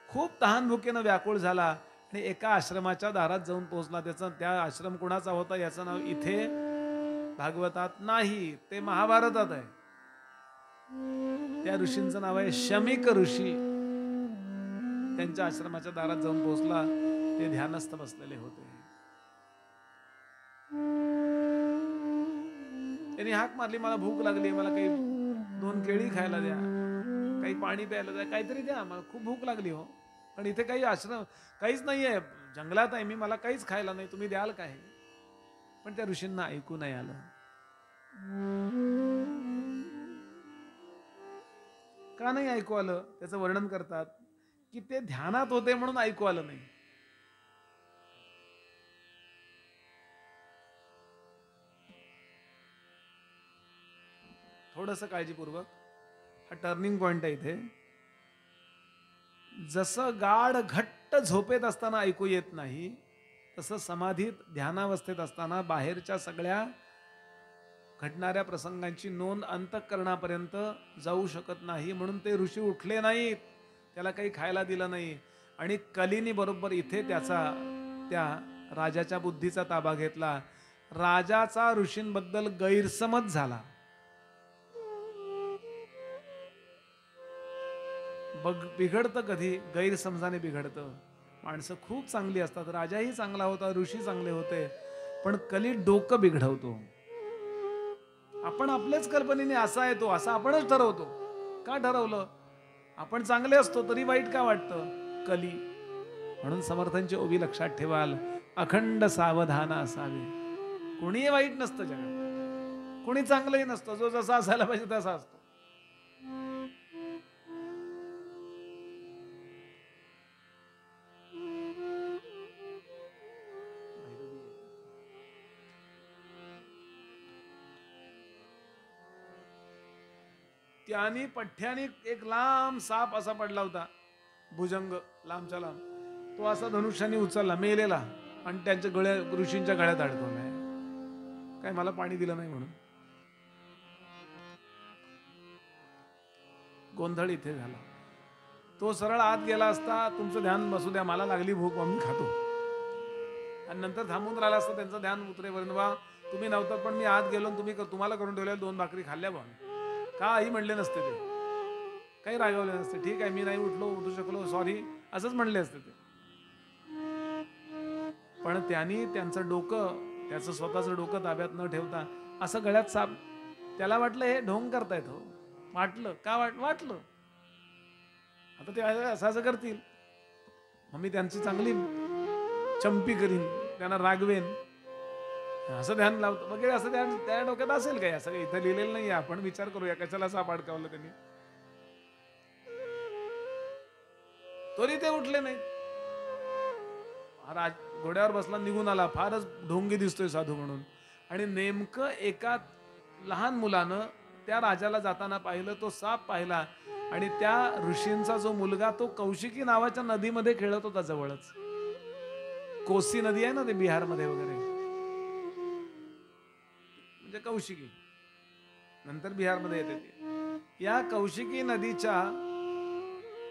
खूप तहान भुकेनं व्याकुळ झाला आणि एका आश्रमाच्या दारात जाऊन पोहोचला. त्या आश्रम कुणाचा होता याचं नाव इथे भागवतात नाही, ते महाभारतात आहे. त्या ऋषींचं नाव आहे शमिक ऋषी. त्यांच्या आश्रमाच्या दारात जाऊन पोहोचला. ते ध्यानस्थ बसलेले होते. त्यांनी हाक मारली, मला भूक लागली, मला काही 2 केळी खायला द्या, काही पाणी प्यायला द्या, काहीतरी द्या, मला खूप भूक लागली हो. पण इथे काही आश्रम काहीच नाहीये, जंगलात आहे मी, मला काहीच खायला नाही, तुम्ही द्याल काय? पण त्या ऋषींना ऐकू नाही आलं. का नाही ऐकू आलं? त्याचं वर्णन करतात की ते ध्यानात होते म्हणून ऐकू आलं नाही. थोडंसं काळजीपूर्वक, हा टर्निंग पॉइंट आहे इथे. जसं गाढ घट्ट झोपेत असताना ऐकू येत नाही, तसं समाधीत ध्यानावस्थेत असताना बाहेरच्या सगळ्या घडणाऱ्या प्रसंगांची नोंद अंतःकरणापर्यंत जाऊ शकत नाही. म्हणून ते ऋषी उठले नाहीत, त्याला काही खायला दिलं नाही. आणि कलीनी बरोबर इथे त्या राजाच्या बुद्धीचा ताबा घेतला. राजाचा ऋषींबद्दल गैरसमज झाला. बिघडतं कधी गैरसमजाने बिघडतं. माणसं खूप चांगली असतात, राजाही चांगला होता, ऋषी चांगले होते, पण कली डोकं बिघडवतो. आपण आपल्याच कल्पनेने असा आहे तो, असं आपणच ठरवतो. का ठरवलं? आपण चांगले असतो तरी वाईट का वाटतं? कली. म्हणून समर्थांची ओवी लक्षात ठेवाल, अखंड सावधान असावे. कोणीही वाईट नसतं जगात, कोणी चांगलंही नसतं, जो जसा असायला पाहिजे तसा असतो. त्यानी पठ्याने एक लांब साप असा पडला होता, भुजंग, लांबच्या लांब. तो असा धनुष्याने उचलला, मेलेला, आणि त्यांच्या ऋषींच्या गळ्यात अडकवलाय. काय मला पाणी दिलं नाही म्हणून. गोंधळ इथे झाला. तो सरळ आत गेला असता, तुमचं ध्यान बसू द्या, मला लागली भूक, मी खातो, आणि नंतर थांबून राहिला असता त्यांचं ध्यान उतरेपर्यंत, वा तुम्ही नव्हतं पण मी आत गेलो, तुम्हाला करून ठेवल्या 2 भाकरी खाल्ल्या बा. काही म्हणले नसते ते, काही रागवले नसते. ठीक आहे, मी नाही उठू शकलो, सॉरी, असंच म्हणले असते ते. पण त्यांनी त्यांचं डोकं, त्याचं स्वतःचं डोकं ताब्यात न ठेवता असं गळ्यात साप, त्याला वाटलं हे ढोंग करतायत हो. वाटलं का? वाटलं आता ते असं करतील, मग मी त्यांची चांगली चंपी करीन, त्यांना रागवेन, असं ध्यान लावतो वगैरे, असं ध्यान त्या डोक्यात असेल काय? असं काही इथं लिहिलेलं नाही. आपण विचार करूया कशाला साप अडकावलं त्यांनी. तरी ते उठले नाही. राज घोड्यावर बसला, निघून आला, फारच ढोंगी दिसतोय साधू म्हणून. आणि नेमकं एका लहान मुलानं त्या राजाला जाताना पाहिलं, तो साप पाहिला, आणि त्या ऋषींचा जो मुलगा तो कौशिकी नावाच्या नदीमध्ये खेळत होता जवळच. कोसी नदी आहे ना, ते बिहारमध्ये वगैरे, म्हणजे कौशिकी, नंतर बिहारमध्ये येते ती. या कौशिकी नदीच्या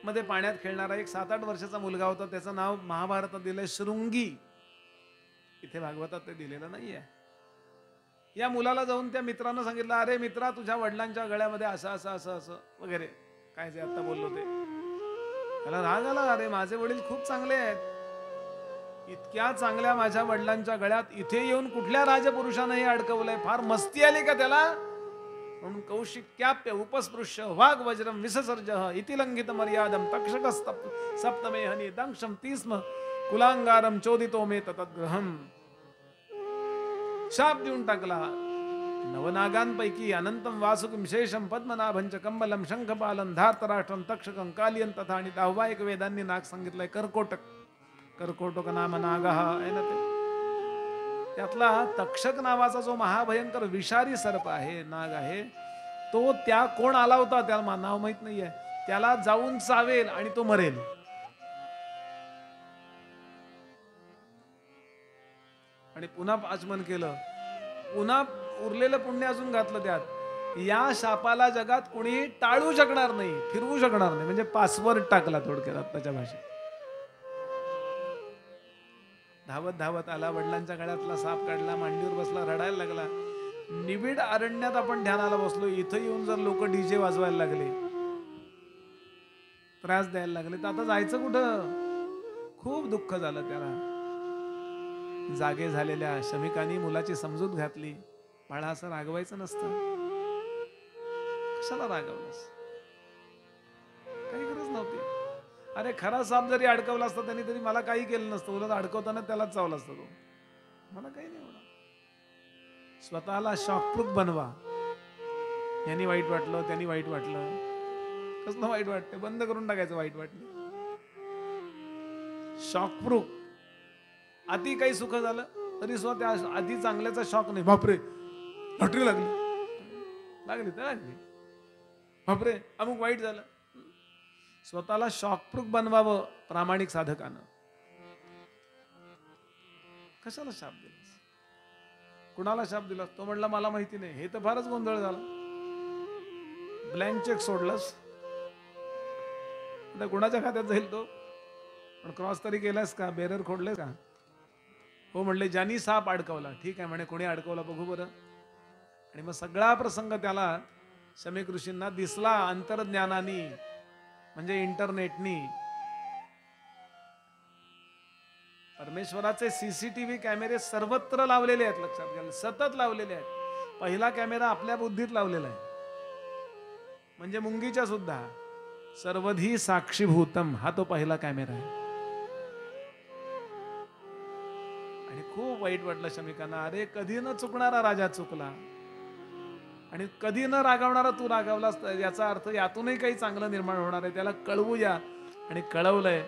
मध्ये पाण्यात खेळणारा एक 7-8 वर्षाचा मुलगा होता. त्याचं नाव महाभारतात दिलंय शृंगी. इथे भागवतात ते दिलेलं नाहीये. या मुलाला जाऊन त्या मित्रानं सांगितलं, अरे मित्रा, तुझ्या वडिलांच्या गळ्यामध्ये असं असं असं असं वगैरे, काय जे आता बोललो ते. त्याला राग आला, अरे माझे वडील खूप चांगले आहेत, इतक्या चांगल्या माझ्या वडिलांच्या गळ्यात इथे येऊन कुठल्या राजपुरुषाने अडकवलंय, फार मस्ती आली का त्याला? म्हणून कौशिक्याप्य उपस्पृश्य वाघ वज्रम विससर्ज इति लंघित मर्यादम तक्षक सप्तमे हनी दंक्षम तीस्म कुलांगारम चोदितो मे ततग्रहम. शाप देऊन टाकला. नवनागांपैकी अनंतम वासुकिम शेषम पद्मनाभंच कंबलम शंखपालम धार्तराष्ट्रम तक्षकम कालियन तथा, आणि 10वा एक वेदांनी नाग सांगितलंय कर्कोटक. कर्कोटक नाम नाग आहे ना ते. त्यातला तक्षक नावाचा जो महाभयंकर विषारी सर्प आहे, नाग आहे, तो त्या कोण आला होता त्याला नाव माहित नाहीये, त्याला जाऊन चावेल आणि तो मरेल. आणि पुन्हा आचमन केलं, पुन्हा उरलेलं पुण्य अजून घातलं त्यात, या शापाला जगात कोणी टाळू शकणार नाही, फिरवू शकणार नाही. म्हणजे पासवर्ड टाकला थोडक्यात आत्ताच्या भाषेत. धावत धावत आला, वडिलांच्या गळ्यातला साप काढला, मांडीवर बसला, रडायला लागला. निबिड अरण्यात आपण ध्यानाला बसलो, इथं येऊन जर लोक डीजे वाजवायला लागले, त्रास द्यायला लागले, तर आता जायचं कुठं? खूप दुःख झालं त्याला. जागे झालेल्या शमिकांनी मुलाची समजूत घातली, बाळा असं रागवायचं नसतं. कशाला रागवलंस? काही गरज नव्हती. अरे खरा साप जरी अडकवला असता त्यांनी तरी मला काही केलं नसतं, उलट अडकवताना त्यालाच चावला असता तो. मला काही नाही होणार. स्वतःला शॉकप्रूफ बनवा. यांनी वाईट वाटलं, त्यांनी वाईट वाटलं, कसलं वाईट वाटते बंद करून टाकायचं वाईट वाटलं. शॉकप्रूफ. अति काही सुख झालं तरी स्वतः त्या अति चांगल्याचा शॉक नाही. बापरे लॉटरी लागली, लागली तर लागली, बापरे अमुक वाईट झालं. स्वतःला शॉकप्रूफ बनवावं प्रामाणिक साधकानं. कशाला शाप दिलास? कुणाला शाप दिलास? तो म्हणला मला माहिती नाही. हे तर फारच गोंधळ झाला. ब्लँक चेक सोडलास, आता कुणाच्या खात्यात जाईल तो? पण क्रॉस तरी केलास का? बेरर खोडले का? हो म्हणले, ज्यांनी साप अडकवला. ठीक आहे म्हणे, कोणी अडकवला बघू बरं. आणि मग सगळा प्रसंग त्याला शमीक ऋषींना दिसला अंतर्ज्ञानानी, म्हणजे इंटरनेटनी. परमेश्वराचे सीसीटीव्ही कॅमेरे सर्वत्र लावलेले आहेत, लक्षात घ्या, सतत लावलेले आहेत. पहिला कॅमेरा आपल्या बुद्धीत लावलेला आहे, म्हणजे मुंगीच्या सुद्धा. सर्वधी साक्षीभूतम हा तो पहिला कॅमेरा आहे. आणि खूप वाईट वाटलं शमिकांना. अरे कधी न चुकणारा राजा चुकला, आणि कधी न रागावणारा तू रागावलास, याचा अर्थ यातूनही काही चांगलं निर्माण होणार आहे. त्याला कळवूया. आणि कळवलंय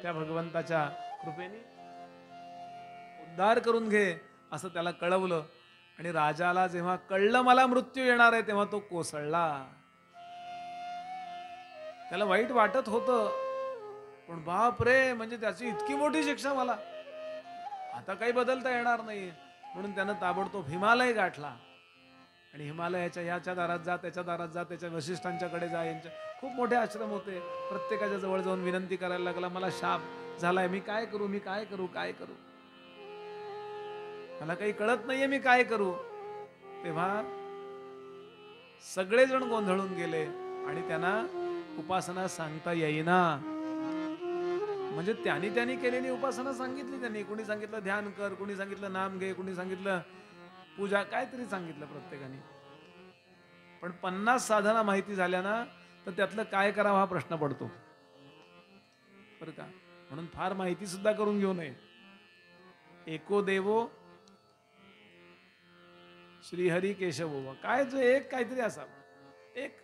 त्या भगवंताच्या कृपेने. उद्धार करून घे असं त्याला कळवलं. आणि राजाला जेव्हा कळलं मला मृत्यू येणार आहे, तेव्हा तो कोसळला. त्याला वाईट वाटत होतं, पण बाप रे, म्हणजे त्याची इतकी मोठी शिक्षा मला, आता काही बदलता येणार नाही. म्हणून त्यानं ताबडतोब हिमालय गाठला. आणि हिमालयाच्या याच्या दारात जा, त्याच्या दारात जा, त्याच्या वशिष्ठांच्याकडे जा. यांच्या खूप मोठे आश्रम होते. प्रत्येकाच्या जवळ जाऊन विनंती करायला लागला, मला शाप झालाय, मी काय करू, मी काय करू, काय करू, मला काही कळत नाहीये, मी काय करू. तेव्हा सगळेजण गोंधळून गेले आणि त्यांना उपासना सांगता येईना. म्हणजे त्यांनी केलेली उपासना सांगितली त्यांनी. कोणी सांगितलं ध्यान कर, कोणी सांगितलं नाम घे, कोणी सांगितलं पूजा, काहीतरी सांगितलं प्रत्येकाने. पण 50 साधना माहिती झाल्या ना, तर त्यातलं काय करावं हा प्रश्न पडतो बरं का. म्हणून फार माहिती सुद्धा करून घेऊ नये. एको देवो श्रीहरी केशव, काय जो एक काहीतरी असावं. एक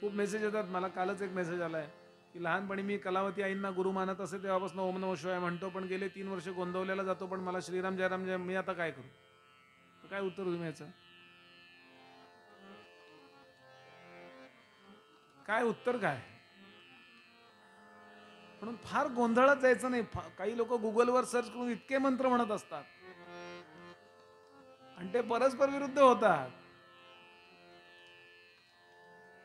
खूप मेसेज येतात मला. कालच एक मेसेज आलाय की लहानपणी मी कलावती आईंना गुरु मानत असे, तेव्हापासून ओम नमः शिवाय म्हणतो, पण गेले 3 वर्ष गोंदवलेला जातो, पण मला श्रीराम जयराम जय, मी आता काय करू? काय उत्तर तुम्ही याचं? काय उत्तर काय? म्हणून फार गोंधळात जायचं नाही. काही लोक गुगलवर सर्च करून इतके मंत्र म्हणत असतात आणि ते परस्पर विरुद्ध होतात.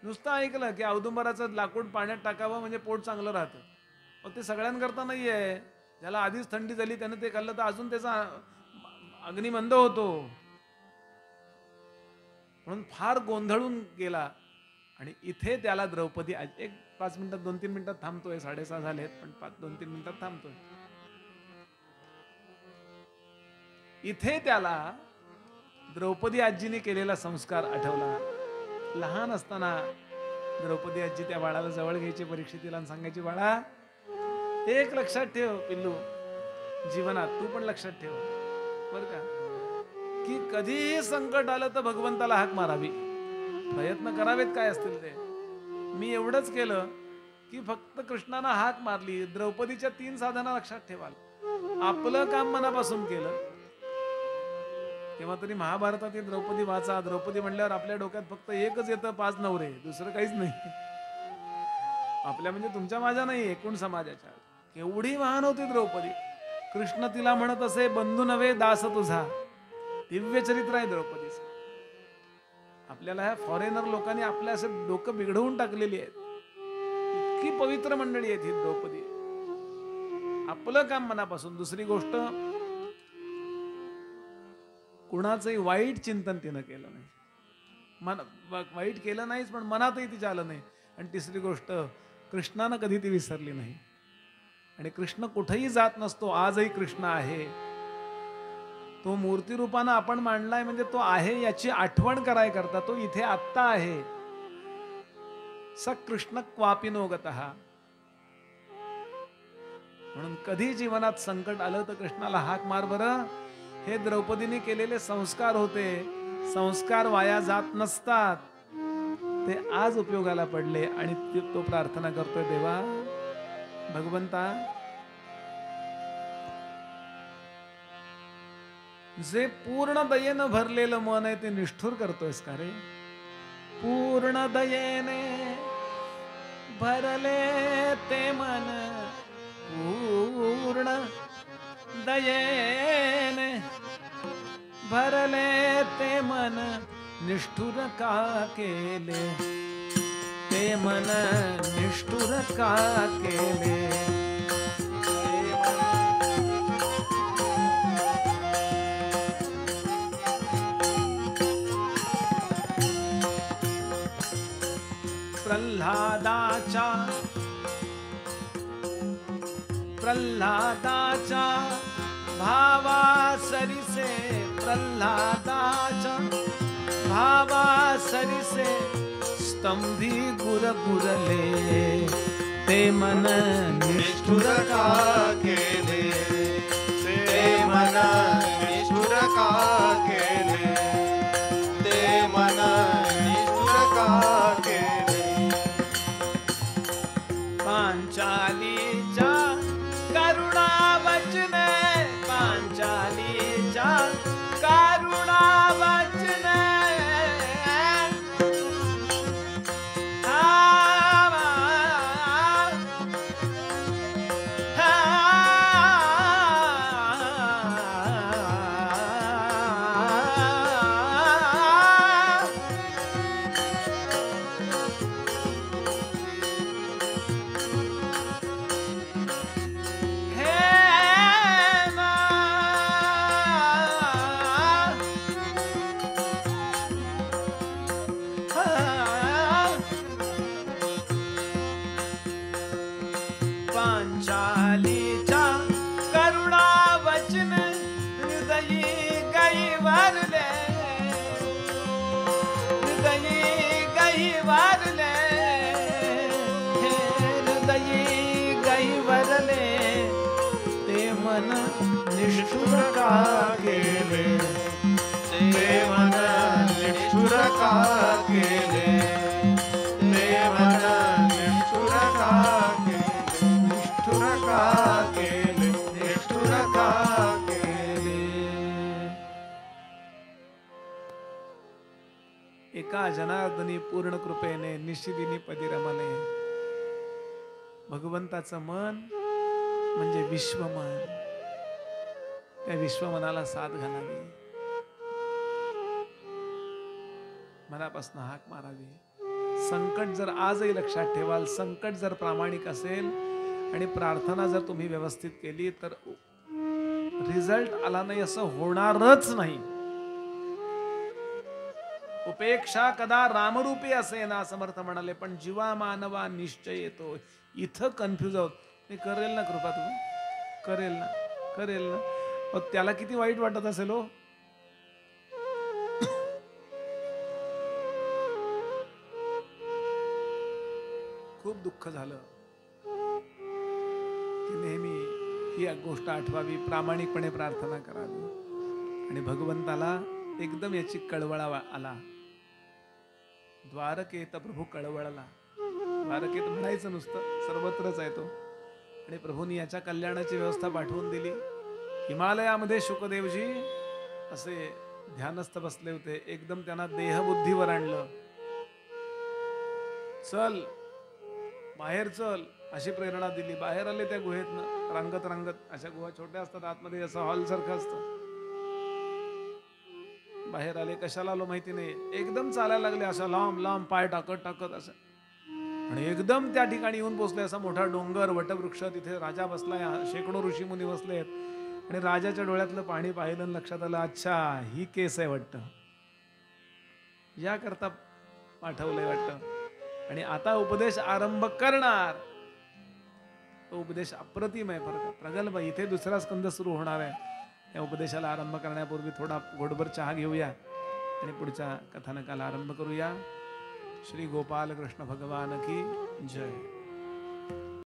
नुसतं ऐकलं की औदुंबराचं लाकूड पाण्यात टाकावं म्हणजे पोट चांगलं राहतं. मग ते सगळ्यांकरता नाहीये. ज्याला आधीच थंडी झाली त्याने ते खाल्लं तर अजून त्याचा अग्निमंद होतो. म्हणून फार गोंधळून गेला. आणि इथे त्याला द्रौपदी, एक 5 मिनिटात 2-3 मिनिटात थांबतोय, 6:30 झालेत, पण 2-3 मिनिटात थांबतोय. इथे त्याला द्रौपदी आजीने केलेला संस्कार आठवला. लहान असताना द्रौपदी आजी त्या बाळाला जवळ घ्यायची, परीक्षितीला, आणि सांगायची, बाळा एक लक्षात ठेव पिल्लू, जीवनात तू पण लक्षात ठेव बर का, की कधीही संकट आलं तर भगवंताला हाक मारावी, प्रयत्न करावेत काय असतील ते. मी एवढंच केलं की फक्त कृष्णानं हाक मारली. द्रौपदीच्या 3 साधना लक्षात ठेवाल. आपलं काम मनापासून केलं. तेव्हा तरी महाभारतातील द्रौपदी वाचा. द्रौपदी म्हणल्यावर आपल्या डोक्यात फक्त एकच येतं, 5 नवरे, दुसरं काहीच नाही. आपल्या म्हणजे तुमच्या माझ्या नाही, एकूण समाजाच्या. एवढी महान होती द्रौपदी. कृष्ण तिला म्हणत असे, बंधू नव्हे दास तुझा. दिव्य चरित्र आहे द्रौपदीचं. आपल्याला ह्या फॉरेनर लोकांनी आपल्या असं डोकं बिघडवून टाकलेली आहेत. इतकी पवित्र मंडळी आहेत ही द्रौपदी. आपलं काम मनापासून. दुसरी गोष्ट, कुणाचंही वाईट चिंतन तिनं केलं नाही. वाईट केलं नाहीच, पण मनातही तिच्या आलं नाही. आणि तिसरी गोष्ट, कृष्णानं कधी ती विसरली नाही. आणि कृष्ण कुठेही जात नसतो. आजही कृष्ण आहे. तो मूर्ती रूपानं आपण मांडलाय म्हणजे तो आहे याची आठवण कराय करता. तो इथे आत्ता आहे. स कृष्ण क्वापिनो गतः. म्हणून कधी जीवनात संकट आलं तर कृष्णाला हाक मार बरं. हे द्रौपदीने केलेले संस्कार होते. संस्कार वाया जात नसतात. ते आज उपयोगाला पडले आणि तो प्रार्थना करतोय, देवा भगवंता, जे पूर्ण दयेनं भरलेलं मन आहे ते निष्ठुर करतोयस का रे? पूर्ण दयेने भरले ते मन, पूर्ण दयेने भरले ते मन, निष्ठुर का केले ते मन, निष्ठुर का केले. प्रल्हादाच्या भावा सरिसे, प्रल्हादाच्या भावा सरिसे, स्तंभी गुरले ते मन, निष्ठुर का केले ते मन, निष्ठुर का केले ते मन, निष्ठुर का केले. पांचालीच्या करुणा वचने, पांचालीच्या करुणा वचने, पांचालीच्या करुणा वचन, हृदयी गैवरले, हृदयी गैवरले, हृदयी गैवरले ते मन, निष्ठुर का केले ते मन, निष्ठुर का केले ते मन, निष्ठुर का केले, निष्ठुर का केले, निष्ठुर का केले. एका जनार्दनी पूर्ण कृपेने निशिदिनी पदी रमले. भगवंताचं मन म्हणजे विश्वमन. त्या विश्वमनाला साथ घालावी, मनापासून हाक मारावी. संकट जर आजही लक्षात ठेवाल, संकट जर प्रामाणिक असेल आणि प्रार्थना जर तुम्ही व्यवस्थित केली तर रिझल्ट आला नाही असं होणारच नाही. उपेक्षा कदा रामरूपी असे ना, समर्थ म्हणाले. पण जीवा मानवा निश्चय येतो. इथं कन्फ्युज आहोत. मी करेल ना कृपा, तुम्ही करेल ना, करेल ना. त्याला किती वाईट वाटत असेल हो. खूप दुःख झालं की नेहमी ही गोष्ट आठवावी, प्रामाणिकपणे प्रार्थना करावी. आणि भगवंताला एकदम याची कळवळा आला. द्वारकेत प्रभू कळवळला. द्वारकेत म्हणायचं नुसतं, सर्वत्रच आहे तो. आणि प्रभूंनी याच्या कल्याणाची व्यवस्था पाठवून दिली. हिमालयामध्ये शुकदेवजी असे ध्यानस्थ बसले होते. एकदम त्यांना देहबुद्धीवर आणलं. चल बाहेर चल अशी प्रेरणा दिली. बाहेर आले त्या गुहेतनं, रांगत रांगत. अशा गुहा छोट्या असतात, आतमध्ये असं हॉल सारखं असतं. बाहेर आले, कशाला आलो माहिती नाही. एकदम चालायला लागले, असं लांब लांब पाय टाकत टाकत असं. आणि एकदम त्या ठिकाणी येऊन पोहोचले. असा मोठा डोंगर, वटवृक्ष, तिथे राजा बसलाय, शेकडो ऋषीमुनी बसले आहेत. आणि राजाच्या डोळ्यातलं पाणी पाहिलं आणि लक्षात आलं, अच्छा ही केस आहे वाटतं, याकरता पाठवलंय वाटतं. आणि आता उपदेश आरंभ करणार. तो उपदेश अप्रतिम आहे, प्रगल्भ. इथे दुसरा स्कंद सुरू होणार आहे. या उपदेशाला आरंभ करण्यापूर्वी थोडा घोटभर चहा घेऊया आणि पुढच्या कथानकाला आरंभ करूया. श्री गोपाल कृष्ण भगवान की जय.